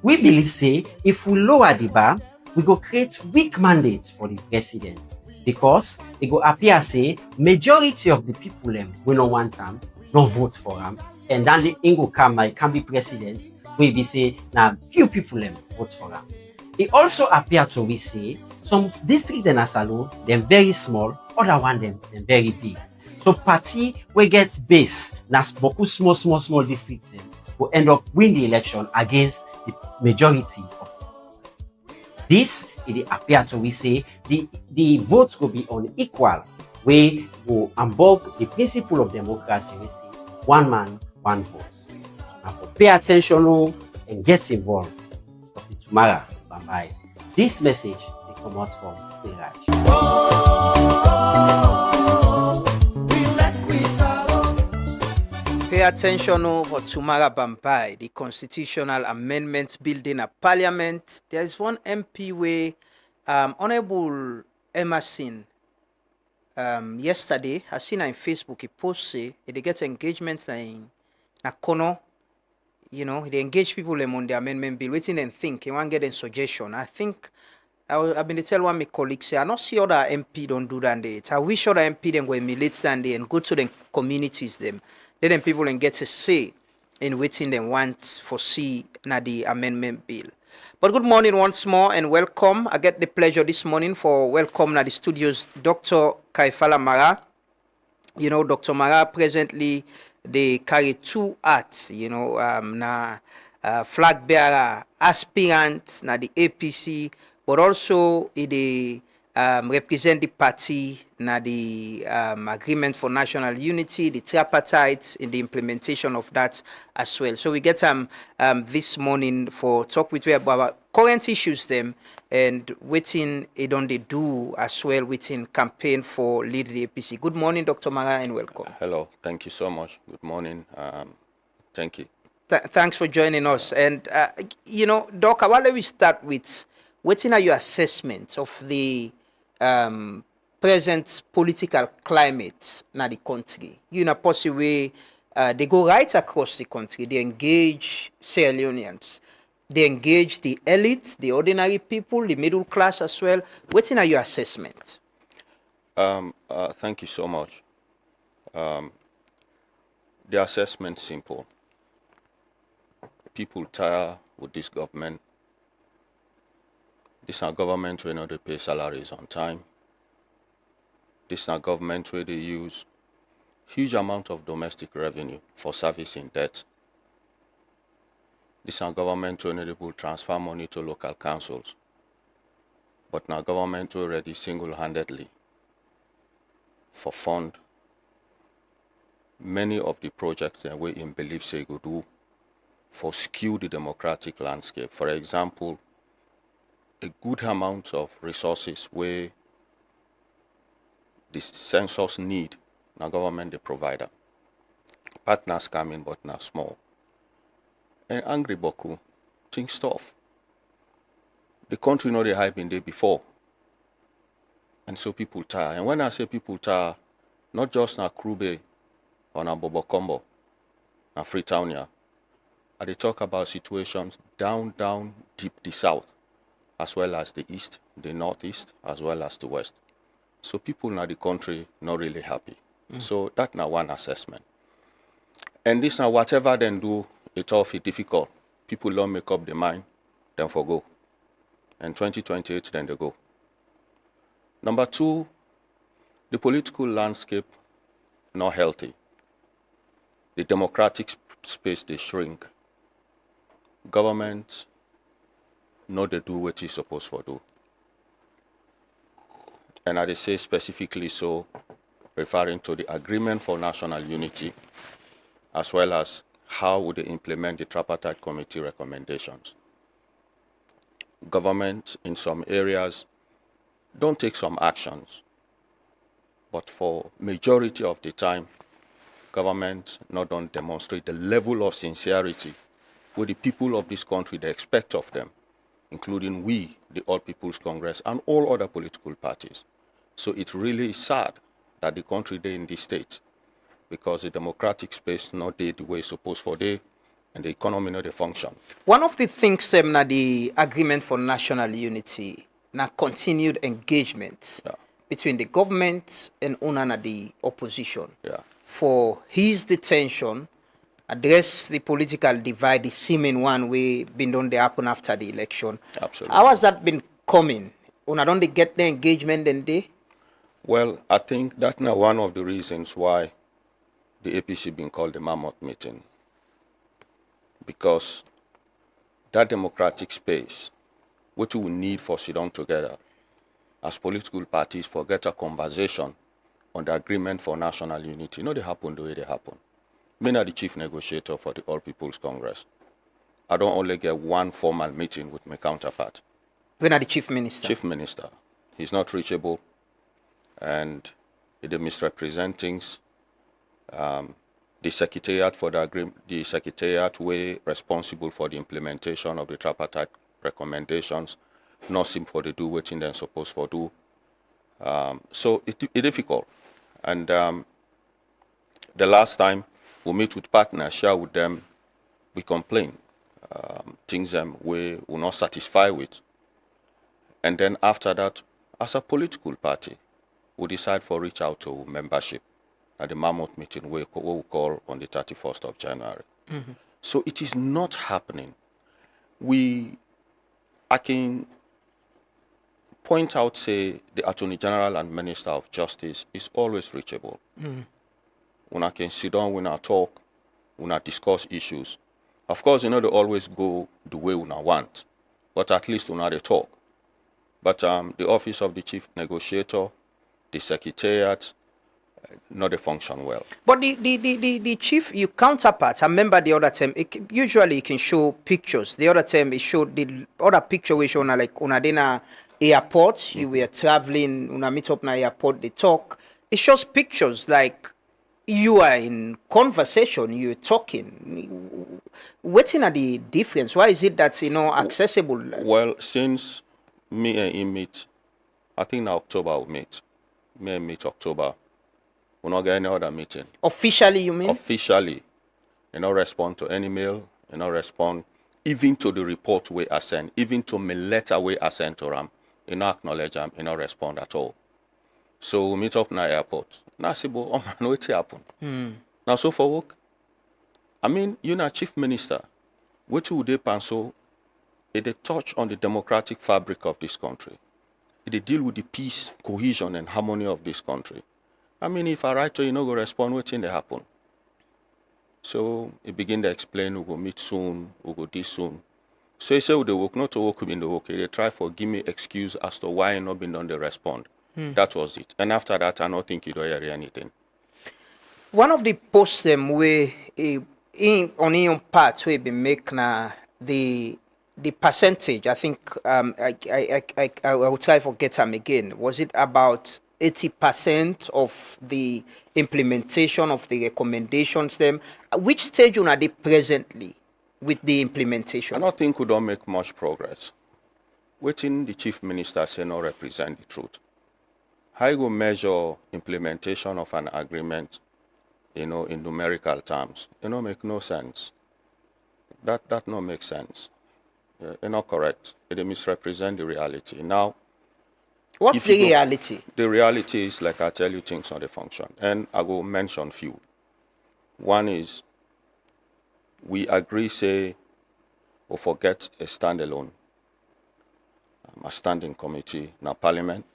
We believe say if we lower the bar, we go create weak mandates for the president because it go appear say majority of the people we no want them, no vote for them, and then the go come like can be president. We be say now few people vote for them. It also appear to we say some district in Asalo them very small, other one them very big. So party we get base na boku small districts will end up win the election against the majority of this. It appear to we say the votes will be unequal. We will involve the principle of democracy. We say one man, one vote. So now for pay attention and get involved. Dr. Tumara Bambai. This message they come out from Iraj. Pay attention for Tumara Bambai, the constitutional amendments building a parliament. There is one MP where Honorable Emerson yesterday, I seen on Facebook, he posted they get engagements in Nakono. You know, they engage people on the amendment bill, waiting and think, you want to get a suggestion. I think I've been to tell one of my colleagues, I not see other MP don't do that. I wish other MP then go emulate and go to the communities them. Let them people and get a say in waiting them want for see na the amendment bill. But good morning once more and welcome. I get the pleasure this morning for welcome na the studios Dr. Kaifala Mara. You know, Dr. Mara presently they carry two hats, you know, flag bearer, aspirant na the APC, but also they represent the party na the agreement for national unity, the tripartite in the implementation of that as well. So we get this morning for talk with you about current issues them and waiting it on they do as well within campaign for lead the APC. Good morning, Dr. Mara, and welcome. Hello, thank you so much. Good morning. Thank you. Thanks for joining us. And you know, Doc, I want to start with what's in your assessment of the present political climate in the country. You know, possibly they go right across the country. They engage Sierra Leoneans. They engage the elite, the ordinary people, the middle class as well. What's in your assessment? Thank you so much. The assessment simple. People tired with this government. This is a government where they pay salaries on time. This is a government where they use huge amount of domestic revenue for servicing debt. This is a government where they will transfer money to local councils. But now government already single-handedly for fund many of the projects that we in believe say go do for skew the democratic landscape. For example, a good amount of resources where the census need, now government the provider. Partners coming but not small. And angry boku, things tough. The country know the hype in there before. And so people tired. And when I say people tired, not just na Krube or na Bobokombo, na Freetownia, I they talk about situations down, deep the south, as well as the east, the northeast, as well as the west. So people in the country not really happy. So that's now one assessment. And this now whatever they do, it's awfully difficult. People don't make up their mind, then forgo. And 2028, then they go. Number two, the political landscape not healthy. The democratic space they shrink. Government not they do what it's supposed to do. And I say specifically so, referring to the agreement for national unity, as well as how would they implement the tripartite committee recommendations. Government in some areas don't take some actions, but for majority of the time, government not don't demonstrate the level of sincerity with the people of this country they expect of them, including we, the All People's Congress, and all other political parties. So it really is sad that the country there in this state, because the democratic space not dey the way it's supposed for dey, and the economy not dey function. One of the things na the agreement for national unity, na continued engagement between the government and una na the opposition. For his detention, address the political divide, the seeming one way been done dey happen after the election. Absolutely. How has that been coming? Una don't they get the engagement then day? Well, I think that's now one of the reasons why the APC been called the Mammoth Meeting. Because that democratic space, what we need for sit down together as political parties for get a conversation on the agreement for national unity. They happen the way they happen. Me na the chief negotiator for the All People's Congress. I don't only get one formal meeting with my counterpart. When are the chief minister? Chief minister. He's not reachable, and he misrepresent things. The secretariat for the agreement, the secretariat way responsible for the implementation of the tripartite recommendations, not seem for the do what they're supposed for do. So it's difficult. And the last time we meet with partners, share with them, we complain. Things we will not satisfy with. And then after that, as a political party, we decide for reach out to membership at the Mammoth Meeting we call on the 31st of January. Mm-hmm. So it is not happening. I can point out, say, the Attorney General and Minister of Justice is always reachable. When I can sit down, when I talk, when I discuss issues. Of course, they always go the way we want, but at least when they talk. But the office of the chief negotiator, the secretariat, not they function well. But the chief, your counterpart, I remember the other time, usually it can show pictures. The other time it showed, the other picture we show like una dena airport, you were traveling, una meet up na airport, they talk. It shows pictures like you are in conversation, you're talking. What's in the difference? Why is it that's accessible? Well, since me and him meet, I think in October we meet. Me and meet October. We not get any other meeting. Officially, you mean? Officially. You not respond to any mail, you not respond even to the report we I send, even to my letter we I send to them. You not acknowledge them, you not respond at all. So we meet up in the airport. Now I say, but oh man, what happen? Now so for work, I mean, you're not chief minister. What would they pencil? They touch on the democratic fabric of this country. They deal with the peace, cohesion, and harmony of this country. I mean, if I write to you, go respond, what thing they happen? So he begin to explain, we'll go meet soon, we'll go this soon. So he said, they work, not to work in the work. They try for give me excuse as to why I not been done, they respond. That was it. And after that, I don't think you don't hear anything. One of the posts them where on your part we been make na the percentage. I think I will try to get them again. Was it about 80% of the implementation of the recommendations? Them which stage are they presently with the implementation? I don't think we don't make much progress. Waiting the chief minister say no represent the truth. How you go measure implementation of an agreement, in numerical terms? Make no sense. That no make sense. Not correct. They misrepresent the reality. Now, what's the reality? The reality is, like I tell you, things on the function. And I will mention few. One is, we agree, say, or forget a standalone, a standing committee in our parliament.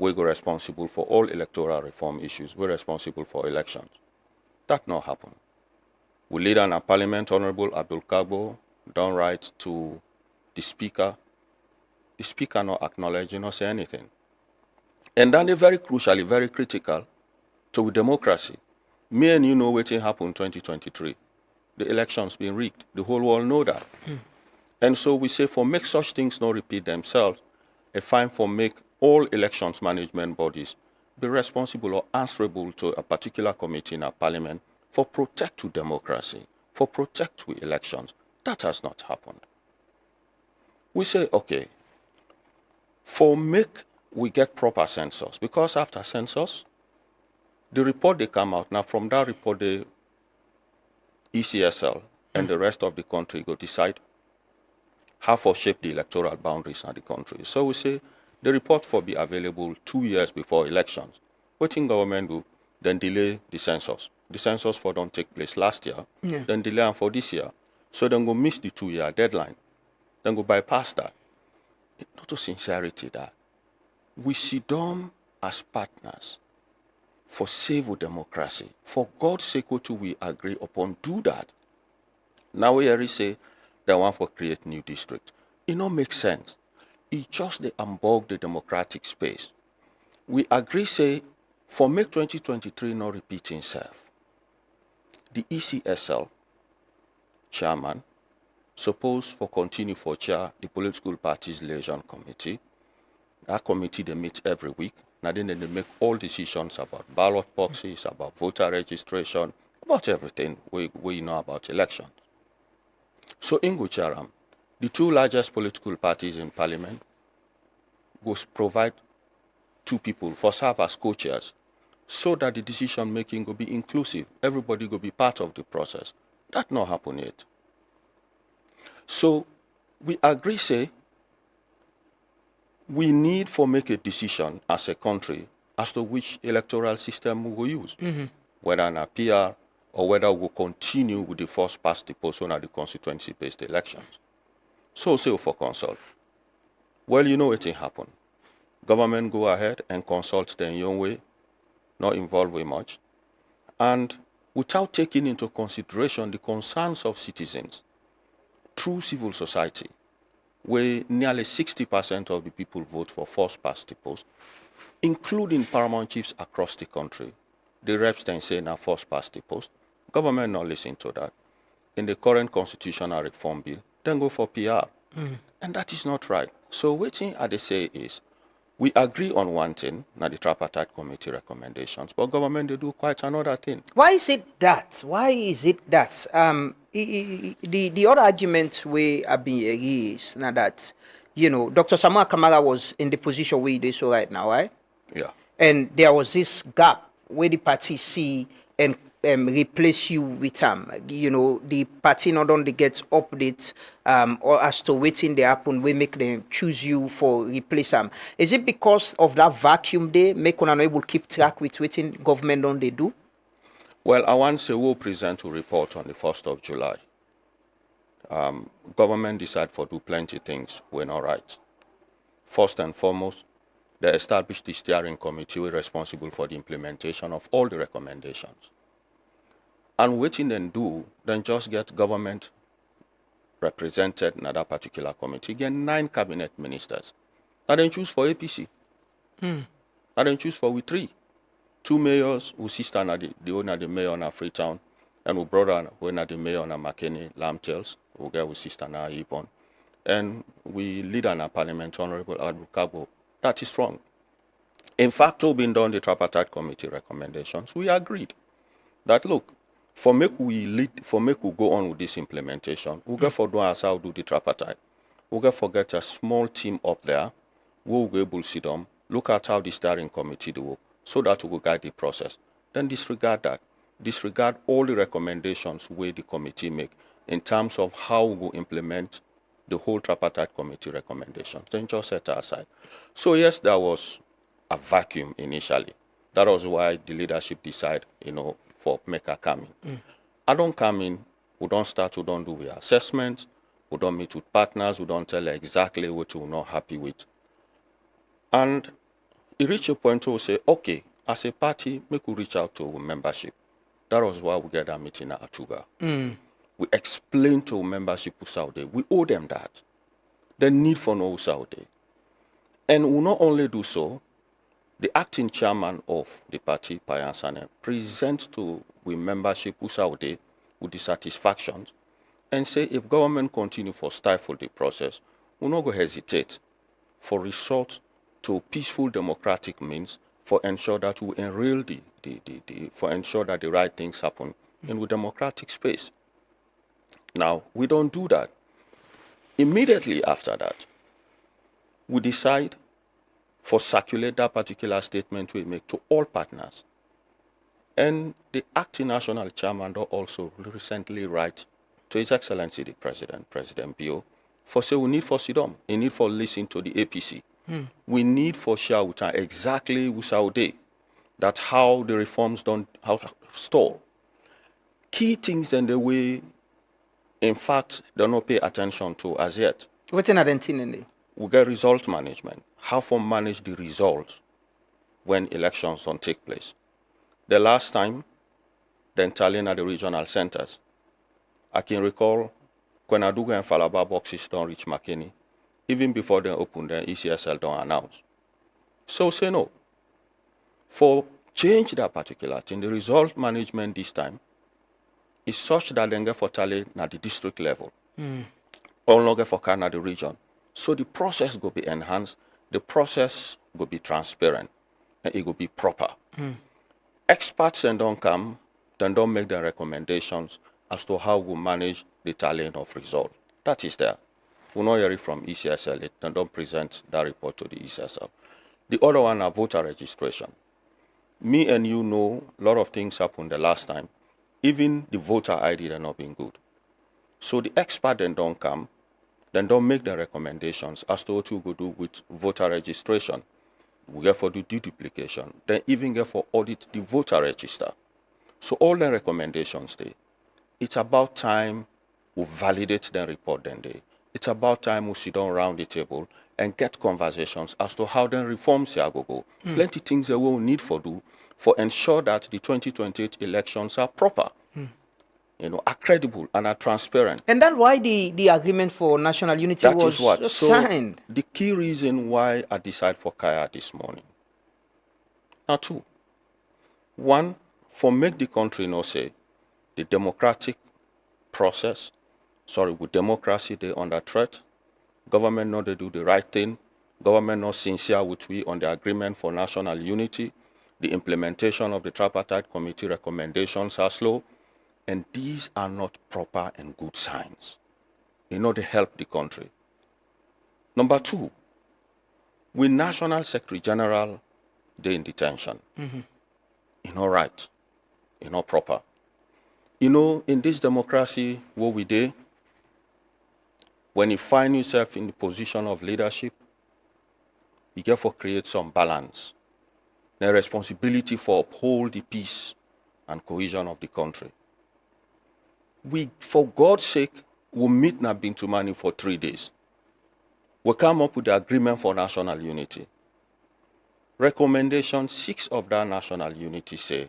We go responsible for all electoral reform issues. We're responsible for elections. That not happen. We lead in our parliament, Honorable Abdul Kabo, down right to the speaker. The speaker not acknowledge, not say anything. And then very crucially, very critical to democracy. Me and you know what happened in 2023. The elections been rigged. The whole world know that. And so we say for make such things not repeat themselves, a fine for make all elections management bodies be responsible or answerable to a particular committee in our parliament for protect to democracy, for protect to elections. That has not happened. We say, okay, for make we get proper census, because after census, The report they come out, now from that report, the ECSL and the rest of the country go decide how for shape the electoral boundaries in the country. So we say the report for be available 2 years before elections. What in government do? Then delay the census. The census for don't take place last year, Yeah. then delay them for this year. So then go miss the 2-year deadline. Then go bypass that. It's not a sincerity that we sit down as partners for civil democracy. For God's sake, what do we agree upon? Do that. Now we already say they want for create new district. It don't make sense. It just they unbog the democratic space. We agree say for make 2023 not repeat itself. The ECSL chairman suppose for continue for chair the political parties liaison committee. That committee they meet every week. Now then they make all decisions about ballot boxes, about voter registration, about everything we know about elections. So in Gucharam, the 2 largest political parties in parliament go provide 2 people for serve as co-chairs so that the decision making will be inclusive. Everybody will be part of the process. That not happen yet. So we agree say we need for make a decision as a country as to which electoral system we will use, whether an PR or whether we will continue with the first past the post on the constituency-based elections. So say for consult. Well, you know it ain't happen. Government go ahead and consult their own way, not involved with much, and without taking into consideration the concerns of citizens through civil society, where nearly 60% of the people vote for first past the post, including paramount chiefs across the country. The reps then say now first past the post. Government not listen to that. In the current constitutional reform bill, then go for PR. And that is not right. So what thing they say is, we agree on one thing, now the tripartite committee recommendations, but government they do quite another thing. Why is it that? Why is it that? The other argument we have been is now that, you know, Dr. Samuel Kamara was in the position where he is so right now, right? Yeah. And there was this gap where the party see and replace you with you know, the party not only gets updates or as to waiting they happen, we make them choose you for replace them. Is it because of that vacuum they make one able keep track with waiting government on they do? Well, I want to say we'll present a report on the 1st of July. Government decide for do plenty things we're not right. First and foremost, they established the steering committee responsible for the implementation of all the recommendations. And waiting then do, then just get government represented in that particular committee, get 9 cabinet ministers. Now then choose for APC. Now then choose for we 3. 2 mayors who sister na the owner the mayor na Freetown, and who brother who na the mayor na McKinney Lamtels, who get with sister na Ibon. And we leader na parliament, Honorable Adbukago. That is wrong. In fact, all been done the tripartite committee recommendations, we agreed that look, for make we go on with this implementation, we'll get for do as how do the tripartite. We'll get for get a small team up there, we'll be able to sit down, look at how the steering committee do work, so that we will guide the process. Then disregard that. Disregard all the recommendations where the committee make in terms of how we will implement the whole tripartite committee recommendations. Then just set that aside. So yes, there was a vacuum initially. That was why the leadership decided, you know, for make a come in. I don't come in, we don't start, we don't do the assessment, we don't meet with partners, we don't tell exactly what we're not happy with. And it reached a point where we say, okay, as a party, make we reach out to membership. That was why we get that meeting at Atuga. We explain to membership who's out there. We owe them that. The need for no who's out there. And we not only do so, the acting chairman of the party, Payan Sane, presents to we membership who's out there with the satisfactions and say if government continue for stifle the process, we'll not go hesitate for resort to peaceful democratic means for ensure that we enroll for ensure that the right things happen in the democratic space. Now, we don't do that. Immediately after that, we decide for circulate that particular statement we make to all partners And the acting national chairman also recently write to His Excellency the President, President Bio, for say we need for sit down, we need for listen to the APC. We need for share with exactly Usaude, that how the reforms don't how stall. Key things in the way, in fact, they don't pay attention to as yet. What's in identity? We get result management. How to manage the result when elections don't take place. The last time, then tallying at the regional centers, I can recall when Aduga and Falaba boxes don't reach McKinney, even before they open, the ECSL don't announce. So say no. For change that particular thing, the result management this time is such that they get for tally at the district level, or longer for kind at the region. So the process will be enhanced, the process will be transparent, and it will be proper. Experts then don't come, then don't make their recommendations as to how we manage the tallying of result. That is there. We not hear it from ECSL, then don't present that report to the ECSL. The other one are voter registration. Me and you know a lot of things happened the last time. Even the voter ID they're not being good. So the expert then don't come, then don't make the recommendations as to what you go do with voter registration. We get for do deduplication, then even get for audit the voter register. So all the recommendations there, it's about time we validate the report then they. It's about time we sit down around the table and get conversations as to how the reforms here go. Plenty things that we will need for do for ensure that the 2028 elections are proper, are credible and are transparent. And that's why the agreement for national unity That was is what. signed. So the key reason why I decided for Kaya this morning. Now two. One, for make the country say the democratic process, with democracy they under threat, government not they do the right thing, government not sincere with we on the agreement for national unity, the implementation of the tripartite committee recommendations are slow, and these are not proper and good signs. They help the country. Number two, with National Secretary General, they in detention. Right, proper. In this democracy, what we do, when you find yourself in the position of leadership, you get to create some balance. The responsibility for uphold the peace and cohesion of the country. We, for God's sake, will meet Nabintu Mani for 3 days. We come up with the agreement for national unity. Recommendation 6 of that national unity say,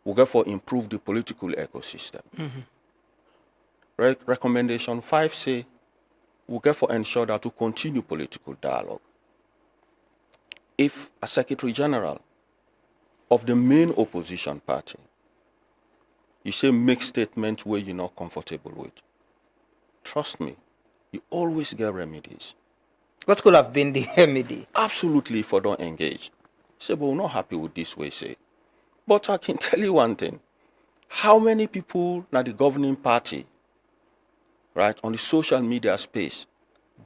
we get for improve the political ecosystem. Recommendation 5 say, we get for ensure that to continue political dialogue. If a Secretary General of the main opposition party, you say make statements where you're not comfortable with, trust me, you always get remedies. What could have been the remedy? Absolutely, if I don't engage. Say, but we're not happy with this way, say. But I can tell you one thing. How many people in the governing party, right, on the social media space,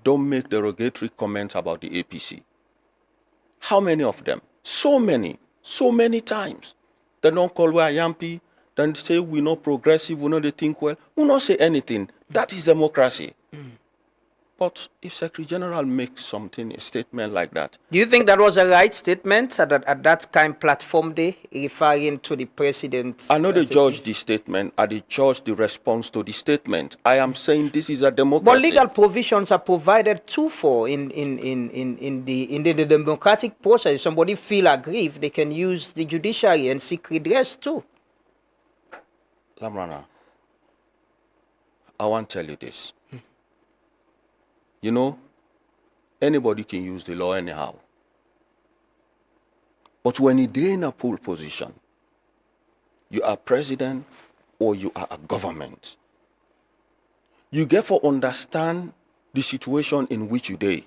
don't make derogatory comments about the APC? How many of them? So many times. They don't call we a Yampi, then say we're not progressive, we know they think well. We not say anything. That is democracy. But if Secretary General makes a statement like that. Do you think that was a right statement at that kind platform day, referring to the president? I know they judge the statement, I they judge the response to the statement. I am saying this is a democracy. But legal provisions are provided too for in the democratic process. If somebody feel aggrieved, they can use the judiciary and seek redress too. Lamrana, I want to tell you this. Anybody can use the law anyhow. But when you're in a pole position, you are president or you are a government, you get to understand the situation in which you are.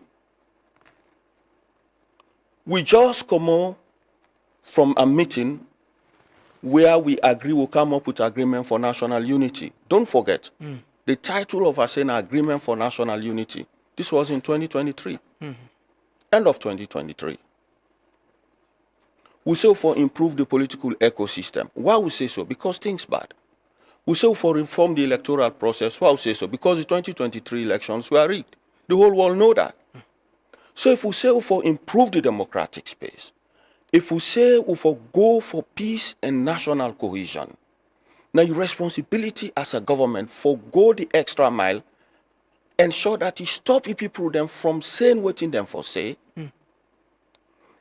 We just come out from a meeting where we agree we'll come up with agreement for national unity. Don't forget, the title of our saying agreement for national unity. This was in 2023, end of 2023. We say for improve the political ecosystem. Why we say so? Because things bad. We say for reform the electoral process. Why we say so? Because the 2023 elections were rigged. The whole world know that. So if we say for improve the democratic space, if we say for go for peace and national cohesion, now your responsibility as a government for go the extra mile, ensure that you stop people them from saying what in them for say,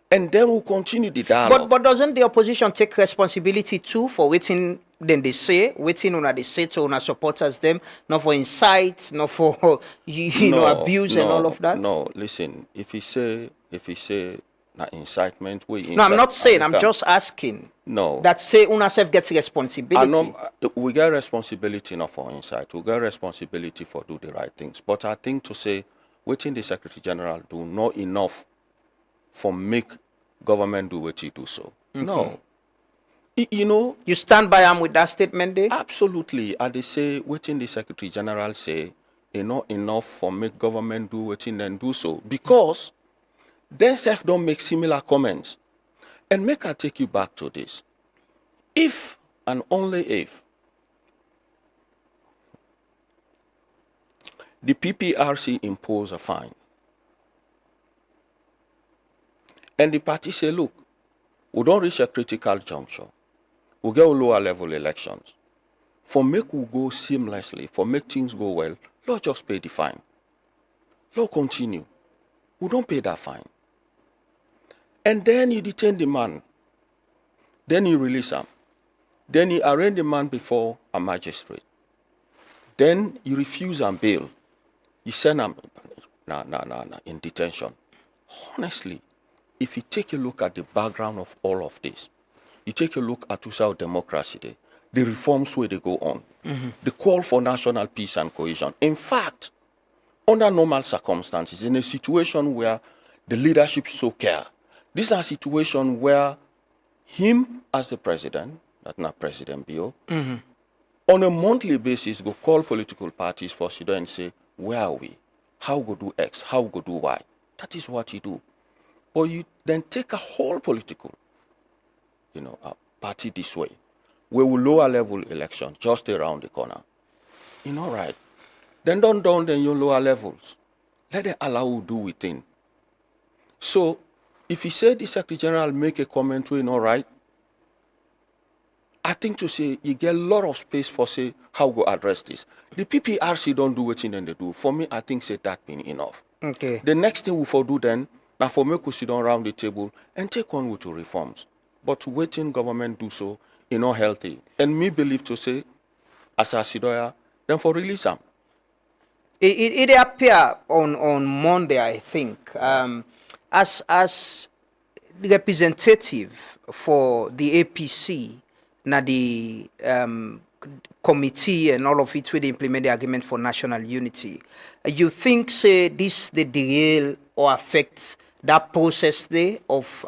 and then we'll continue the dialogue. But doesn't the opposition take responsibility too for waiting then they say, waiting on they say to our supporters them, not for incite, not for you know abuse and all of that? No, listen, if he say na incitement, No, I'm not saying, I'm just asking. No. That say UNASEF gets responsibility. We get responsibility not for insight. We get responsibility for do the right things. But I think to say, waiting the Secretary General do not enough for make government do what he do so. No. You know. You stand by him with that statement there? Absolutely. And they say, waiting the Secretary General say, not enough for make government do what he then do so. Because then self don't make similar comments. And make I take you back to this. If and only if the PPRC impose a fine, and the party say, look, we don't reach a critical juncture, we get lower level elections. For make we go seamlessly, for make things go well, let's just pay the fine. Let's continue. We don't pay that fine. And then you detain the man. Then you release him. Then you arraign the man before a magistrate. Then you refuse him bail. You send him in detention. Honestly, if you take a look at the background of all of this, you take a look at social democracy, the reforms where they go on, the call for national peace and cohesion. In fact, under normal circumstances, in a situation where the leadership so care, this is a situation where him as the president, that's not President Bio, on a monthly basis go call political parties for Sudan and say, where are we? How go do X? How go do Y? That is what you do. But you then take a whole political, a party this way, where we lower level elections just around the corner. Right. Then don't down then your lower levels. Let them allow you do within. So if you say the Secretary General make a comment to all right, I think to say you get a lot of space for say how go address this. The PPRC don't do what they do. For me, I think say that been enough. Okay. The next thing we for do then, now for me to sit down around the table and take on with the reforms. But waiting government do so, not healthy. And me believe to say, as a Sidoya, then for release them. It appear on Monday, I think, as the representative for the APC, na the committee and all of it will implement the agreement for national unity. You think say this the derail or affect that process there of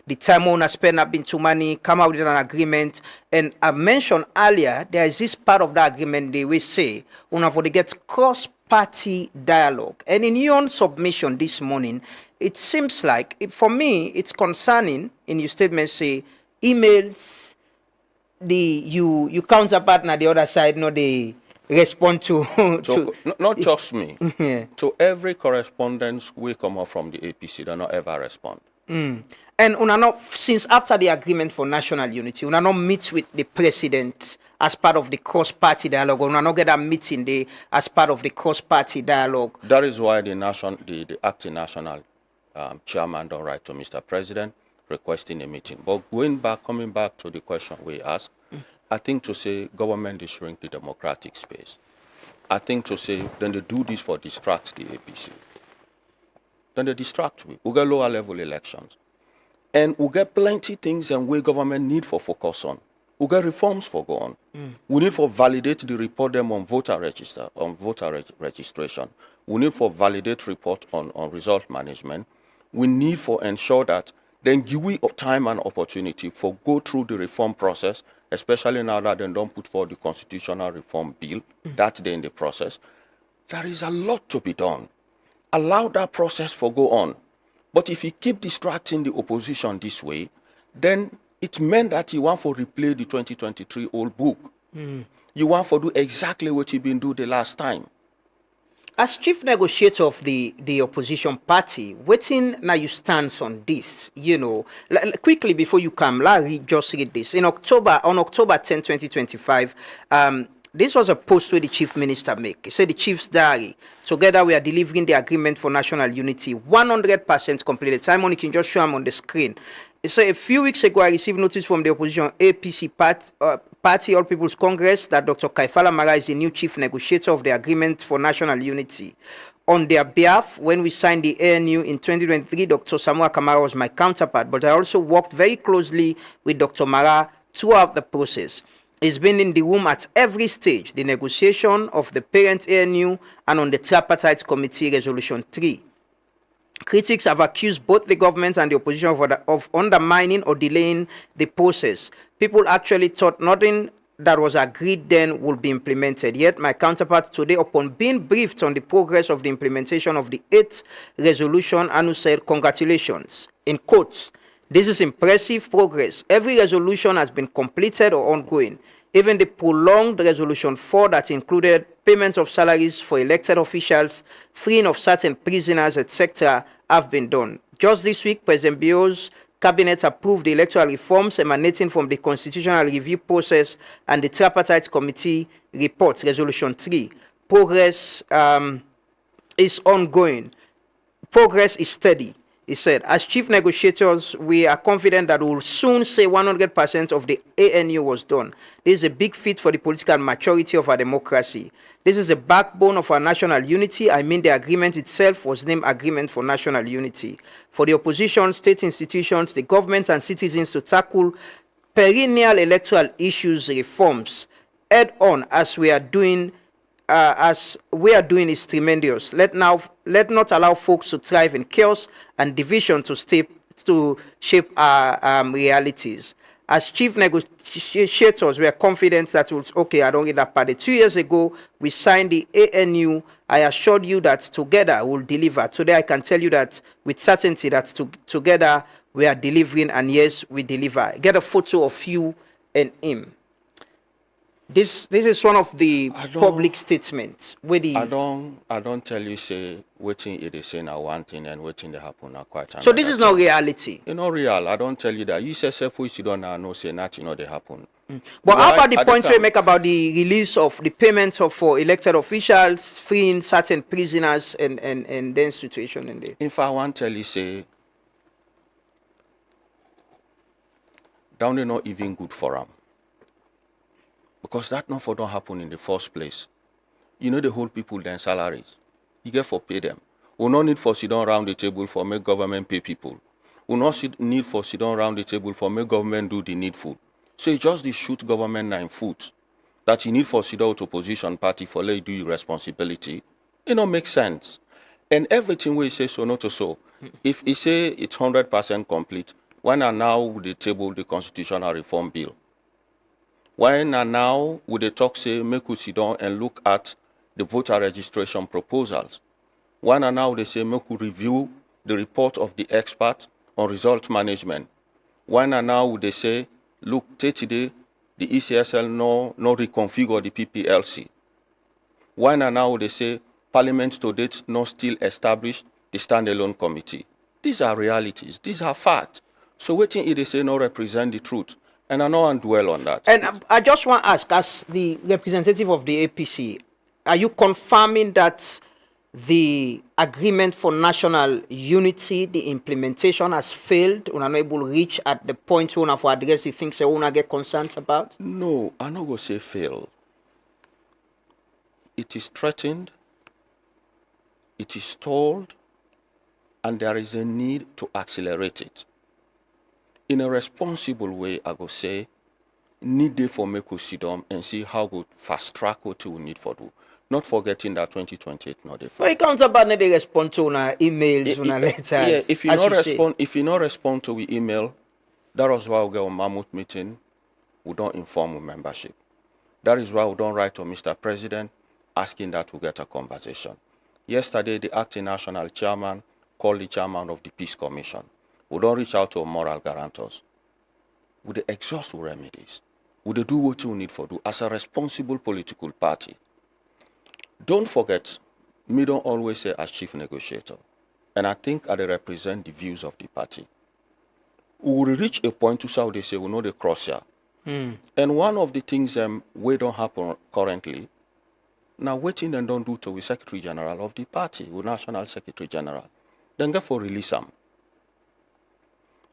the time owner spend up into money, come out with an agreement? And I mentioned earlier there is this part of the agreement they will say una for the get cross-party dialogue. And in your own submission this morning, it seems like for me it's concerning in your statement say emails you counterpart na the other side no they respond to not just me. Yeah. To every correspondence we come up from the APC, they not ever respond. And una not since after the agreement for national unity, una not meet with the president as part of the cross-party dialogue. Una not get a meeting there as part of the cross-party dialogue. That is why the acting national chairman don't write to Mr. President requesting a meeting. But coming back to the question we asked, I think to say government is shrink the democratic space. I think to say then they do this for distract the APC. Then they distract we. We get lower level elections. And we get plenty things and we government need for focus on. We get reforms for go on. We need for validate the report them on voter registration. We need for validate report on result management. We need for ensure that then give we time and opportunity for go through the reform process, especially now that they don't put forward the constitutional reform bill, that's in the process. There is a lot to be done. Allow that process for go on. But if you keep distracting the opposition this way, then it meant that you want to replay the 2023 old book. You want to do exactly what you've been doing the last time. As chief negotiator of the opposition party, waiting now you stance on this, you know, quickly before you come, Larry, just read this. On October 10, 2025, this was a post where the chief minister make. He said the chief's diary, together we are delivering the agreement for national unity, 100% completed. Simon, you can just show him on the screen. So a few weeks ago, I received notice from the opposition APC Party All People's Congress that Dr. Kaifala Mara is the new chief negotiator of the agreement for national unity. On their behalf, when we signed the ANU in 2023, Dr. Samuel Kamara was my counterpart, but I also worked very closely with Dr. Mara throughout the process. He's been in the room at every stage, the negotiation of the parent ANU and on the tripartite committee resolution 3. Critics have accused both the government and the opposition of undermining or delaying the process. People actually thought nothing that was agreed then would be implemented. Yet my counterpart today, upon being briefed on the progress of the implementation of the 8th resolution, Anu said, "Congratulations." In quotes, "This is impressive progress. Every resolution has been completed or ongoing. Even the prolonged resolution 4 that included payments of salaries for elected officials, freeing of certain prisoners, etc., have been done. Just this week, President Bio's cabinet approved the electoral reforms emanating from the constitutional review process and the tripartite committee report, resolution 3. Progress is ongoing. Progress is steady." He said, "As chief negotiators, we are confident that we will soon say 100% of the ANU was done. This is a big feat for the political maturity of our democracy. This is the backbone of our national unity. I mean, the agreement itself was named Agreement for National Unity. For the opposition, state institutions, the government and citizens to tackle perennial electoral issues reforms head on as we are doing is tremendous. Let not allow folks to thrive in chaos and division to shape our realities. As chief negotiators, we are confident that I don't get that part. 2 years ago, we signed the ANU. I assured you that together we'll deliver. Today, I can tell you that with certainty that together we are delivering, and yes, we deliver." Get a photo of you and him. This is one of the public statements. Where the I don't tell you say waiting it is saying one thing and waiting they happen are quite. So this is not reality. It's not real. I don't tell you that. You say self you don't know say nothing they happen. But how about the point you make about the release of the payments for elected officials, freeing certain prisoners and then situation in there? If I want to tell you say down they not even good for them. Because that not for don't happen in the first place. You know the whole people then salaries. You get for pay them. We no need for sit down around the table for make government pay people. We not need for sit down around the table for make government do the needful. So it's just the shoot government 9 foot that you need for sit down to opposition party for let you do your responsibility. It don't make sense. And everything we say so not to so. If he say it's 100% complete, when are now with the table the constitutional reform bill? When and now would the talk say make we sit down and look at the voter registration proposals? When and now they say make we review the report of the expert on result management? When and now would they say look today the ECSL no reconfigure the PPLC? When and now would they say Parliament to date not still establish the standalone committee? These are realities. These are facts. So waiting if they say no represent the truth. And I know and dwell on that. And I just want to ask, as the representative of the APC, are you confirming that the agreement for national unity, the implementation has failed? We're not able to reach at the point we have to address the things that we want to get concerns about? No, I'm not going to say fail. It is threatened, it is stalled, and there is a need to accelerate it. In a responsible way, I go say, need they for make us sit down and see how good fast track what we need for do. Not forgetting that 2028 not the But it comes about they respond to our emails, our letters. Yeah, if you not respond to the email, that is why we get a mammoth meeting. We don't inform membership. That is why we don't write to Mr. President asking that we get a conversation. Yesterday, the acting national chairman called the chairman of the Peace Commission. We don't reach out to moral guarantors. we dey exhaust our remedies. We dey do what we need for do as a responsible political party. Don't forget, me don't always say as chief negotiator, and I think I dey represent the views of the party. We will reach a point to how they say we know the cross here. And one of the things we don't happen currently, now waiting and don't do to the Secretary General of the party, the National Secretary General. Then therefore release them.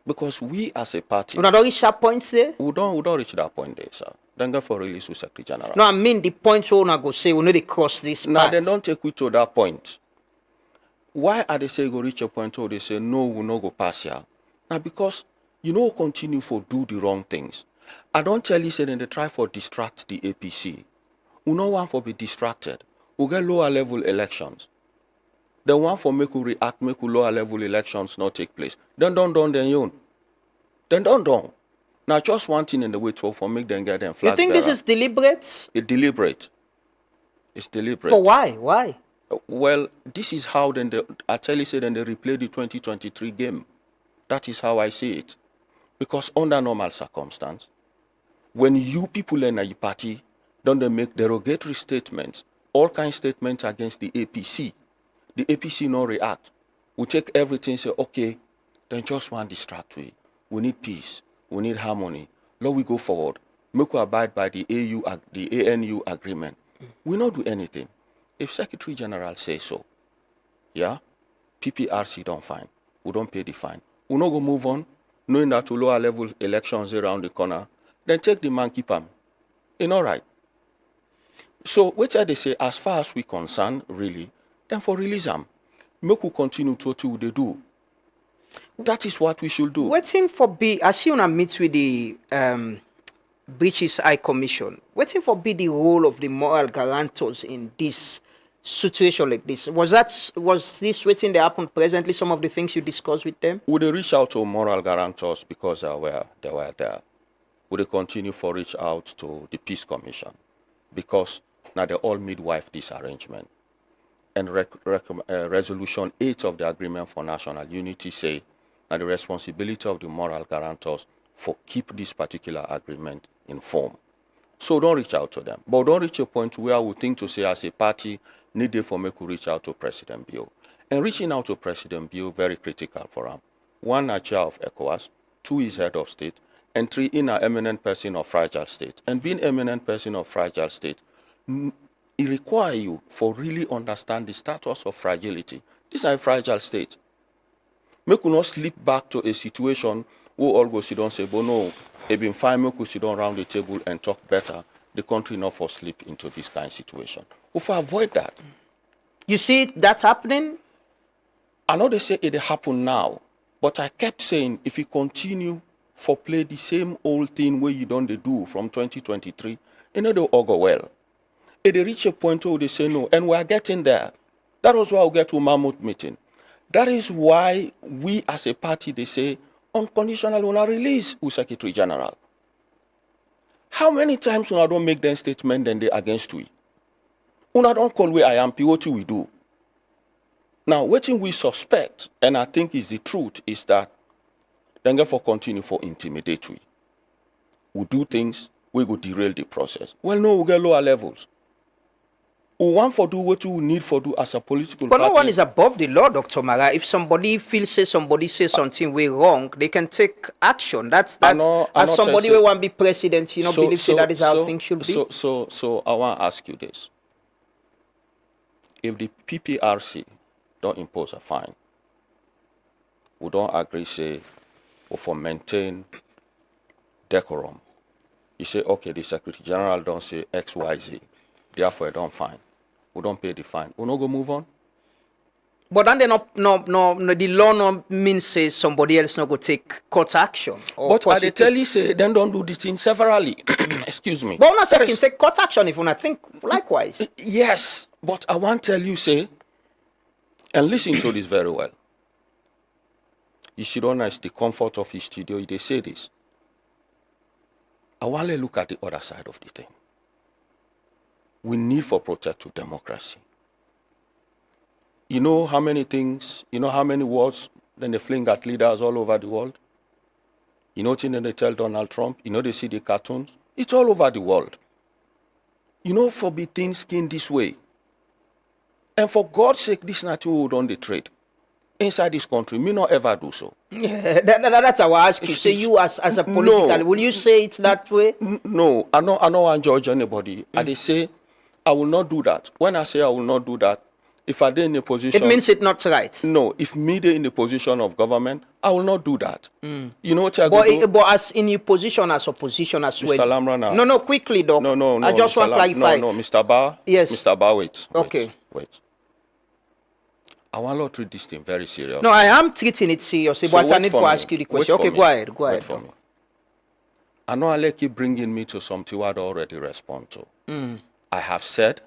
Because we as a party... We don't reach that point there? We don't reach that point there, sir. Then therefore release the Secretary General. No, I mean the point we go say, we know they cross this Now path. they don't take we to that point. Why are they say go reach a point where they say, no, we no go pass here? Now because you know continue for do the wrong things. I don't tell you say then they try for distract the APC. We no want for be distracted. We get lower level elections. They want for make we react, make we lower level elections not take place. Then don't then you. Then don't. Now just one thing in the way for make them get them flag. You think this is deliberate? It's deliberate. It's deliberate. But why? Why? Well, this is how then I tell you say then they replay the 2023 game. That is how I see it. Because under normal circumstance, when you people in a party don't they make derogatory statements, all kinds of statements against the APC no react. We take everything, say, okay, then just one distract we. We need peace. We need harmony. Let we go forward. Make we abide by the ANU agreement. We not do anything. If Secretary General says so, yeah, PPRC don't fine. We don't pay the fine. We not go move on, knowing that to lower level elections around the corner, then take the man, keep him. You know, right? So, what they say, as far as we concern, really, then for release them, make we continue to what they do. That is what we should do. Waiting for I see when I meet with the British High Commission, waiting for the role of the moral guarantors in this situation like this. Was this waiting to happen presently, some of the things you discussed with them? Would they reach out to moral guarantors because they were there? Would they continue for reach out to the Peace Commission? Because now they all midwife this arrangement. And Resolution 8 of the Agreement for National Unity say that the responsibility of the moral guarantors for keep this particular agreement in form. So don't reach out to them. But don't reach a point where we think to say as a party, need for me to reach out to President Bio. And reaching out to President Bio, very critical for him. 1, a chair of ECOWAS, 2 is head of state, and 3, in an eminent person of fragile state. And being eminent person of fragile state, it requires you for really understand the status of fragility. This is a fragile state. Make you not slip back to a situation where all go sit down and say, but no, it been fine, make you sit down around the table and talk better. The country not for slip into this kind of situation. We for avoid that. You see that happening? I know they say it happen now, but I kept saying if you continue for play the same old thing where you don't do from 2023, you know they all go well. If they reach a point where they say no, and we are getting there. That was why we get to Mammoth meeting. That is why we as a party, they say, unconditional will not release with Secretary General. How many times when I don't make them statement then they against we? When I don't call we IMP, what we do? Now, what we suspect, and I think is the truth, is that then therefore continue for intimidate we. We do things, we go derail the process. Well, no, we get lower levels. We want for do what we need for do as a political but party. No one is above the law, Dr. Mara. If somebody feels somebody says something way wrong, they can take action. That's as somebody who want to be president, you know, believe that is how things should be. So I want to ask you this. If the PPRC don't impose a fine, we don't agree, say, or for maintain decorum. You say, okay, the Secretary General don't say X, Y, Z. Therefore, I don't fine. We don't pay the fine. We not go move on. But then the law no means say somebody else not go take court action. But I tell you say then don't do this thing severally. Excuse me. But I'm not saying can take court action if you not think likewise. Yes, but I want to tell you say, and listen to this very well. You should honest the comfort of his studio. They say this. I want to look at the other side of the thing. We need for protective democracy. You know how many things, you know how many words then they fling at leaders all over the world? You know, thing they tell Donald Trump, you know, they see the cartoons. It's all over the world. You know, for be thin skin this way. And for God's sake, this not who hold on the trade. Inside this country, me not ever do so. Yeah, that's how I ask you. Say you as a political, will you say it that way? No, I don't want to judge anybody. I they say, I will not do that. When I say I will not do that, if I dey in a position... It means it's not right. No, if me dey in a position of government, I will not do that. You know what I do? But as in your position as opposition as well. Mr. Lamra now. No, quickly, Doc. No. I just want to clarify. No, Mr. Ba. Yes. Mr. Ba, wait. Okay. Wait. I want to treat this thing very seriously. No, I am treating it seriously, but I need to ask you the question. Okay, go ahead. Wait for me. I know I keep bringing me to something I already respond to. I have said,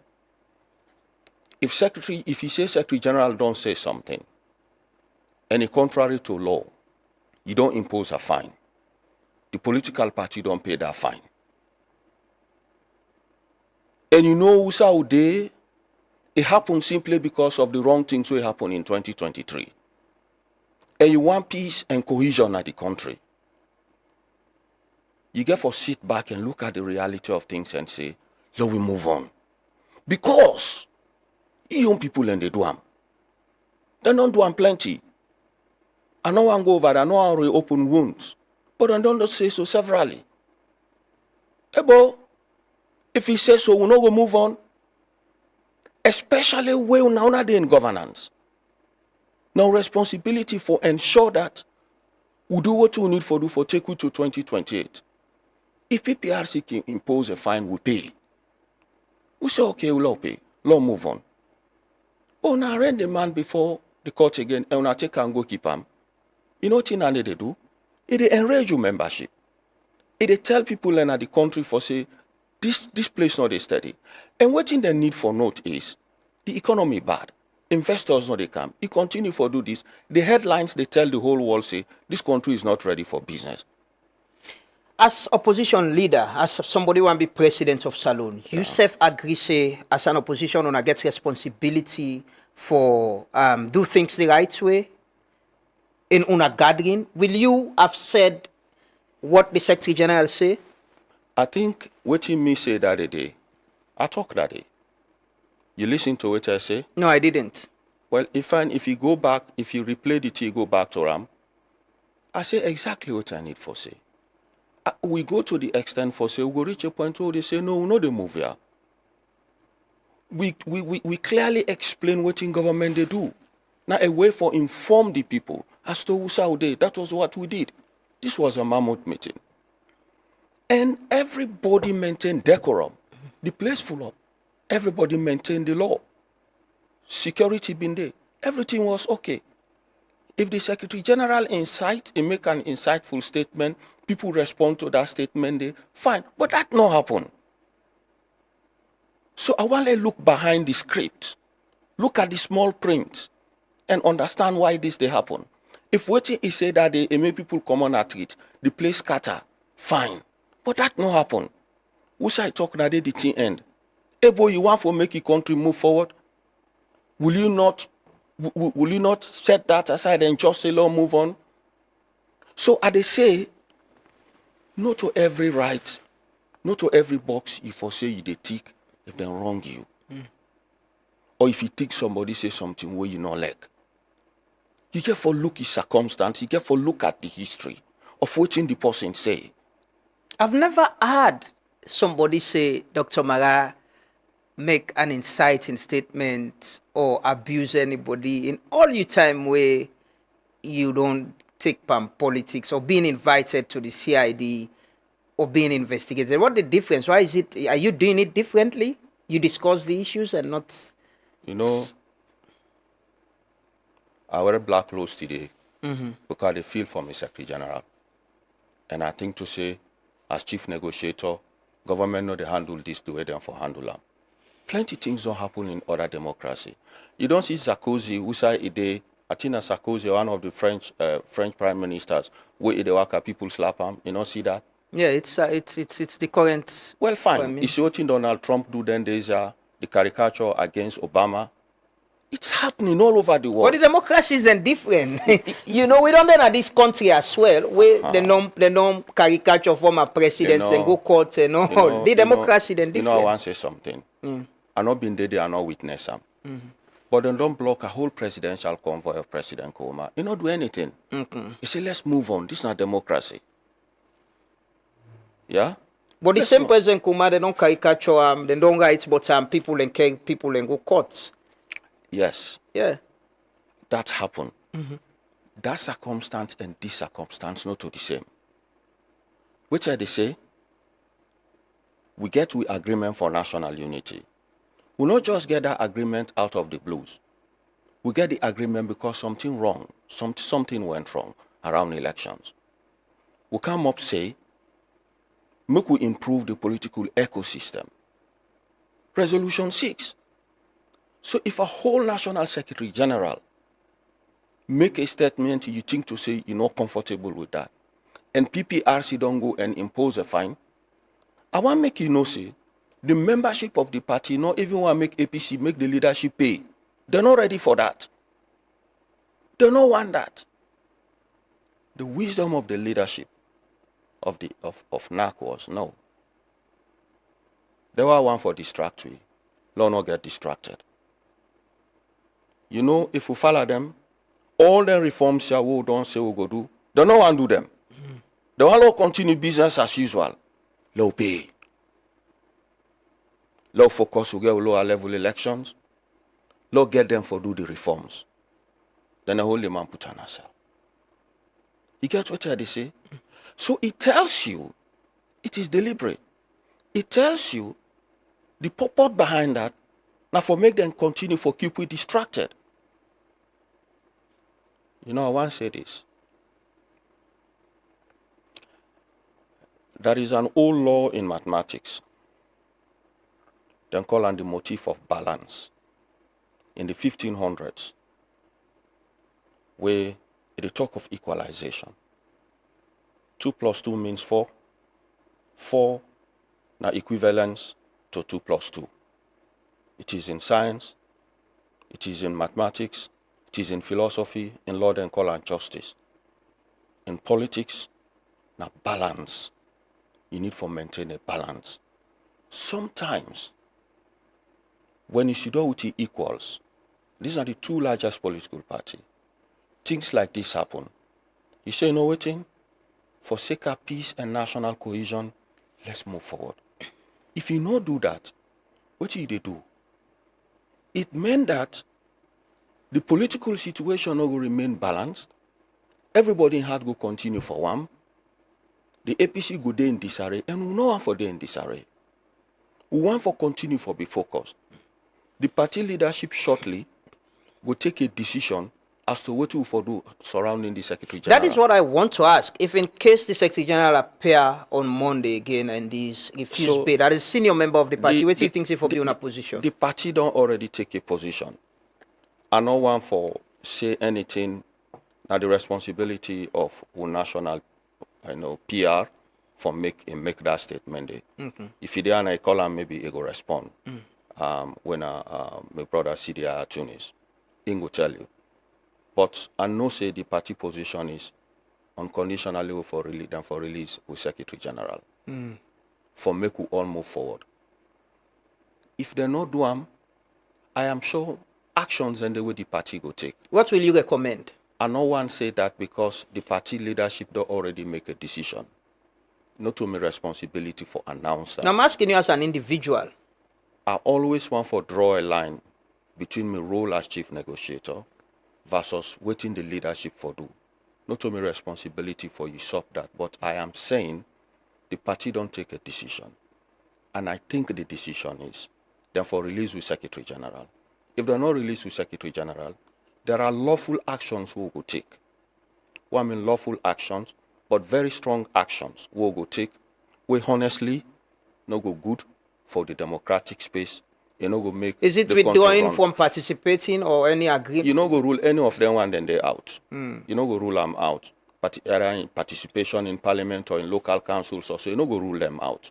if you say Secretary General don't say something, any contrary to law, you don't impose a fine. The political party don't pay that fine. And you know who's out there? It happened simply because of the wrong things that happened in 2023. And you want peace and cohesion at the country. You get to sit back and look at the reality of things and say, let we move on. Because young people and they do them. They don't do them plenty. I know I go over there, I know I reopen wounds. But I don't say so severally. Ebo, if he says so, we're not going to move on. Especially when now they're in governance. Now responsibility for ensure that we do what we need for do for take you to 2028. If PPRC can impose a fine, we pay. We say, okay, we'll pay. Let's move on. Oh, now arraign the man before the court again, and now take and go keep him. You know what they do? It enrage your membership. It tell people in the country for say, this place not steady. And what they need for note is, the economy bad. Investors not they come. You continue for do this. The headlines they tell the whole world say, this country is not ready for business. As opposition leader, as somebody want to be president of Salone, you self agree say as an opposition owner gets responsibility for do things the right way in una gathering. Will you have said what the Secretary General say? I think what me say that day, I talk that day. You listen to what I say? No, I didn't. Well, if you go back, if you replay the T, go back to Ram, I say exactly what I need for say. We go to the extent for say, we go reach a point where they say, no, they move here. We clearly explain what in government they do. Now a way for inform the people as to who's out there. That was what we did. This was a mammoth meeting. And everybody maintained decorum. The place full up. Everybody maintained the law. Security been there. Everything was okay. If the Secretary General make an insightful statement, people respond to that statement, fine. But that not happen. So I want to look behind the script, look at the small print, and understand why this they happen. If what he say that they make people come on at it, the place scatter, fine. But that not happen. Who say talk that the thing end? Hey boy, you want to make your country move forward? Will you not set that aside and just say, Lord, move on? So they say, not to every right, not to every box you for say you they tick if they wrong you. Or if you think somebody say something where you not like. You get for look at circumstance, you get for look at the history of what the person say. I've never heard somebody say, Dr. Mara, make an inciting statement or abuse anybody in all your time where you don't take part in politics or being invited to the CID or being investigated. What the difference? Why is it? Are you doing it differently? You discuss the issues and not... You know, I wear black clothes today because they feel for me, Secretary General. And I think to say, as chief negotiator, government know they handle this the way they for handle them. Plenty things don't happen in other democracy. You don't see Sarkozy, who say a day, I think Sarkozy, one of the French prime ministers, where the waka people slap him. You don't see that? Yeah, it's the current. Well, fine. You see what Donald Trump do then? There's the caricature against Obama. It's happening all over the But world. the democracy isn't different. You know, we don't know this country as well, where the norm caricature former presidents and go court and all. The democracy then different. You know, I want to say something. I not been there, I not witness them. But they don't block a whole presidential convoy of President Koma. You not do anything. You say, let's move on. This is not democracy. Yeah? But the same President Kuma, they don't caricature, they don't write, but people and care people and go courts. Yes. Yeah. That's happened. That circumstance and this circumstance not to the same. Which are they say? We get to agreement for national unity. We not just get that agreement out of the blues. We get the agreement because something wrong, something went wrong around elections. We come up say, make we improve the political ecosystem. Resolution 6. So if a whole national secretary general make a statement you think to say you're not comfortable with that, and PPRC don't go and impose a fine, I want to make you know, say, the membership of the party not even want to make APC make the leadership pay. They're not ready for that. They don't want that. The wisdom of the leadership of NAC was no. They were one for distract we. Let not get distracted. You know, if we follow them, all the reforms here we don't say we go do, they don't want to do them. They want to continue business as usual. Low pay. Low focus to get lower level elections. Low get them for do the reforms. Then the whole man put on herself. You get what they say? So it tells you it is deliberate. It tells you the purport behind that now for make them continue for keep we distracted. You know, I want to say this. There is an old law in mathematics. They call it the motif of balance. In the 1500s, where they talk of equalization. 2 plus 2 means 4. 4 now equivalence to 2 plus 2. It is in science, it is in mathematics, it is in philosophy, in law and call and justice. In politics, now balance. You need to maintain a balance. Sometimes, when you sit down with the equals, these are the two largest political parties. Things like this happen. You say, you know what? For sake of peace and national cohesion, let's move forward. If you not do that, what do they do? It meant that the political situation will remain balanced. Everybody had to continue for one. The APC go there in disarray, and we know one for there in disarray. We want for continue for be focused. The party leadership shortly will take a decision as to what we for do surrounding the Secretary General. That is what I want to ask. If in case the Secretary General appear on Monday again and this refuse pay, that is senior member of the party, what do you think for be in a position? The party don't already take a position. I no one for say anything. Now the responsibility of national, PR for make that statement. If he did, I call him, maybe he go respond. When my brother see the Tunis, he will tell you. But I know say the party position is unconditionally for release with Secretary General. For make we all move forward. If they not do them, I am sure actions and the way the party go take. What will you recommend? I no one say that because the party leadership don't already make a decision. Not to me responsibility for announce that. Now I'm asking you as an individual. I always want to draw a line between my role as chief negotiator versus waiting the leadership for do. Not to me responsibility for usurp that, but I am saying the party don't take a decision. And I think the decision is therefore release with Secretary General. If they're not released with Secretary General, there are lawful actions we will take. Well, I mean lawful actions, but very strong actions we will take. We honestly no go good for the democratic space. You know, go make. Is it withdrawing from participating or any agreement? You know, go rule any of them one, then they out. You know, go rule them out. But in participation in parliament or in local councils, or so you know, go rule them out.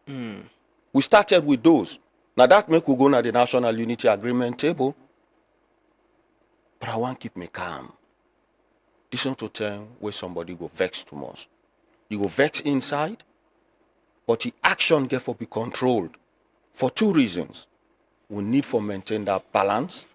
We started with those. Now that make we go to the national unity agreement table. but I want keep me calm. This not to time where somebody go vex too much. You go vex inside, but the action get for be controlled for two reasons. We need for maintain that balance.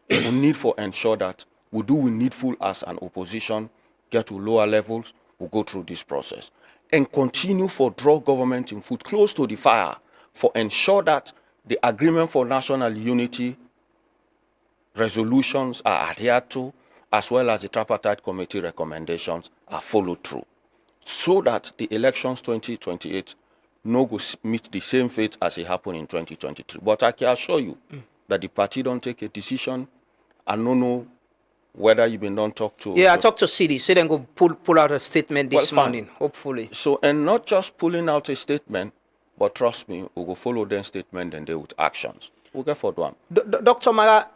We need for ensure that we do we needful as an opposition, get to lower levels, we go through this process. And continue for draw government in foot close to the fire for ensure that the agreement for national unity resolutions are adhered to, as well as the tripartite committee recommendations are followed through, so that the elections 2028 no go meet the same fate as it happened in 2023. But I can assure you that the party don't take a decision. I don't know whether you've been done talk to. Yeah, I talked to CD. Say then go pull out a statement this Well, fine. morning, hopefully. So, and not just pulling out a statement, but trust me, we'll go follow their statement and they with actions. We'll get for one. Dr. Mara,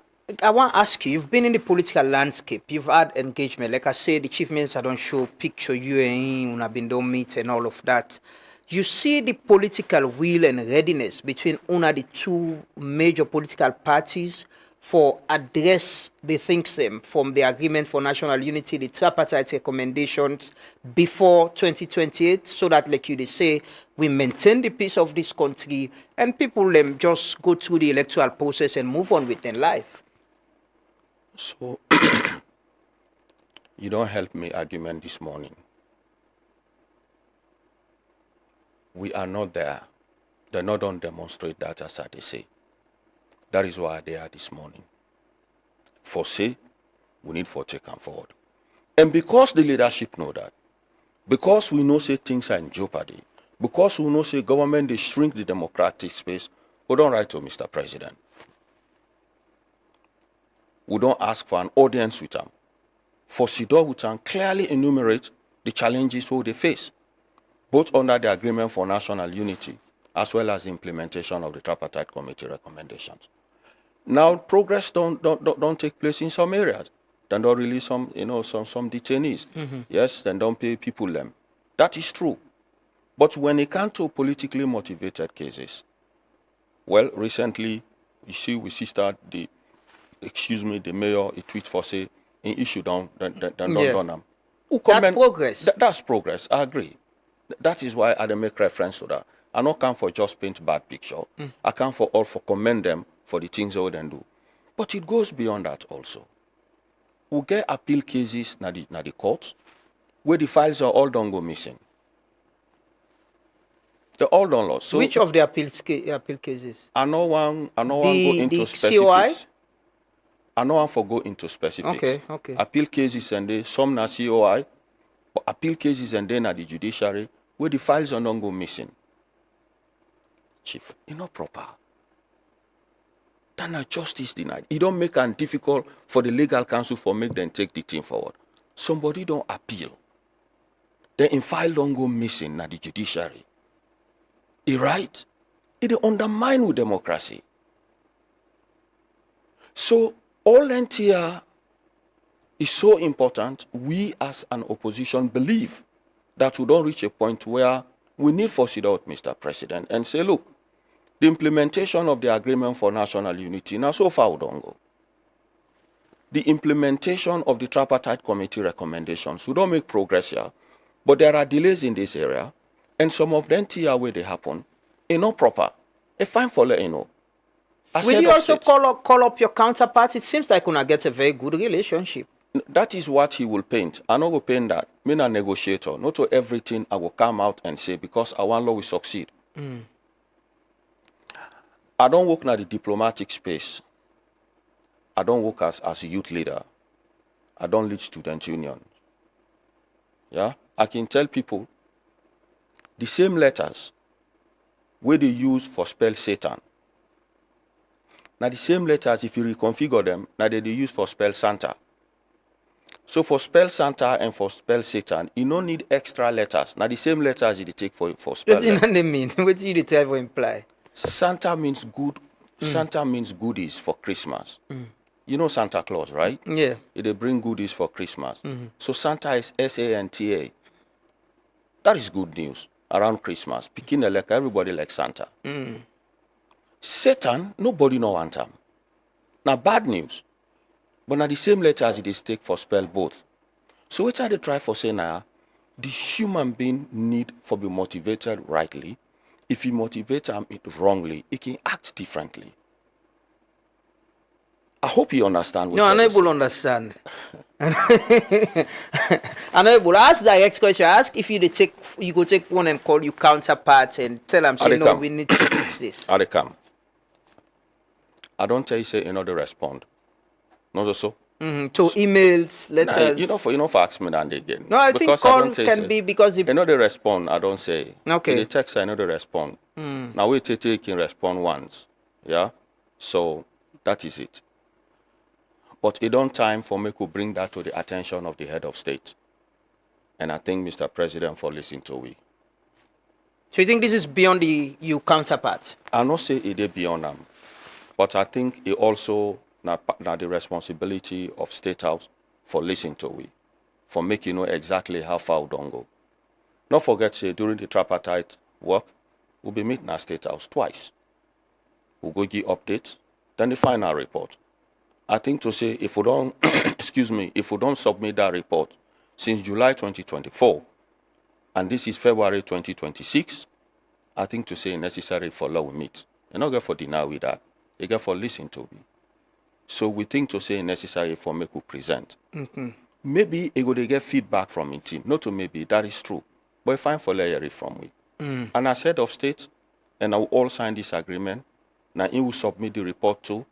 I want to ask you, you've been in the political landscape, you've had engagement. Like I said, the chief minister don't show picture you and him, have been done meet and all of that. You see the political will and readiness between una the two major political parties for address the things from the agreement for national unity, the tripartite recommendations before 2028, so that, like you say, we maintain the peace of this country and people just go through the electoral process and move on with their life. So, you don't help me argument this morning. We are not there. They not don't demonstrate that as they say. That is why they are this morning. For say, we need for take them forward. And because the leadership know that, because we know say things are in jeopardy, because we know say government they shrink the democratic space, we don't write to Mr. President. We don't ask for an audience with them. For Sidor with them, clearly enumerate the challenges who they face, both under the agreement for national unity, as well as the implementation of the tripartite committee recommendations. Now, progress don't take place in some areas. Then don't release some detainees. Yes, then don't pay people them. That is true. But when it comes to politically motivated cases, well, recently, you see, we start the mayor, a tweet for say, in issue down, then done them. That's progress. That's progress, I agree. That is why I don't make reference to that. I don't come for just paint bad picture. I come for commend them for the things they would do. But it goes beyond that also. We get appeal cases na the court where the files are all done go missing. They're all done lost. So which of the appeal cases? I know one go into specifics. I know one for go into specifics. Okay. Appeal cases and they some na COI, but appeal cases and then at the judiciary where the files are not go missing. Chief, it's not proper. Then justice denied. It don't make it difficult for the legal counsel for make them take the thing forward. Somebody don't appeal. Then in file don't go missing at the judiciary. It right? It undermine with democracy. So all NTR is so important. We as an opposition believe that we don't reach a point where we need to sit out, Mr. President, and say, look, the implementation of the agreement for national unity, now so far we don't go. The implementation of the tripartite committee recommendations, we don't make progress here, but there are delays in this area, and some of them NTR where they happen, not proper. A fine for let you know. Will you also call up your counterpart? It seems like we get a very good relationship. That is what he will paint. I not go paint that. Me a negotiator. Not to everything I will come out and say because I want law will succeed. I don't work in the diplomatic space. I don't work as a youth leader. I don't lead student unions. Yeah? I can tell people the same letters where they use for spell Satan. Now the same letters, if you reconfigure them, now they use for spell Santa. So for spell Santa and for spell Satan, you don't need extra letters. Now the same letters you take for spell. What do you mean? What do you tell imply? Santa means good. Santa means goodies for Christmas. You know Santa Claus, right? Yeah. They bring goodies for Christmas. So Santa is Santa. That is good news around Christmas. Picking everybody like Santa. Satan, nobody know want him. Now bad news. But now the same letters it is take for spell both. So what I dey try for say now, the human being need for be motivated rightly. If you motivate him it wrongly, he can act differently. I hope you understand what No, I'm I not able to understand. I'm not able to ask direct question. Ask if you go take phone and call your counterpart and tell them, say, no, we need to fix this. I dey come. I don't tell you say another respond. Not so. So emails, letters. Nah, you know for ask me that again. No, I think because call I don't can be because the another respond. I don't say. Okay. The text I know the respond. Now we can respond once. Yeah. So that is it. But it don't time for me to bring that to the attention of the head of state. And I thank Mr. President for listening to we. So you think this is beyond your counterpart? I not say it is beyond them, but I think it also not the responsibility of State House for listening to we, for making know exactly how far we don't go. Not forget say during the tripartite work, we'll be meeting at State House twice. We'll go give updates, then the final report. I think to say if we don't excuse me, if we don't submit that report since July 2024, and this is February 2026, I think to say necessary for law we meet. And not get for deny with that. They get for listen to me. So we think to say necessary for make we present. Maybe it go they get feedback from in team. Not to maybe that is true. But fine for layer from we. And as head of state, and I will all sign this agreement. Now he will submit the report to,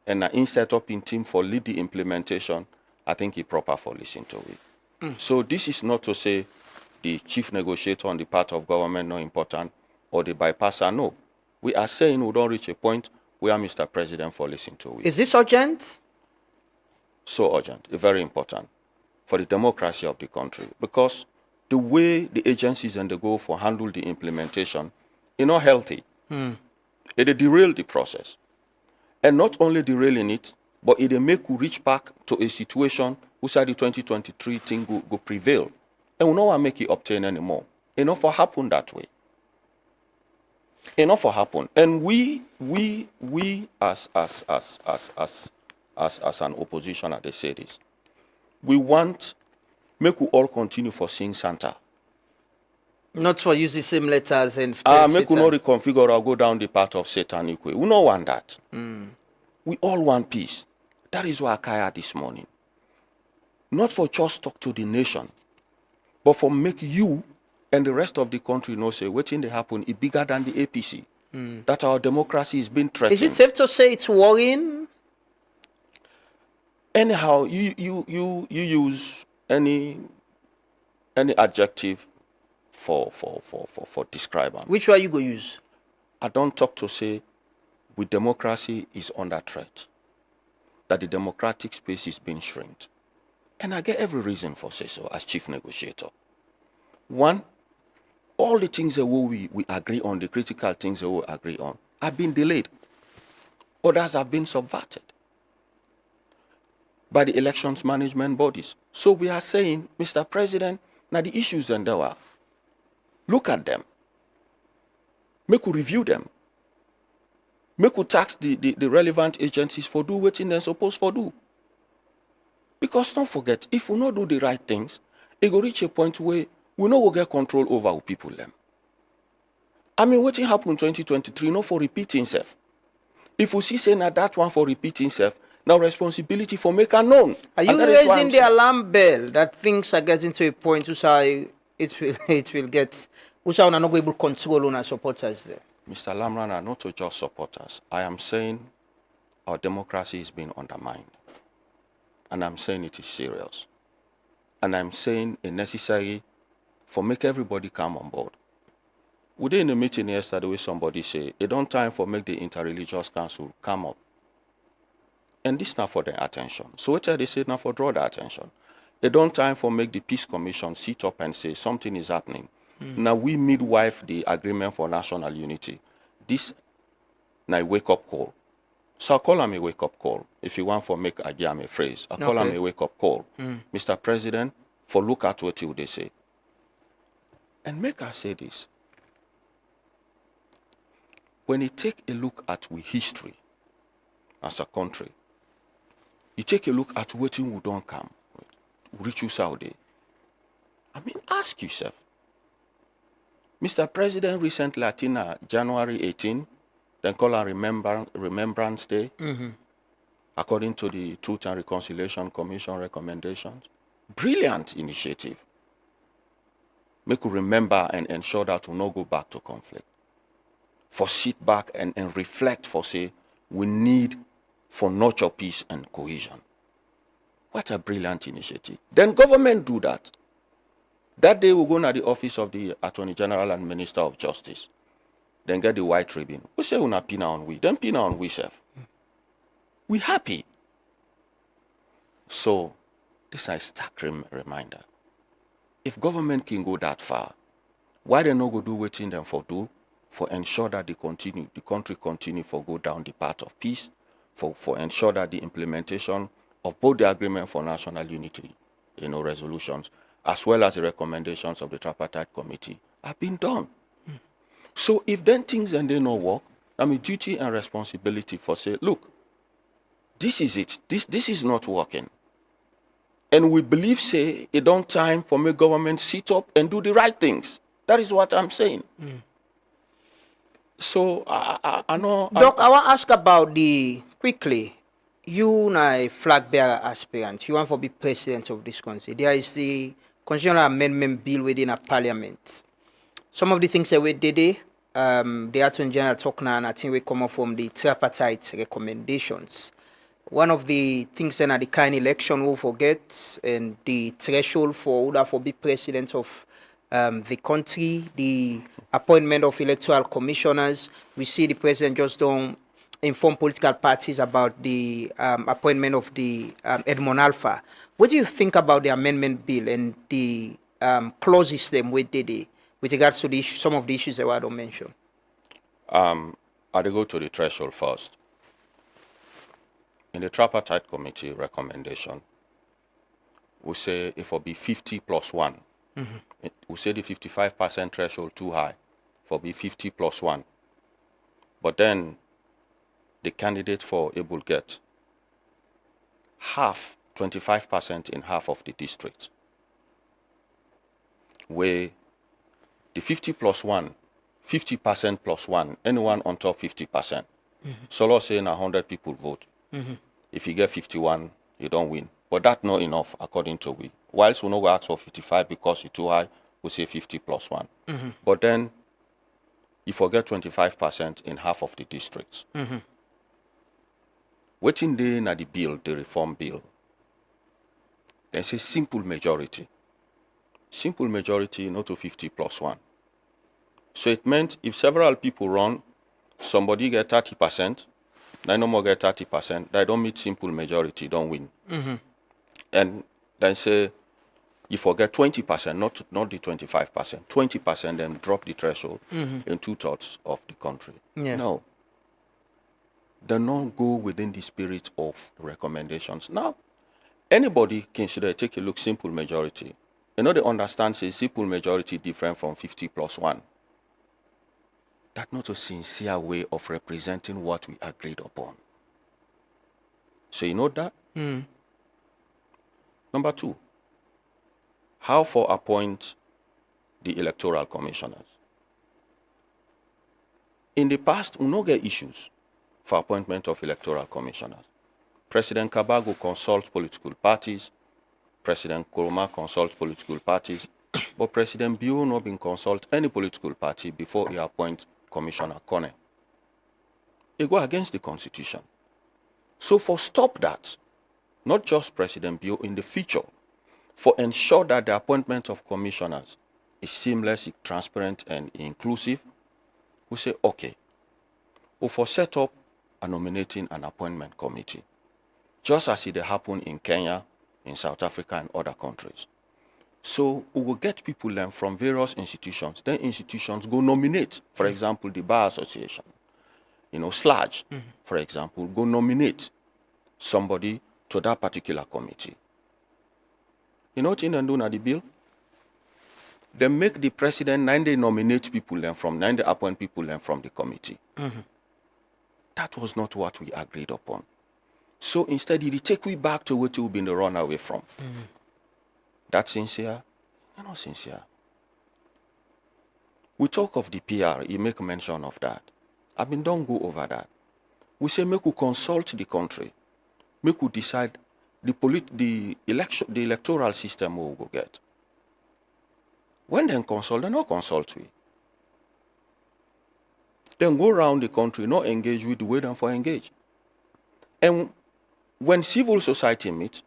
and now in set up in team for lead the implementation. I think it's proper for listen to it. So this is not to say the chief negotiator on the part of government not important or the bypasser. No, we are saying we don't reach a point where Mr. President for listening to it. Is this urgent? So urgent, very important for the democracy of the country, because the way the agencies and the go for handle the implementation is not healthy. It derail the process, and not only derailing it, but it make we reach back to a situation where the 2023 thing go prevail, and we don't want to make it obtain anymore. Enough for happen that way. Enough for happen, and we as an opposition, as they say this, we want make we all continue for seeing Santa. Not for use the same letters and spell Make we Satan. not reconfigure or go down the path of satanic way. We don't want that. We all want peace. That is why I came this morning. Not for just talk to the nation, but for make you and the rest of the country know say what thing they happen is bigger than the APC. That our democracy is being threatened. Is it safe to say it's worrying? Anyhow, you use any adjective for describing. Which one you go use? I don't talk to say with democracy is under threat, that the democratic space is being shrinked. And I get every reason for say so as chief negotiator. One, all the things that we agree on, the critical things that we agree on, have been delayed. Others have been subverted by the elections management bodies. So we are saying, Mr. President, now the issues and there were, look at them. Make we review them. Make we tax the relevant agencies for do what they're supposed to do. Because don't forget, if we not do the right things, it will reach a point where we no go get control over our people them. I mean, what happened in 2023, not for repeating self. If we see saying that one for repeating self, now responsibility for make a known. Are you raising the alarm bell that things are getting to a point where it will get, where we are not able to control on our supporters there? Mr. Lamrana, not to just supporters. I am saying our democracy is being undermined. And I'm saying it is serious. And I'm saying it necessary for make everybody come on board. We did in a meeting yesterday where somebody say, it don't time for make the interreligious council come up. And this not for their attention. So what they say now for draw the attention. It don't time for make the peace commission sit up and say something is happening. Now we midwife the agreement for national unity. This now wake up call. So I call him a wake up call. If you want for make a jam a phrase, I call him a wake up call. Mr. President, for look at what you they say. And make us say this. When you take a look at we history as a country, you take a look at what we don't come, reach you Saudi. I mean, ask yourself. Mr. President recently, Latina, January 18, then call a Remembrance Day, according to the Truth and Reconciliation Commission recommendations. Brilliant initiative. Make you remember and ensure that we no go back to conflict. For sit back and reflect for say, we need for nurture peace and cohesion. What a brilliant initiative. Then government do that. That day we go to the office of the Attorney General and Minister of Justice. Then get the white ribbon. We say we not pina on we. Then pina on we self. We happy. So this is a stark reminder. If government can go that far, why they not go do what them for do? For ensure that the country continue for go down the path of peace, for ensure that the implementation of both the agreement for national unity, resolutions, as well as the recommendations of the tripartite committee have been done. So if then things and they not work, I mean duty and responsibility for say, look, this is it. This is not working. And we believe say it don't time for my government sit up and do the right things. That is what I'm saying. So I know. Doc, I want to ask about quickly. You a flag bearer aspirant. You want to be president of this country. There is the constitutional amendment bill within a parliament. Some of the things that we did, the Attorney General talk now, and I think we come up from the tripartite recommendations. One of the things that the kind election will forget, and the threshold for order for be president of the country, the appointment of electoral commissioners. We see the president just don't inform political parties about the appointment of the Edmond Alpha. What do you think about the amendment bill and the clauses them with regards to some of the issues that I don't mention? I'll go to the threshold first. In the tripartite committee recommendation, we say if it be 50 plus 1, we say the 55% threshold too high, for be 50 plus 1. But then the candidate for able get half, 25% in half of the district, where the 50 plus 1, 50% plus 1, anyone on top 50%. So let's say 100 people vote. If you get 51, you don't win. But that's not enough, according to we. Whilst we no go ask for 55 because it's too high, we say 50 plus 1. But then you forget 25% in half of the districts. Waiting there na the bill, the reform bill, there's a simple majority. Simple majority, not to 50 plus 1. So it meant if several people run, somebody get 30%, they no more get 30%, they don't meet simple majority, don't win. And then say, you forget 20%, not the 25%, 20%, then drop the threshold in 2/3 of the country. No. They don't go within the spirit of the recommendations. Now, anybody consider, take a look, simple majority. You know, they understand, say, simple majority different from 50 plus 1. That's not a sincere way of representing what we agreed upon. So you know that? Number 2, how for appoint the electoral commissioners? In the past, we no get issues for appointment of electoral commissioners. President Kabago consults political parties, President Kuruma consults political parties, but President Bio no been consult any political party before he appoint Commissioner Kone. It go against the Constitution. So for stop that, not just President Bio in the future, for ensure that the appointment of commissioners is seamless, transparent, and inclusive, we say, okay, we for set up a nominating and appointment committee, just as it happened in Kenya, in South Africa, and other countries. So we will get people then from various institutions. Then institutions go nominate, for example, the Bar Association, SLAG, for example, go nominate somebody to that particular committee. You know what they do now, the bill? They make the president 9 nominate people then from 9 appoint people then from the committee. That was not what we agreed upon. So instead, he take we back to what we've been run away from. That's sincere? You're not sincere. We talk of the PR, you make mention of that. Don't go over that. We say make we consult the country. Make we decide the electoral system we will go get. When they consult, they not consult we. Then go around the country, not engage with the way them for engage. And when civil society meet,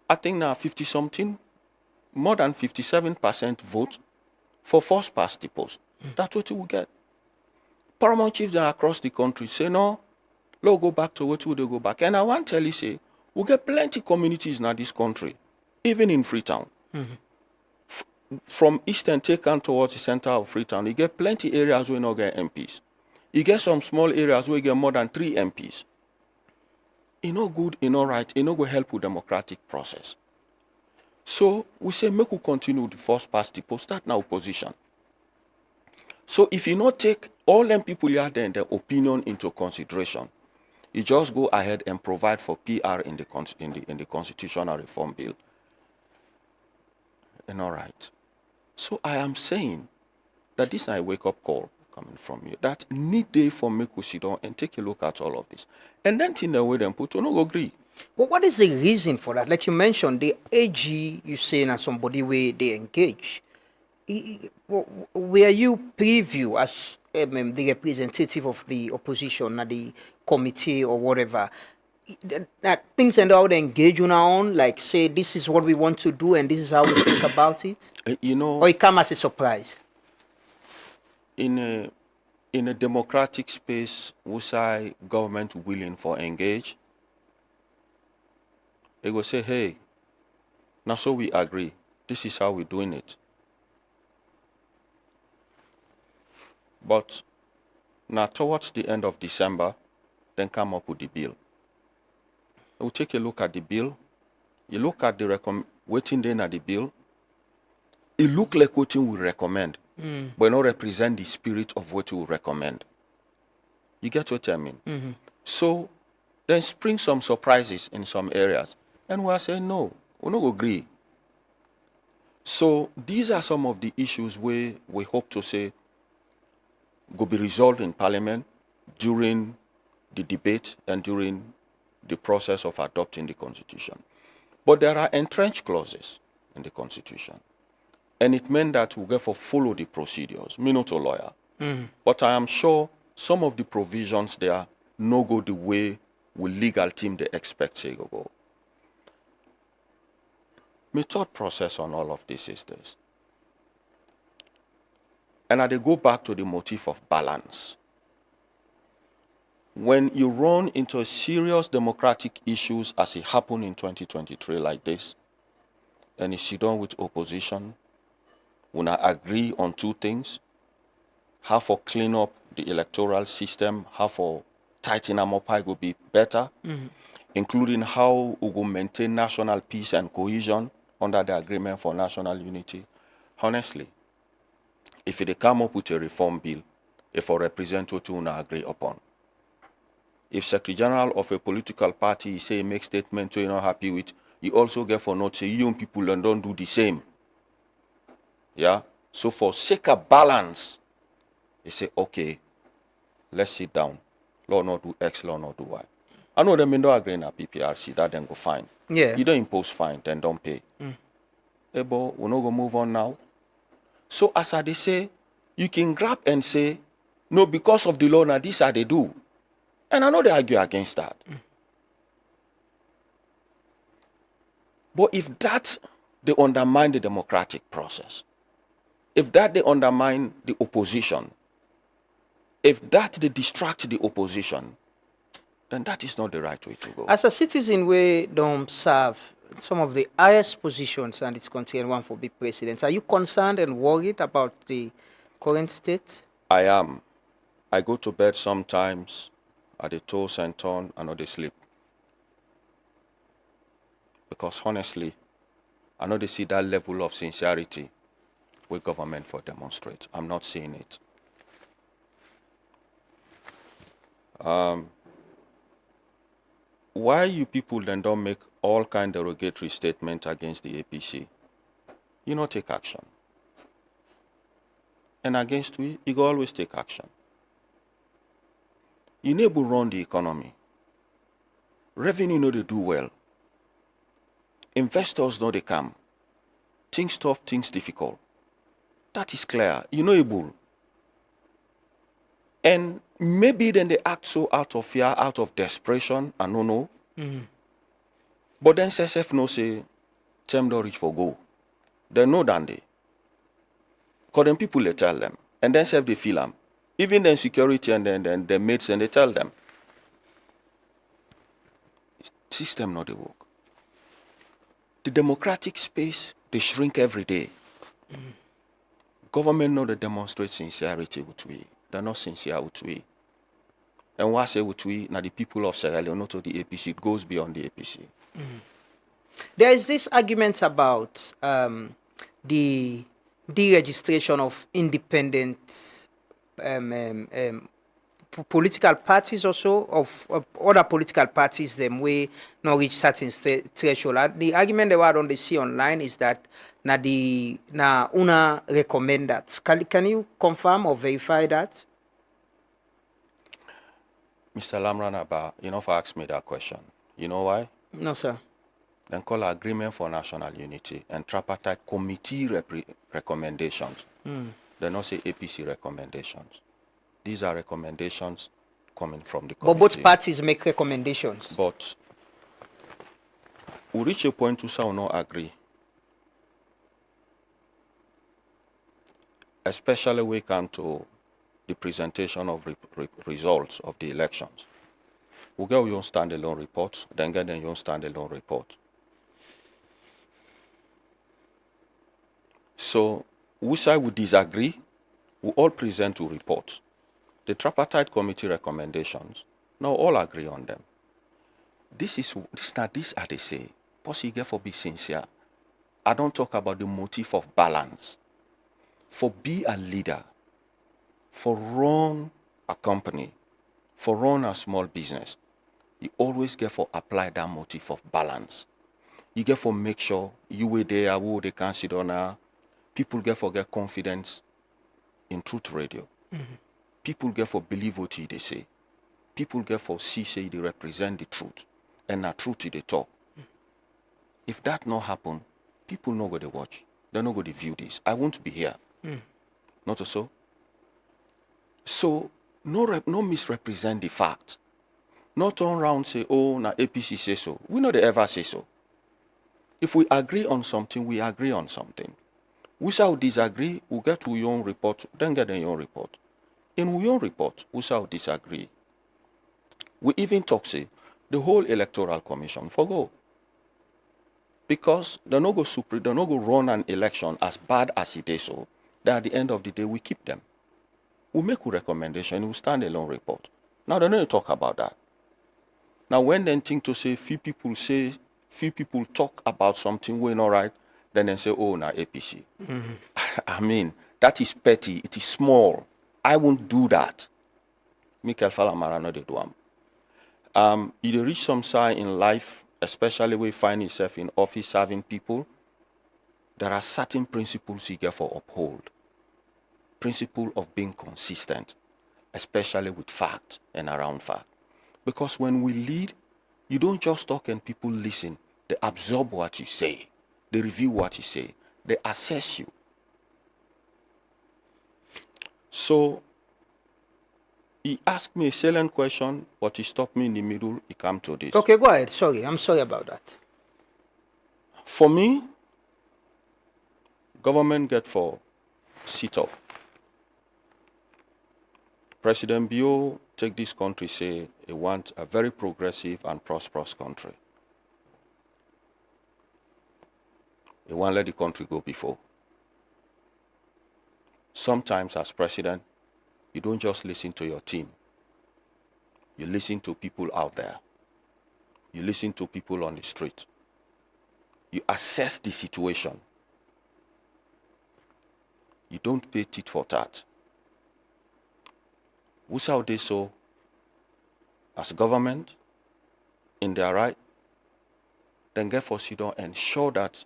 I think now 50-something, more than 57% vote for first past the post. That's what you will get. Paramount chiefs that are across the country say, no, let's go back to what we go back. And I want to tell you, say, we get plenty communities in this country, even in Freetown. From Eastern Taken towards the center of Freetown, you get plenty areas where you not get MPs. You get some small areas where you get more than 3 MPs. It's not good, it's not right, it's not going to help with democratic process. So we say, make we continue the first past the post, start now opposition. So if you not take all them people here then their opinion into consideration, you just go ahead and provide for PR in the constitutional reform bill. And all right. So I am saying that this is a wake-up call coming from you. That need day for me to sit down and take a look at all of this. And then in the way them put to no agree. But what is the reason for that? Like you mentioned, the AG, you saying as somebody where they engage. Where you preview as the representative of the opposition at the committee or whatever, that things and how they engage you now on, like say this is what we want to do and this is how we think about it? Or it come as a surprise? In a democratic space, we say government willing for engage. They will say, hey, now so we agree. This is how we're doing it. But now towards the end of December, then come up with the bill. We'll take a look at the bill. You look at the waiting then at the bill. It look like what you will recommend, but not represent the spirit of what you will recommend. You get what I mean? So then spring some surprises in some areas. And we are saying, no, we don't agree. So these are some of the issues where we hope to say will be resolved in Parliament during the debate and during the process of adopting the Constitution. But there are entrenched clauses in the Constitution. And it meant that we'll therefore follow the procedures. Me not a lawyer. But I am sure some of the provisions there no go the way the legal team they expect to go. My thought process on all of this is this. And I go back to the motif of balance. When you run into serious democratic issues as it happened in 2023 like this, and you sit down with opposition, when I agree on 2 things, how for clean up the electoral system, how for tighten them up, how it will be better, including how we will maintain national peace and cohesion under the agreement for national unity. Honestly, if they come up with a reform bill, if a representative to agree upon, if Secretary General of a political party say make statement to you're not happy with, you also get for not say young people and don't do the same. Yeah. So for sake of balance, they say okay, let's sit down. Law not do X, law not do Y. I know them don't agree in a PPRC, that then go fine. Yeah. You don't impose fine, then don't pay. But we're not gonna move on now. So as they say, you can grab and say, no, because of the law now, this are they do. And I know they argue against that. But if that, they undermine the democratic process. If that, they undermine the opposition. If that, they distract the opposition, then that is not the right way to go. As a citizen, we don't serve some of the highest positions and it's contained one for big presidents. Are you concerned and worried about the current state? I am. I go to bed sometimes at the toss and turn and not they sleep. Because honestly, I know they see that level of sincerity where government for demonstrate. I'm not seeing it. why you people then don't make all kind of derogatory statements against the APC? You not take action. And against we, you go always take action. You never run the economy. Revenue know they do well. Investors know they come. Things tough, things difficult. That is clear. You know able. And maybe then they act so out of fear, out of desperation, and no know. But then CSF no say, them don't reach for go. They know than they. Because then people they tell them. And then self they feel them. Even then security and then the mates and they tell them. System not they work. The democratic space, they shrink every day. Government know they demonstrate sincerity with we. They're not sincere with we. And what I say with we, now the people of Sierra Leone, not to the APC, it goes beyond the APC. There is this argument about the deregistration of independent political parties also, of other political parties, them way not reach certain threshold. The argument that I don't see online is that na una recommend that. Can you confirm or verify that? Mr. Lamranaba, you know, if I ask me that question, you know why? No, sir. Then call Agreement for National Unity and Tripartite Committee recommendations. They not say APC recommendations. These are recommendations coming from the committee. But both parties make recommendations. But we reach a point to say we not agree. Especially when we come to the presentation of results of the elections. We get your standalone report, then get your standalone report. So, we say we disagree, we all present to report. The tripartite committee recommendations, now all agree on them. This are they say. But you get for be sincere. I don't talk about the motive of balance. For be a leader, for run a company, for run a small business, you always get for apply that motive of balance. You get for make sure you were there, who they can sit on now. People get for get confidence in Truth Radio. People get for believe what they say. People get for see say they represent the truth. And the truth they talk. If that not happen, people not go to watch. They're not going to view this. I won't be here. Not so. So, no misrepresent the fact. Not turn around say, oh, na APC say so. We know they ever say so. If we agree on something, we agree on something. We shall disagree, we get to your own report, then get in your own report. In your own report, we shall disagree. We even talk, say, the whole electoral commission forgo. Because they no go run an election as bad as it is so, that at the end of the day, we keep them. We make a recommendation, we stand alone report. Now, they don't talk about that. Now, when they think to say, few people talk about something we're not right, then they say, oh, now APC. I mean, that is petty, it is small. I won't do that. Michael Falamara no dey do am. You reach some side in life, especially when you find yourself in office serving people, there are certain principles you get for uphold. Principle of being consistent, especially with fact and around fact. Because when we lead, you don't just talk and people listen. They absorb what you say. They review what you say. They assess you. So, he asked me a salient question, but he stopped me in the middle. He came to this. Okay, go ahead. Sorry, I'm sorry about that. For me, government get for sit up. President Bio take this country, say he want a very progressive and prosperous country. He want let the country go before. Sometimes as president, you don't just listen to your team. You listen to people out there. You listen to people on the street. You assess the situation. You don't pay tit for tat. Who's out there so, as government, in their right, then get for sit down and ensure that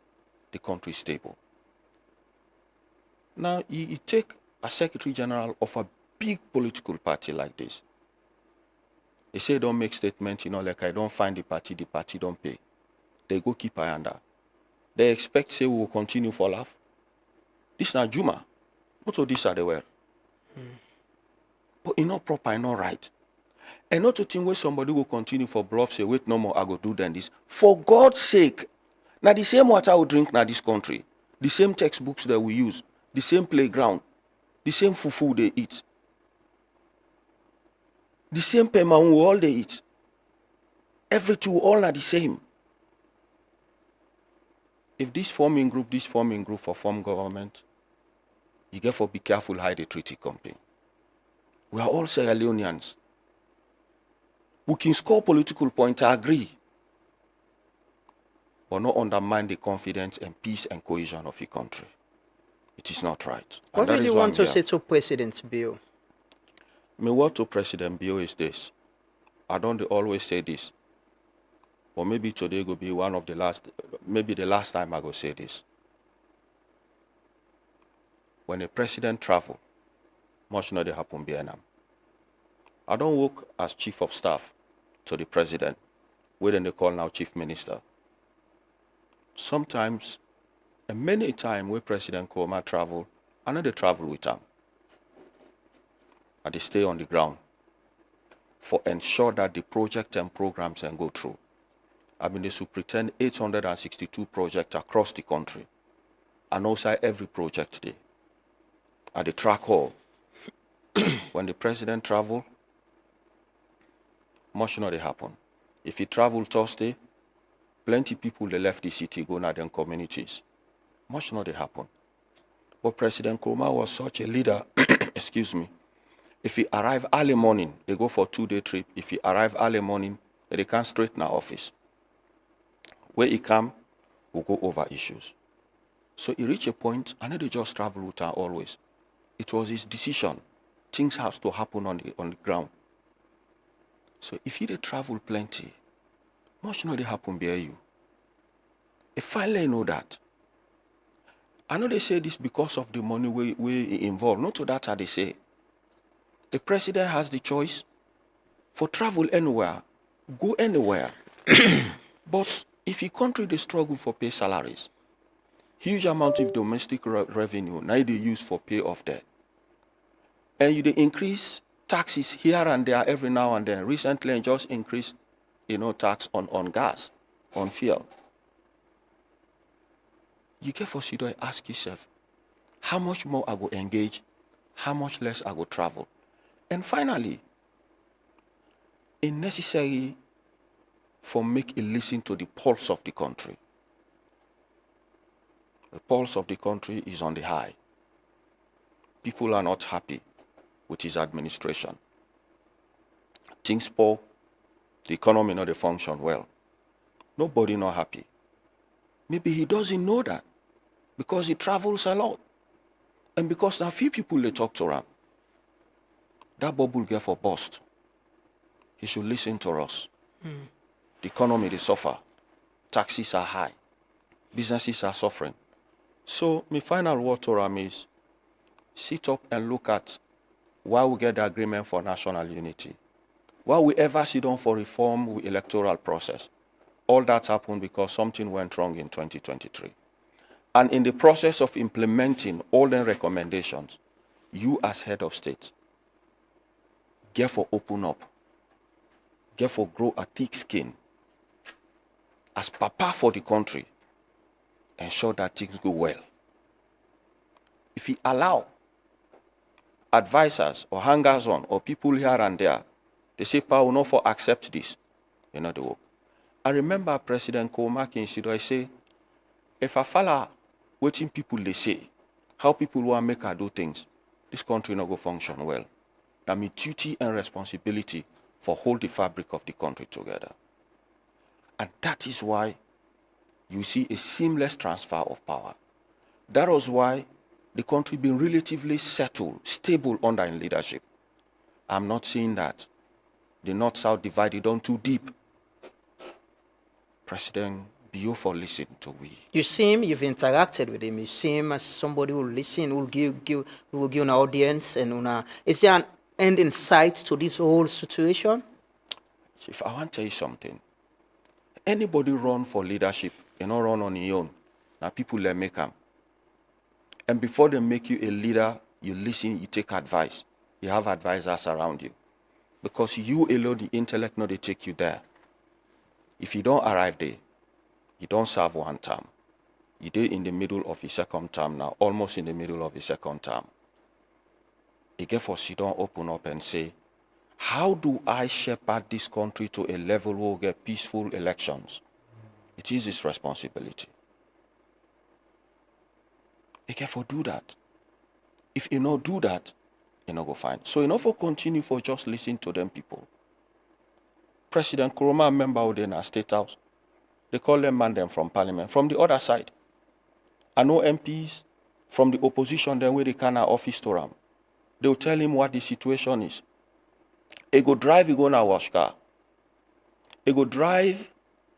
the country is stable. Now, you take a Secretary General of a big political party like this. They say don't make statements, like I don't find the party don't pay. They go keep eye under. They expect say we will continue for life. This is not Juma. Not all this are the way. But it's not proper, it's not right. And not to think where somebody will continue for bluff, say, wait, no more, I go do than this. For God's sake. Now the same water we drink now this country, the same textbooks that we use, the same playground, the same fufu they eat, the same pemaun we all they eat. Every two all are the same. If this forming group for form government, you get for be careful how the treaty company. We are all Sierra Leoneans. We can score political points, I agree, but not undermine the confidence and peace and cohesion of the country. It is not right. What do you want to say to President Bio? My word to President Bio is this. I don't always say this, but maybe today will be one of the last, maybe the last time I go say this. When a president travel, much not they happen Vietnam. I don't work as chief of staff to the president, where they call now chief minister. Sometimes, and many times where President Nkrumah travel, I know they travel with him. And they stay on the ground for ensure that the project and programs can go through. I mean, they superintend 862 projects across the country, and also every project there. At the track hall, when the president travel, much not they happen. If he travel Thursday, plenty people they left the city go now them communities. Much not they happen. But President Nkrumah was such a leader, excuse me. If he arrive early morning, they go for 2-day trip. If he arrive early morning, they come straight in our office. Where he come, we'll go over issues. So he reached a point, I know they just travel with her always. It was his decision. Things have to happen on the ground. So if he travel plenty, much know they happen bear you. If finally know that, I know they say this because of the money we involved. Not to that how they say. The president has the choice for travel anywhere, go anywhere. But if your country they struggle for pay salaries, huge amount of domestic revenue now they use for pay of debt, and you they increase taxes here and there every now and then. Recently, and just increase, tax on gas, on fuel. You get for sit down and ask yourself, how much more I go engage, how much less I go travel. And finally, it's necessary for make a listen to the pulse of the country. The pulse of the country is on the high. People are not happy with his administration. Things poor, the economy not function well. Nobody not happy. Maybe he doesn't know that because he travels a lot. And because a few people they talk to him, that bubble get for bust. He should listen to us. The economy they suffer. Taxes are high. Businesses are suffering. So my final word to him is, sit up and look at why we get the agreement for national unity. Why we ever sit down for reform with electoral process. All that happened because something went wrong in 2023. And in the process of implementing all the recommendations, you as head of state, get for open up, get for grow a thick skin, as papa for the country, ensure that things go well. If he allow advisors or hangers-on or people here and there, they say, "Pa, will not for accept this," you know the work. I remember President Nkrumah I say, if I follow waiting people they say, how people want to make her do things, this country not go function well. That my duty and responsibility for hold the fabric of the country together. And that is why you see a seamless transfer of power. That was why the country been relatively settled, stable under in leadership. I'm not saying that the North-South divided on too deep. President Bio for listen to we. You see him, you've interacted with him, you see him as somebody who will listen, who will give an audience, and is there an end in sight to this whole situation? Chief, I want to tell you something. Anybody run for leadership, you not run on your own. Now people let make them. And before they make you a leader, you listen, you take advice. You have advisors around you. Because you alone, the intellect, no, they take you there. If you don't arrive there, you don't serve one term. You're in the middle of your second term now, almost in the middle of your second term. You get for sit down, open up and say, how do I shepherd this country to a level where we get peaceful elections? It is his responsibility. You get for do that. If you not do that, you not go find. So you not for continue for just listen to them people. President Kuruma, member of the State House, they call them man them from Parliament. From the other side, I know MPs from the opposition, then where they can office to them. They will tell him what the situation is. He go drive, he go na wash car. He go drive,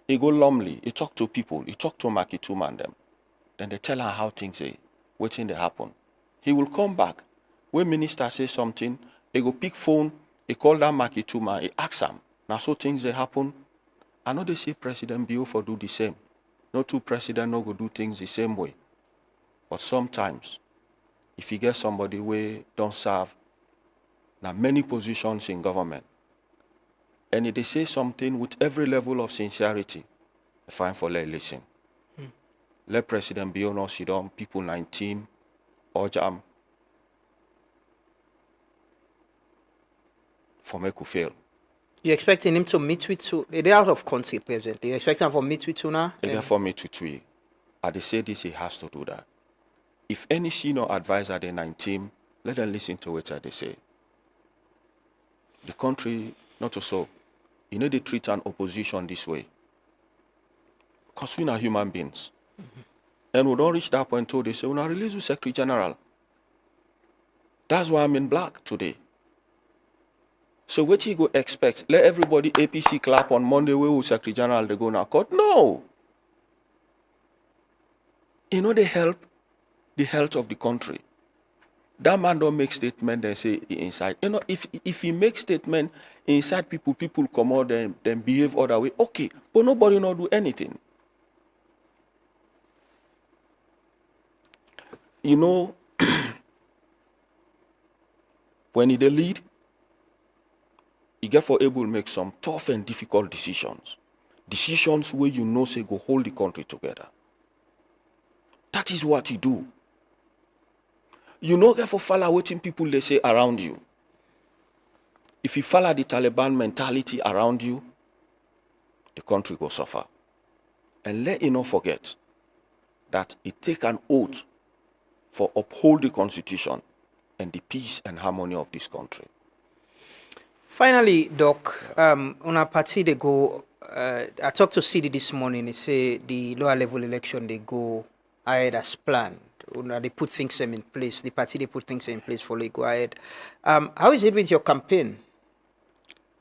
he go Lumley, he talk to people, he talk to Maki Tuma and them. Then they tell her how things are, waiting they happen. He will come back. When minister say something, he go pick phone, he call that Maki Tuma, he ask him. Now so things they happen. I know they say President Bio for do the same. No two president no go do things the same way. But sometimes, if you get somebody who don't serve now many positions in government, and if they say something with every level of sincerity, I find for let listen. Let President Bio no sit down, people 19, or jam, for make you fail. You're expecting him to meet with you? They're out of country presently. You're expecting him to meet with you now? For me to tweet. They say this, he has to do that. If any senior advisor they 19, let them listen to what they say. The country, not so. You know they treat an opposition this way. Because we are human beings. And we don't reach that point until they say, we now release the Secretary General. That's why I'm in black today. So what you go expect? Let everybody APC clap on Monday where will Secretary General they go now court? No. You know they help the health of the country. That man don't make statement and say inside. You know, if he makes statement inside people come out and then behave other way, okay. But nobody not do anything. You know, when he the lead, he get for able to make some tough and difficult decisions. Decisions where you know say go hold the country together. That is what he do. You know get for follow waiting people they say around you. If you follow the Taliban mentality around you, the country will suffer. And let you not forget that it take an oath for uphold the constitution and the peace and harmony of this country. Finally, Doc, on a party they go, I talked to CD this morning, he say the lower level election they go ahead as planned. They put things in place, the party they put things in place for they go ahead. How is it with your campaign?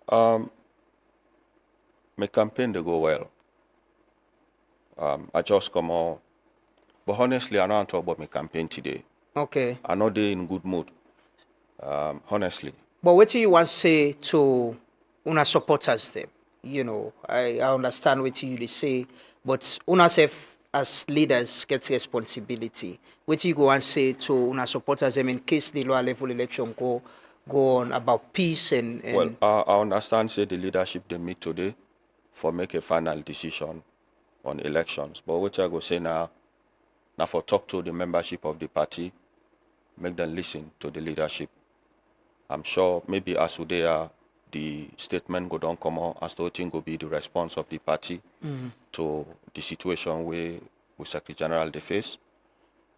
My campaign they go well. I just come out. But honestly, I don't talk about my campaign today. Okay. I'm not there in good mood. Honestly. But what do you want to say to una supporters them? You know, I understand what you say, but una self as leaders get responsibility. What do you go and say to una supporters them in case the lower level election go on about peace and Well, I understand say the leadership they meet today for make a final decision on elections. But what I go say now for talk to the membership of the party, make them listen to the leadership. I'm sure maybe as they are, the statement go down come on as to what will be the response of the party to the situation where Secretary General they face.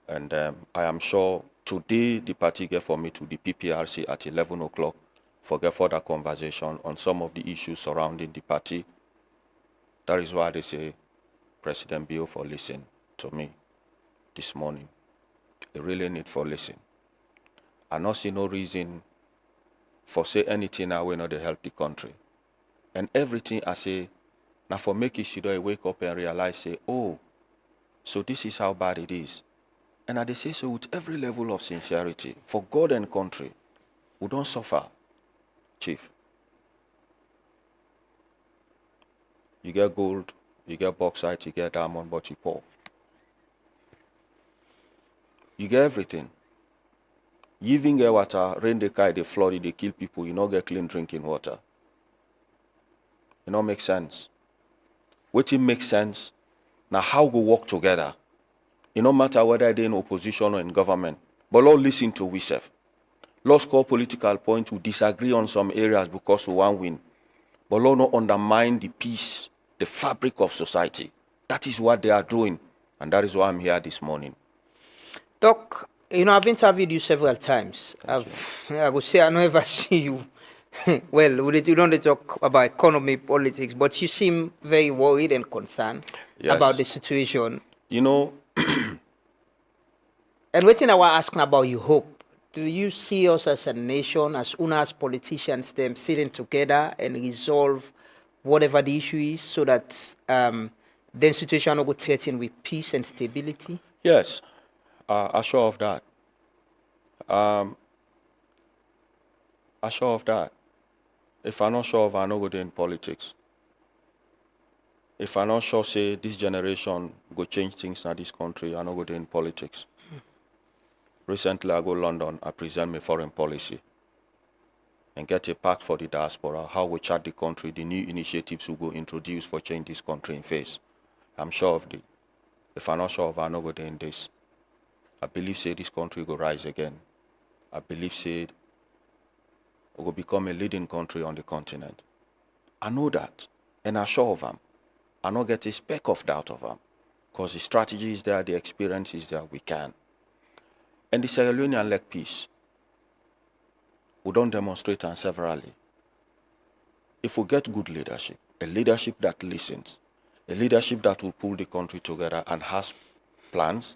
And I am sure today the party get for me to the PPRC at 11 o'clock for get further conversation on some of the issues surrounding the party. That is why they say President Bio for listen to me this morning. They really need for listen. I not see no reason for say anything now we know they help the country. And everything I say Now for make Isidore wake up and realize, say, oh, so this is how bad it is. And I say so with every level of sincerity. For God and country, we don't suffer, Chief. You get gold, you get bauxite, you get diamond, but you poor. You get everything. You even get water, rain they carry, they flood, they kill people, you don't get clean drinking water. It don't make sense. What it makes sense, now how we work together. It no matter whether they're in opposition or in government, but let's listen to ourselves. Let's score political points to disagree on some areas because we want win. But let's not undermine the peace, the fabric of society. That is what they are doing. And that is why I'm here this morning. Doc, you know, I've interviewed you several times. I would say I never see you. Well, we don't talk about economy, politics, but you seem very worried and concerned about the situation. You know, and what thing I was asking about you hope. Do you see us as a nation, as as politicians, them sitting together and resolve whatever the issue is so that the situation will go threatened with peace and stability? Yes, I'm sure of that. I'm sure of that. If I'm not sure of, I'm not going to in politics. If I'm not sure, say, this generation go change things in this country, I'm not going to in politics. Recently, I go to London, I present my foreign policy and get a pact for the diaspora, how we chart the country, the new initiatives we go introduce for change this country in face. I'm sure of it. If I'm not sure of, I'm not going to in this. I believe, say, this country will rise again. I believe, say, we will become a leading country on the continent. I know that, and I'm sure of them. I don't get a speck of doubt of them, because the strategy is there, the experience is there, we can. And the Sierra Leonean like peace, we don't demonstrate and severally. If we get good leadership, a leadership that listens, a leadership that will pull the country together and has plans,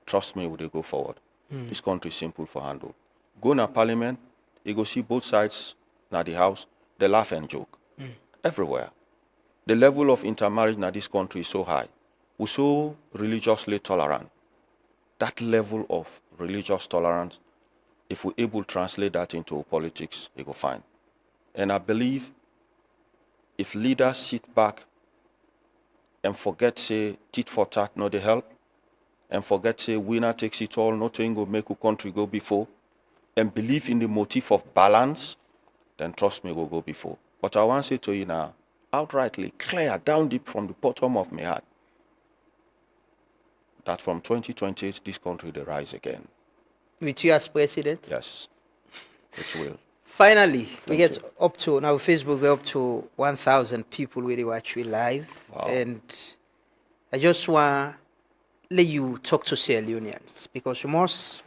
trust me, we will go forward. This country is simple for handle. Go in a parliament, you go see both sides na the house, they laugh and joke. Everywhere. The level of intermarriage in this country is so high. We're so religiously tolerant. That level of religious tolerance, if we're able to translate that into politics, it go fine. And I believe if leaders sit back and forget, say, tit for tat, no they help, and forget, say, winner takes it all, nothing will make a country go before, and believe in the motive of balance, then trust me, we'll go before. But I want to say to you now, outrightly, clear, down deep from the bottom of my heart, that from 2028, this country will rise again. With you as president? Yes, it will. Finally, we get up to, now Facebook, we're up to 1,000 people really watch we live. Wow. And I just want to let you talk to Sierra Leoneans, because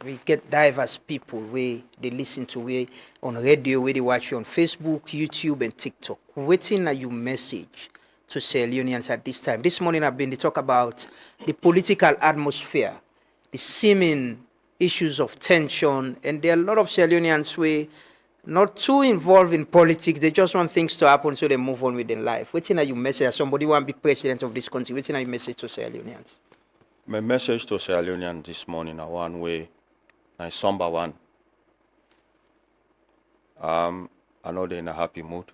we get diverse people where they listen to, we on radio, where they watch you on Facebook, YouTube, and TikTok. Waiting at your message to Sierra Leoneans at this time. This morning I've been to talk about the political atmosphere, the seeming issues of tension, and there are a lot of Sierra Leoneans where not too involved in politics, they just want things to happen so they move on with their life. Waiting at your message, as somebody want to be president of this country, waiting at your message to Sierra Leoneans. My message to Sierra Leoneans this morning, one way, a somber one. I know they're in a happy mood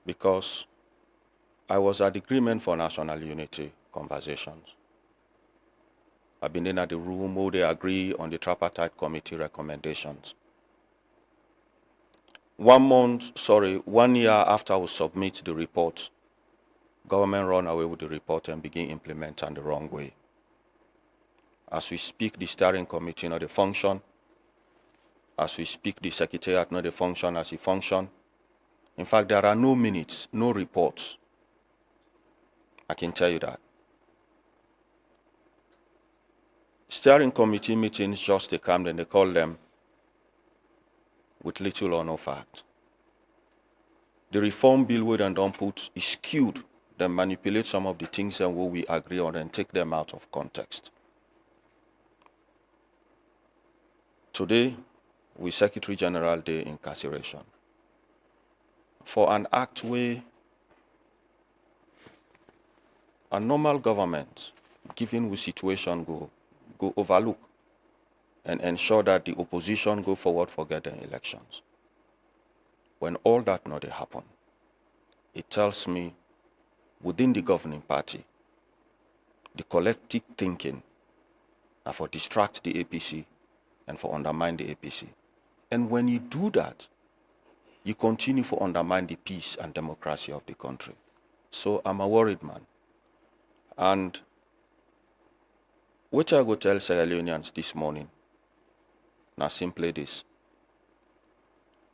because I was at the agreement for national unity conversations. I've been in at the room where they agree on the tripartite committee recommendations. 1 year after we submit the report, government run away with the report and begin implementing the wrong way. As we speak, the steering committee not the function. As we speak, the secretariat not the function as it function. In fact, there are no minutes, no reports. I can tell you that. Steering committee meetings just they come and they call them with little or no fact. The reform bill we don't put is skewed, then manipulate some of the things and what we agree on and take them out of context. Today, we Secretary General Day incarceration for an act where a normal government, given the situation, go overlook and ensure that the opposition go forward for getting elections. When all that not happen, it tells me within the governing party, the collective thinking now for distract the APC and for undermine the APC. And when you do that, you continue to undermine the peace and democracy of the country. So I'm a worried man. And what I go tell Sierra Leoneans this morning, now simply this.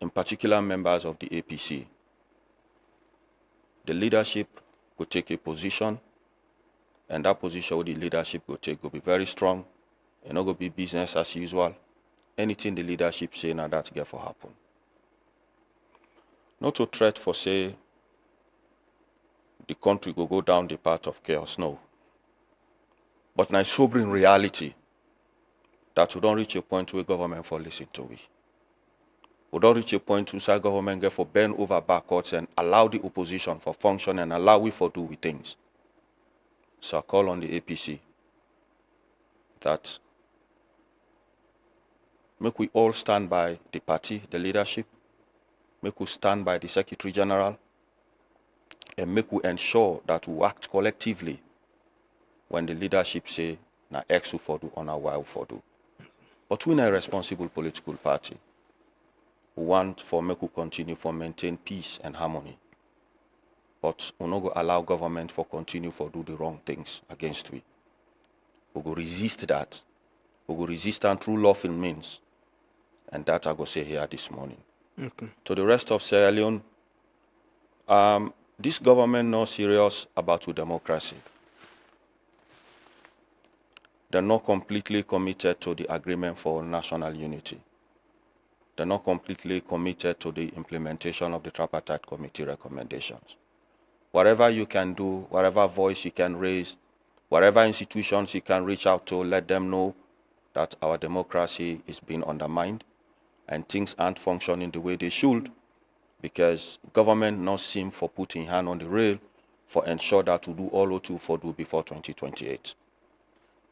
In particular, members of the APC, the leadership will take a position, and that position the leadership will take will be very strong. It's not going to be business as usual. Anything the leadership say, now that's going to happen. Not to threat for say the country will go down the path of chaos, no. But now sobering reality that we don't reach a point where government for listen to we. We don't reach a point where government get for bend over backwards and allow the opposition for function and allow we for do with things. So I call on the APC that make we all stand by the party, the leadership, make we stand by the Secretary General, and make we ensure that we act collectively when the leadership say, na X for do, or na Y for do. But we're a responsible political party. We want for make we continue for maintain peace and harmony. But we're not going to allow government for continue for do the wrong things against we. We go resist that. We go resist and through lawful means. And that I go say here this morning. Okay. To the rest of Sierra Leone, this government not serious about democracy. They're not completely committed to the agreement for national unity. They're not completely committed to the implementation of the tripartite committee recommendations. Whatever you can do, whatever voice you can raise, whatever institutions you can reach out to, let them know that our democracy is being undermined and things aren't functioning the way they should, because government not seem for putting hand on the rail for ensure that to do all to for do before 2028.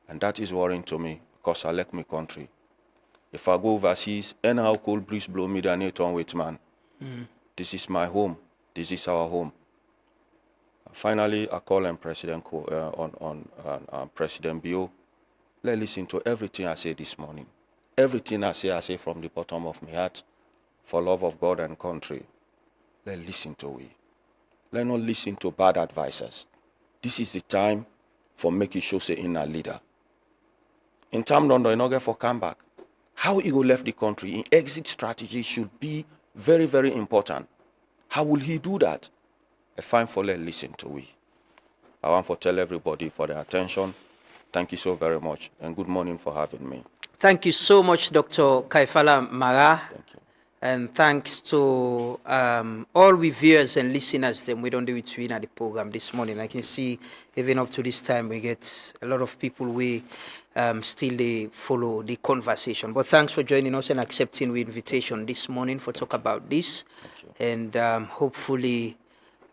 And that is worrying to me because I like my country. If I go overseas, anyhow cold breeze blow me than it on with man. This is my home. This is our home. Finally, I call on President President Bio. Let's listen to everything I say this morning. Everything I say from the bottom of my heart, for love of God and country. Let's listen to we. Let's not listen to bad advisors. This is the time for making sure say in a leader. In terms of the not for comeback, how he will left the country in exit strategy should be very, very important. How will he do that? A fine for let's listen to we. I want to tell everybody for their attention. Thank you so very much, and good morning for having me. Thank you so much, Dr. Kaifala Mara. Thank you. And thanks to all we viewers and listeners that we don't do it at the program this morning. I can see even up to this time we get a lot of people we still they follow the conversation. But thanks for joining us and accepting the invitation this morning for talk about this. And hopefully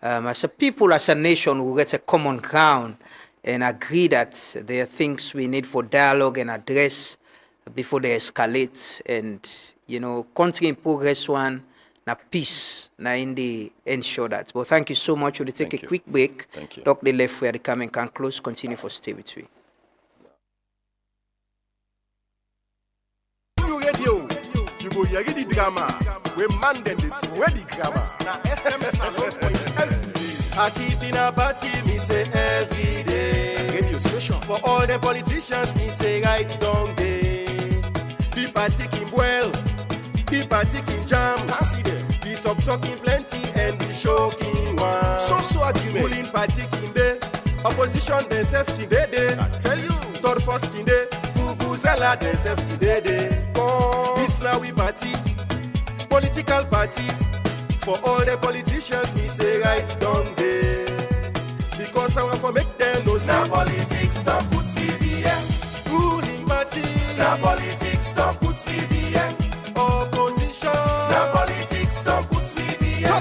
as a people, as a nation, we'll get a common ground and agree that there are things we need for dialogue and address before they escalate. And, you know, country in progress one, na peace, na in the ensure that. But thank you so much. We'll take a quick break. Thank you. Talk the left where the coming can close. Continue for stay with me. Radio, you go hear the drama. We man them the ready grammar. Na FM salon. I keep in a party, me say every day. Radio station. For all the politicians, me say right down day. People taking well, people taking jam. The talking plenty and the shocking one. So argument. Ruling party king day, opposition themselves king day. I tell you, third first king day, Vuvuzela themselves king day. This now we party, political party. For all the politicians, me say right down there. Because I want to make them know. Now politics don't put me there. Ruling party. Now politics don't put me there. Opposition. Now politics don't put me there.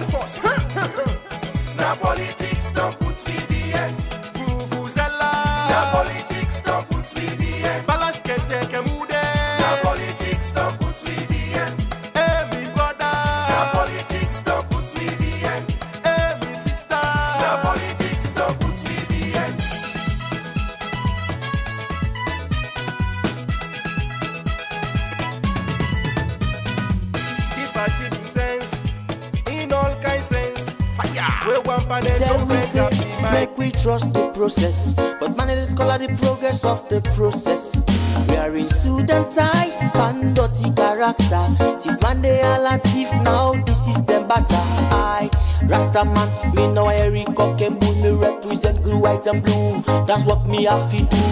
Now politics don't put me there. Tell we say, make we trust the process. But man, it is called the progress of the process. We are in suit and tie, and dirty character. Thief man, they all a thief now, this is them batter. I, Rasta man, me know Eric Cock and Bull, me represent blue, white and blue. That's what me have to do.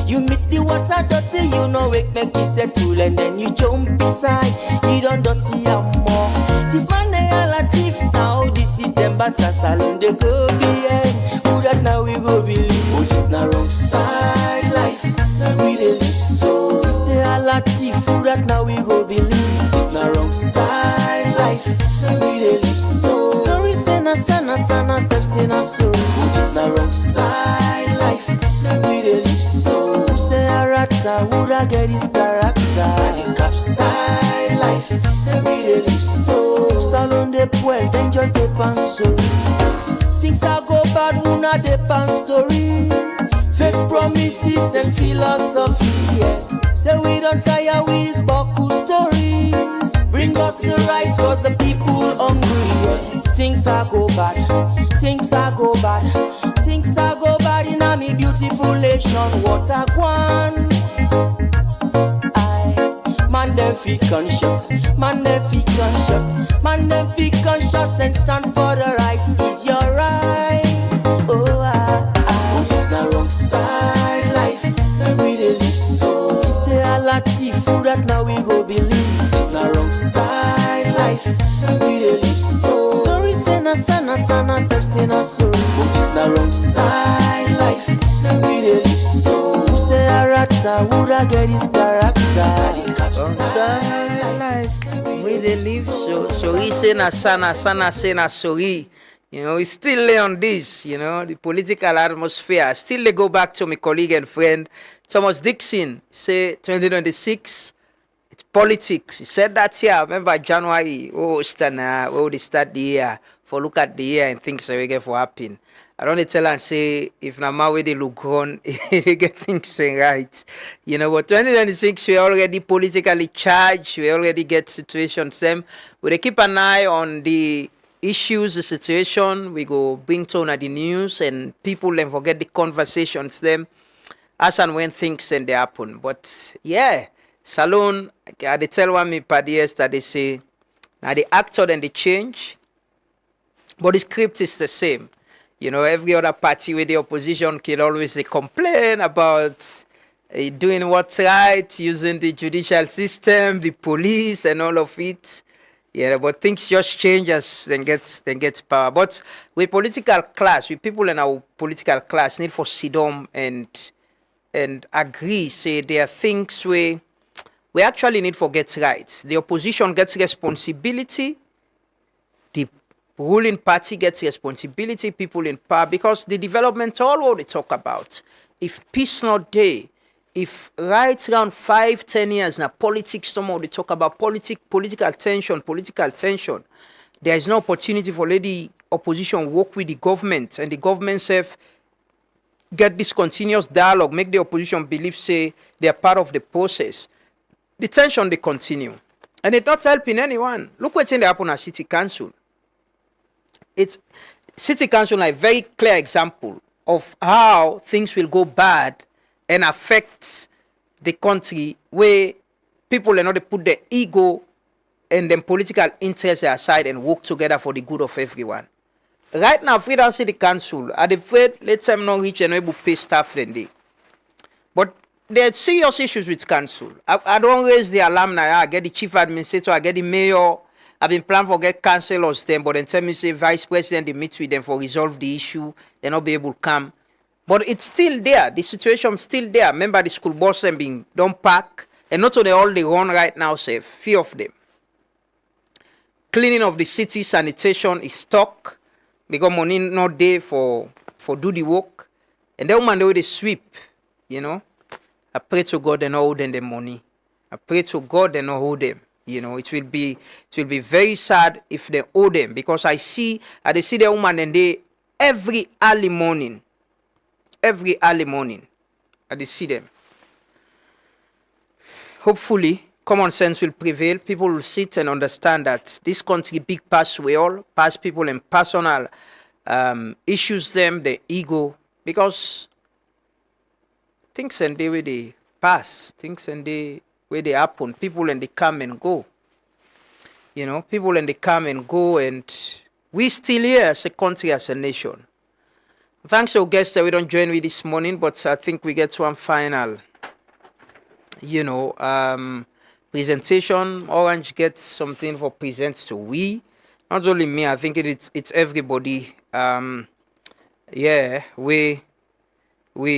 You meet the water dirty, you know it make you settle, and then you jump beside, you don't dirty and more. Thief man, they all a thief now, this is them batter. Salon they go behind, who that now we go believe. Oh, this na wrong side life, now we dey live so. If they all a thief, who that now we go believe. This na wrong side life, now we dey live so. Sorry, say na sana, self say na sorry. Oh, this na wrong side life, now we dey live so. Who say a rata, who that get his character? The cap side life, now we dey live so. Salon de poil, then just dey pan sorry. Things are go bad, who not dey pan story. Fake promises and philosophies, yeah. Say we don't tire with these Baku stories. Bring us the rice cause the people hungry, yeah. Things are go bad, things are go bad. Things are go bad in a me beautiful nation. What a one. Man them feel conscious, man them feel conscious. Man them feel conscious and stand for the right. Is your right? Oh, it's the wrong side life, now we dey live so. If they are like thief, who that now we go believe. It's the wrong side life, now we dey live so. Sorry, say na sana, self say na sorry. Oh, it's the wrong side life, now we dey live so. Who say a rata, who that get his character? Life, we dey live so. Sorry, say na sana, say na sorry. You know, we still lay on this, you know, the political atmosphere. Still they go back to my colleague and friend, Thomas Dixon, say 2026, it's politics. He said that here, remember January, they start the year, for look at the year and things are going for happen. I don't tell and say, if now way they look on, they get things right. You know, but 2026, we already politically charged, we already get situations, them. We keep an eye on the issues, the situation, we go bring to the news and people then forget the conversations them as and when things and they happen. But yeah, Salon, they tell one me padies that they say now the actor and the change, but the script is the same. You know, every other party with the opposition can always they complain about doing what's right, using the judicial system, the police and all of it. Yeah, but things just change as then get power. But we political class, we people in our political class need for sit down and agree, say there are things we actually need for get right. The opposition gets responsibility, the ruling party gets responsibility, people in power, because the development all what they talk about. If peace not there, if right around 5-10 years now, politics, somehow they talk about political tension, there is no opportunity for the opposition work with the government, and the government self get this continuous dialogue, make the opposition believe, say, they are part of the process. The tension, they continue. And it's not helping anyone. Look what's in the happen at City Council. City Council is a very clear example of how things will go bad and affect the country, where people are not to put their ego and then political interests aside and work together for the good of everyone. Right now, if we don't see the council, I'm afraid let them not reach and able to pay staff then they. But there are serious issues with council. I don't raise the alarm now. I get the chief administrator, I get the mayor. I've been planning for get councillors them, but then tell me say vice president they meet with them for resolve the issue. They not be able to come. But it's still there. The situation still there. Remember the school bus and being don't pack. And not only all they run right now, say few of them. Cleaning of the city, sanitation is stuck because money not there for do the work. And then man they sweep, you know. I pray to God and not hold them the money. I pray to God and not hold them. You know, it will be very sad if they owe them, because I see the woman and they every early morning, I see them. Hopefully, common sense will prevail. People will sit and understand that this country big pass we all, pass people in personal issues them, the ego, because things and the way they pass, things and the way they happen, people and they come and go. You know, people and they come and go, and we still here as a country, as a nation. Thanks to our guests that we don't join with this morning, but I think we get to one final, presentation. Orange gets something for presents to we. Not only me, I think it's everybody. We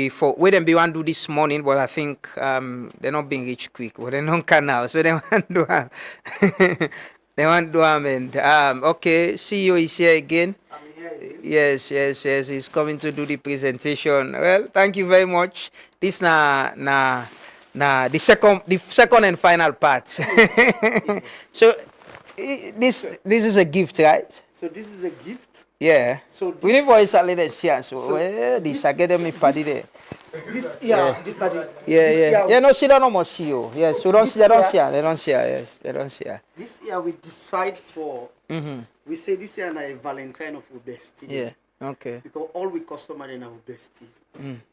them be want to do this morning, but I think they're not being reached quick. But they don't can now, so they want to do them. They want to do them, and okay, CEO is here again. Yes, he's coming to do the presentation. Well, thank you very much. This the second and final part. So this is a gift, right? So this is a gift. Yeah. So we need voice a little share. So this I get them in party there. This this No, she don't almost see you. Yes, so they don't share. Yes, they don't share. This year we decide for. We say this year na a Valentine of our bestie. Yeah. Okay. Because all we customer in our bestie.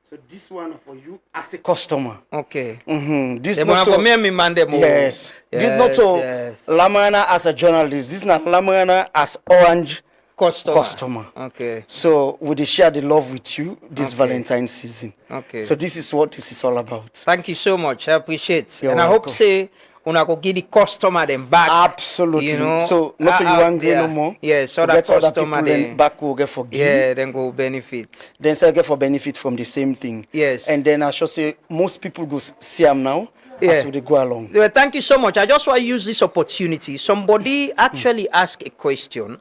So this one for you as a customer. Okay. This not for me and me man them. Yes. This not so Lamana as a journalist. This not Lamana as Orange customer. Okay. So we share the love with you this Valentine season. Okay. So this is what this is all about. Thank you so much. I appreciate it. You're and welcome. I hope say una go give the customer them back. Absolutely. You know, so not you angry no more. Yes, so that that other customer people then back will get for give. Yeah, then go benefit. Then say get for benefit from the same thing. Yes. And then I should say most people go see them now as they go along. Well, thank you so much. I just want to use this opportunity. Somebody actually asked a question.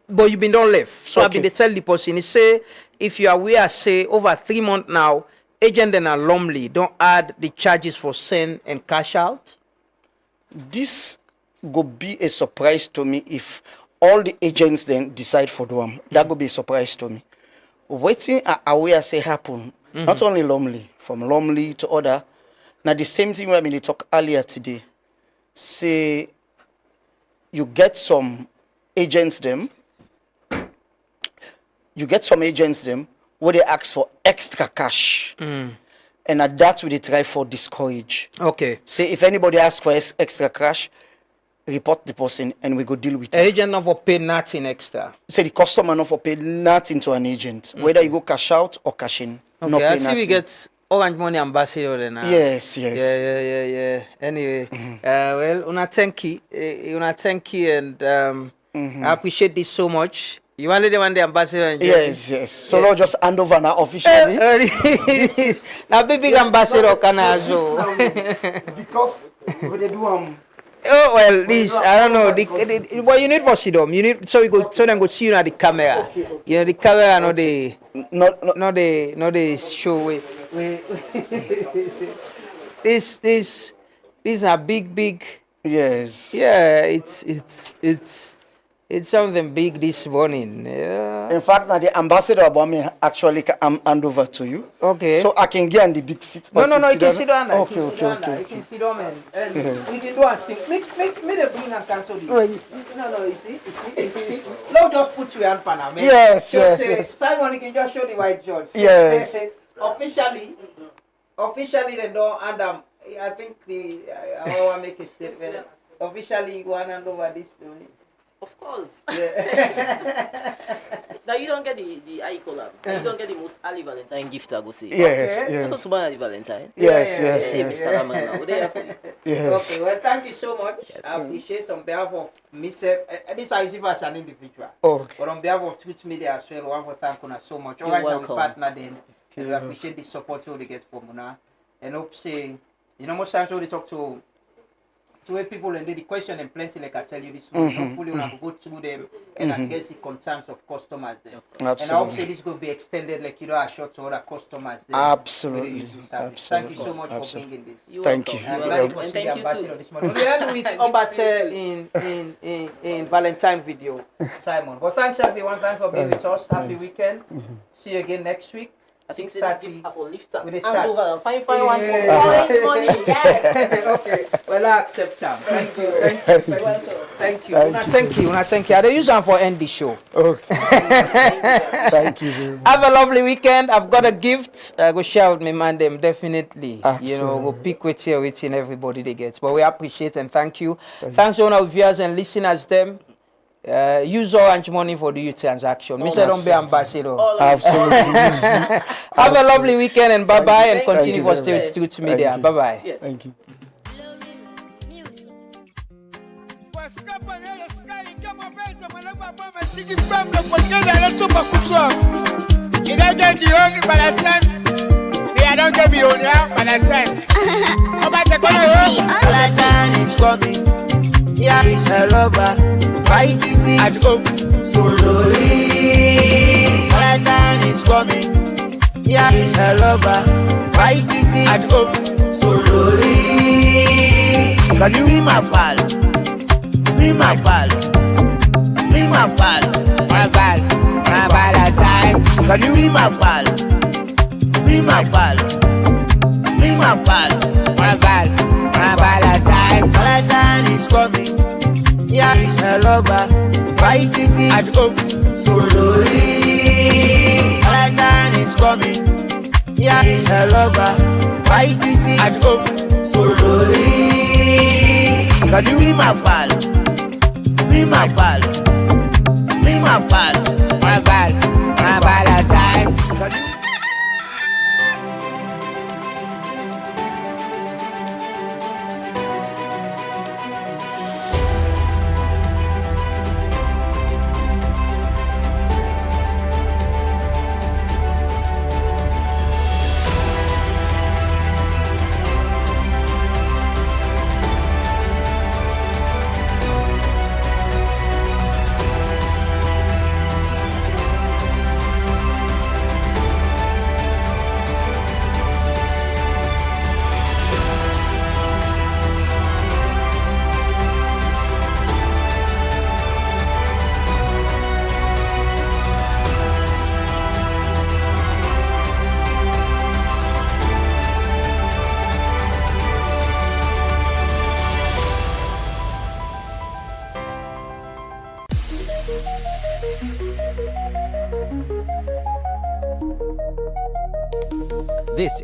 But you've been done left. So I've been to tell the person, he say, if you are aware, say over 3 months now, agent and alumni don't add the charges for send and cash out. This go be a surprise to me if all the agents then decide for them. That go be a surprise to me. Waiting aware say happen, not only Lumley, from Lumley to other. Now the same thing when we talk earlier today. Say you get some agents them. You get some agents them where they ask for extra cash. And at that we they try for discourage. Okay. Say if anybody asks for extra cash, report the person and we go deal with it. Agent not for pay nothing extra. Say the customer not for pay nothing to an agent. Whether you go cash out or cash in. Okay, no pay I see nothing. we get Orange Money ambassador then. Yes. Yeah. Anyway, well, una thank you, and I appreciate this so much. You want the one the ambassador? And yes. So now just hand over now officially. Now big ambassador can also. Because what they do Oh well, this I don't know. What you need for Sidom, you need so them go see you at the camera. You know the camera, not the show. Wait. This is a big. Yes. Yeah, it's something big this morning. Yeah. In fact, now the ambassador about me actually hand over to you. Okay. So I can get on the big seat. No, you can sit down. Okay. You can sit down and we can do and sing. Make the bring and cancel this. Where you see? No, you see. No, just put your hand pan. Yes. Simon, you can just show the white judge. Yes. Officially, they don't hand them. I think I want to make a statement. Officially, you want to hand over this to me. Of course. Yeah. Now you don't get the eye color. You don't get the most early Valentine gift I go say. Yes. Also tomorrow the Valentine. Yes. Mr. Raman, now, there for you. Yes. Okay, well, thank you so much. Yes. I appreciate on behalf of myself. This is even as an individual. Okay. But on behalf of Truth Media as well, I want to thank you so much. You're welcome. Partner then. We appreciate the support we get from you. And hope say, most times when we talk to people and the question and plenty like I tell you this morning, hopefully we will go through them and address the concerns of customers then. Absolutely. And I hope say this will be extended like a short to other customers then. Absolutely. Thank you so much for bringing this. You're welcome. And thank you too. We end with Obase in Valentine video, Simon. But thanks everyone, thanks for being with us. Happy weekend. See you again next week. I think this 6:30. gifts are for lifter. With a And start. over and find one for Yeah. orange money. Yes. Okay, well, I accept them. Thank you. Thank you. You're welcome. Thank you. Thank you. I dey use them for end the show. Okay. Thank you very much. Have a lovely weekend. I've got a gift. I go share with me, man. Them definitely. You know, go pick which in everybody they get. But we appreciate and thank you. Thanks to all our viewers and listeners. Them. Use orange money for the youth transaction. Mr. Don't be ambassador. Absolutely. Have a lovely weekend and bye bye and continue for Stay with Street Media. Bye bye. Yes. Thank you. Valentine is coming. Yeah, it's a lover. Vice City at home. Sololi. Valentine is coming. Yeah, it's a lover. Vice City at home. Sololi. Can you be my pal? Be my pal. Be my pal. My pal. My Valentine. Can you be my pal? Be my pal. Be my pal. My pal. My Valentine. Valentine is coming. Yeah, it's a lover. Vice City at home. Sololi. Valentine is coming. Yeah, it's a lover. Vice City at home. Sololi. Can you be my pal? Be my pal. Be my pal. My pal. My Valentine. Can you This is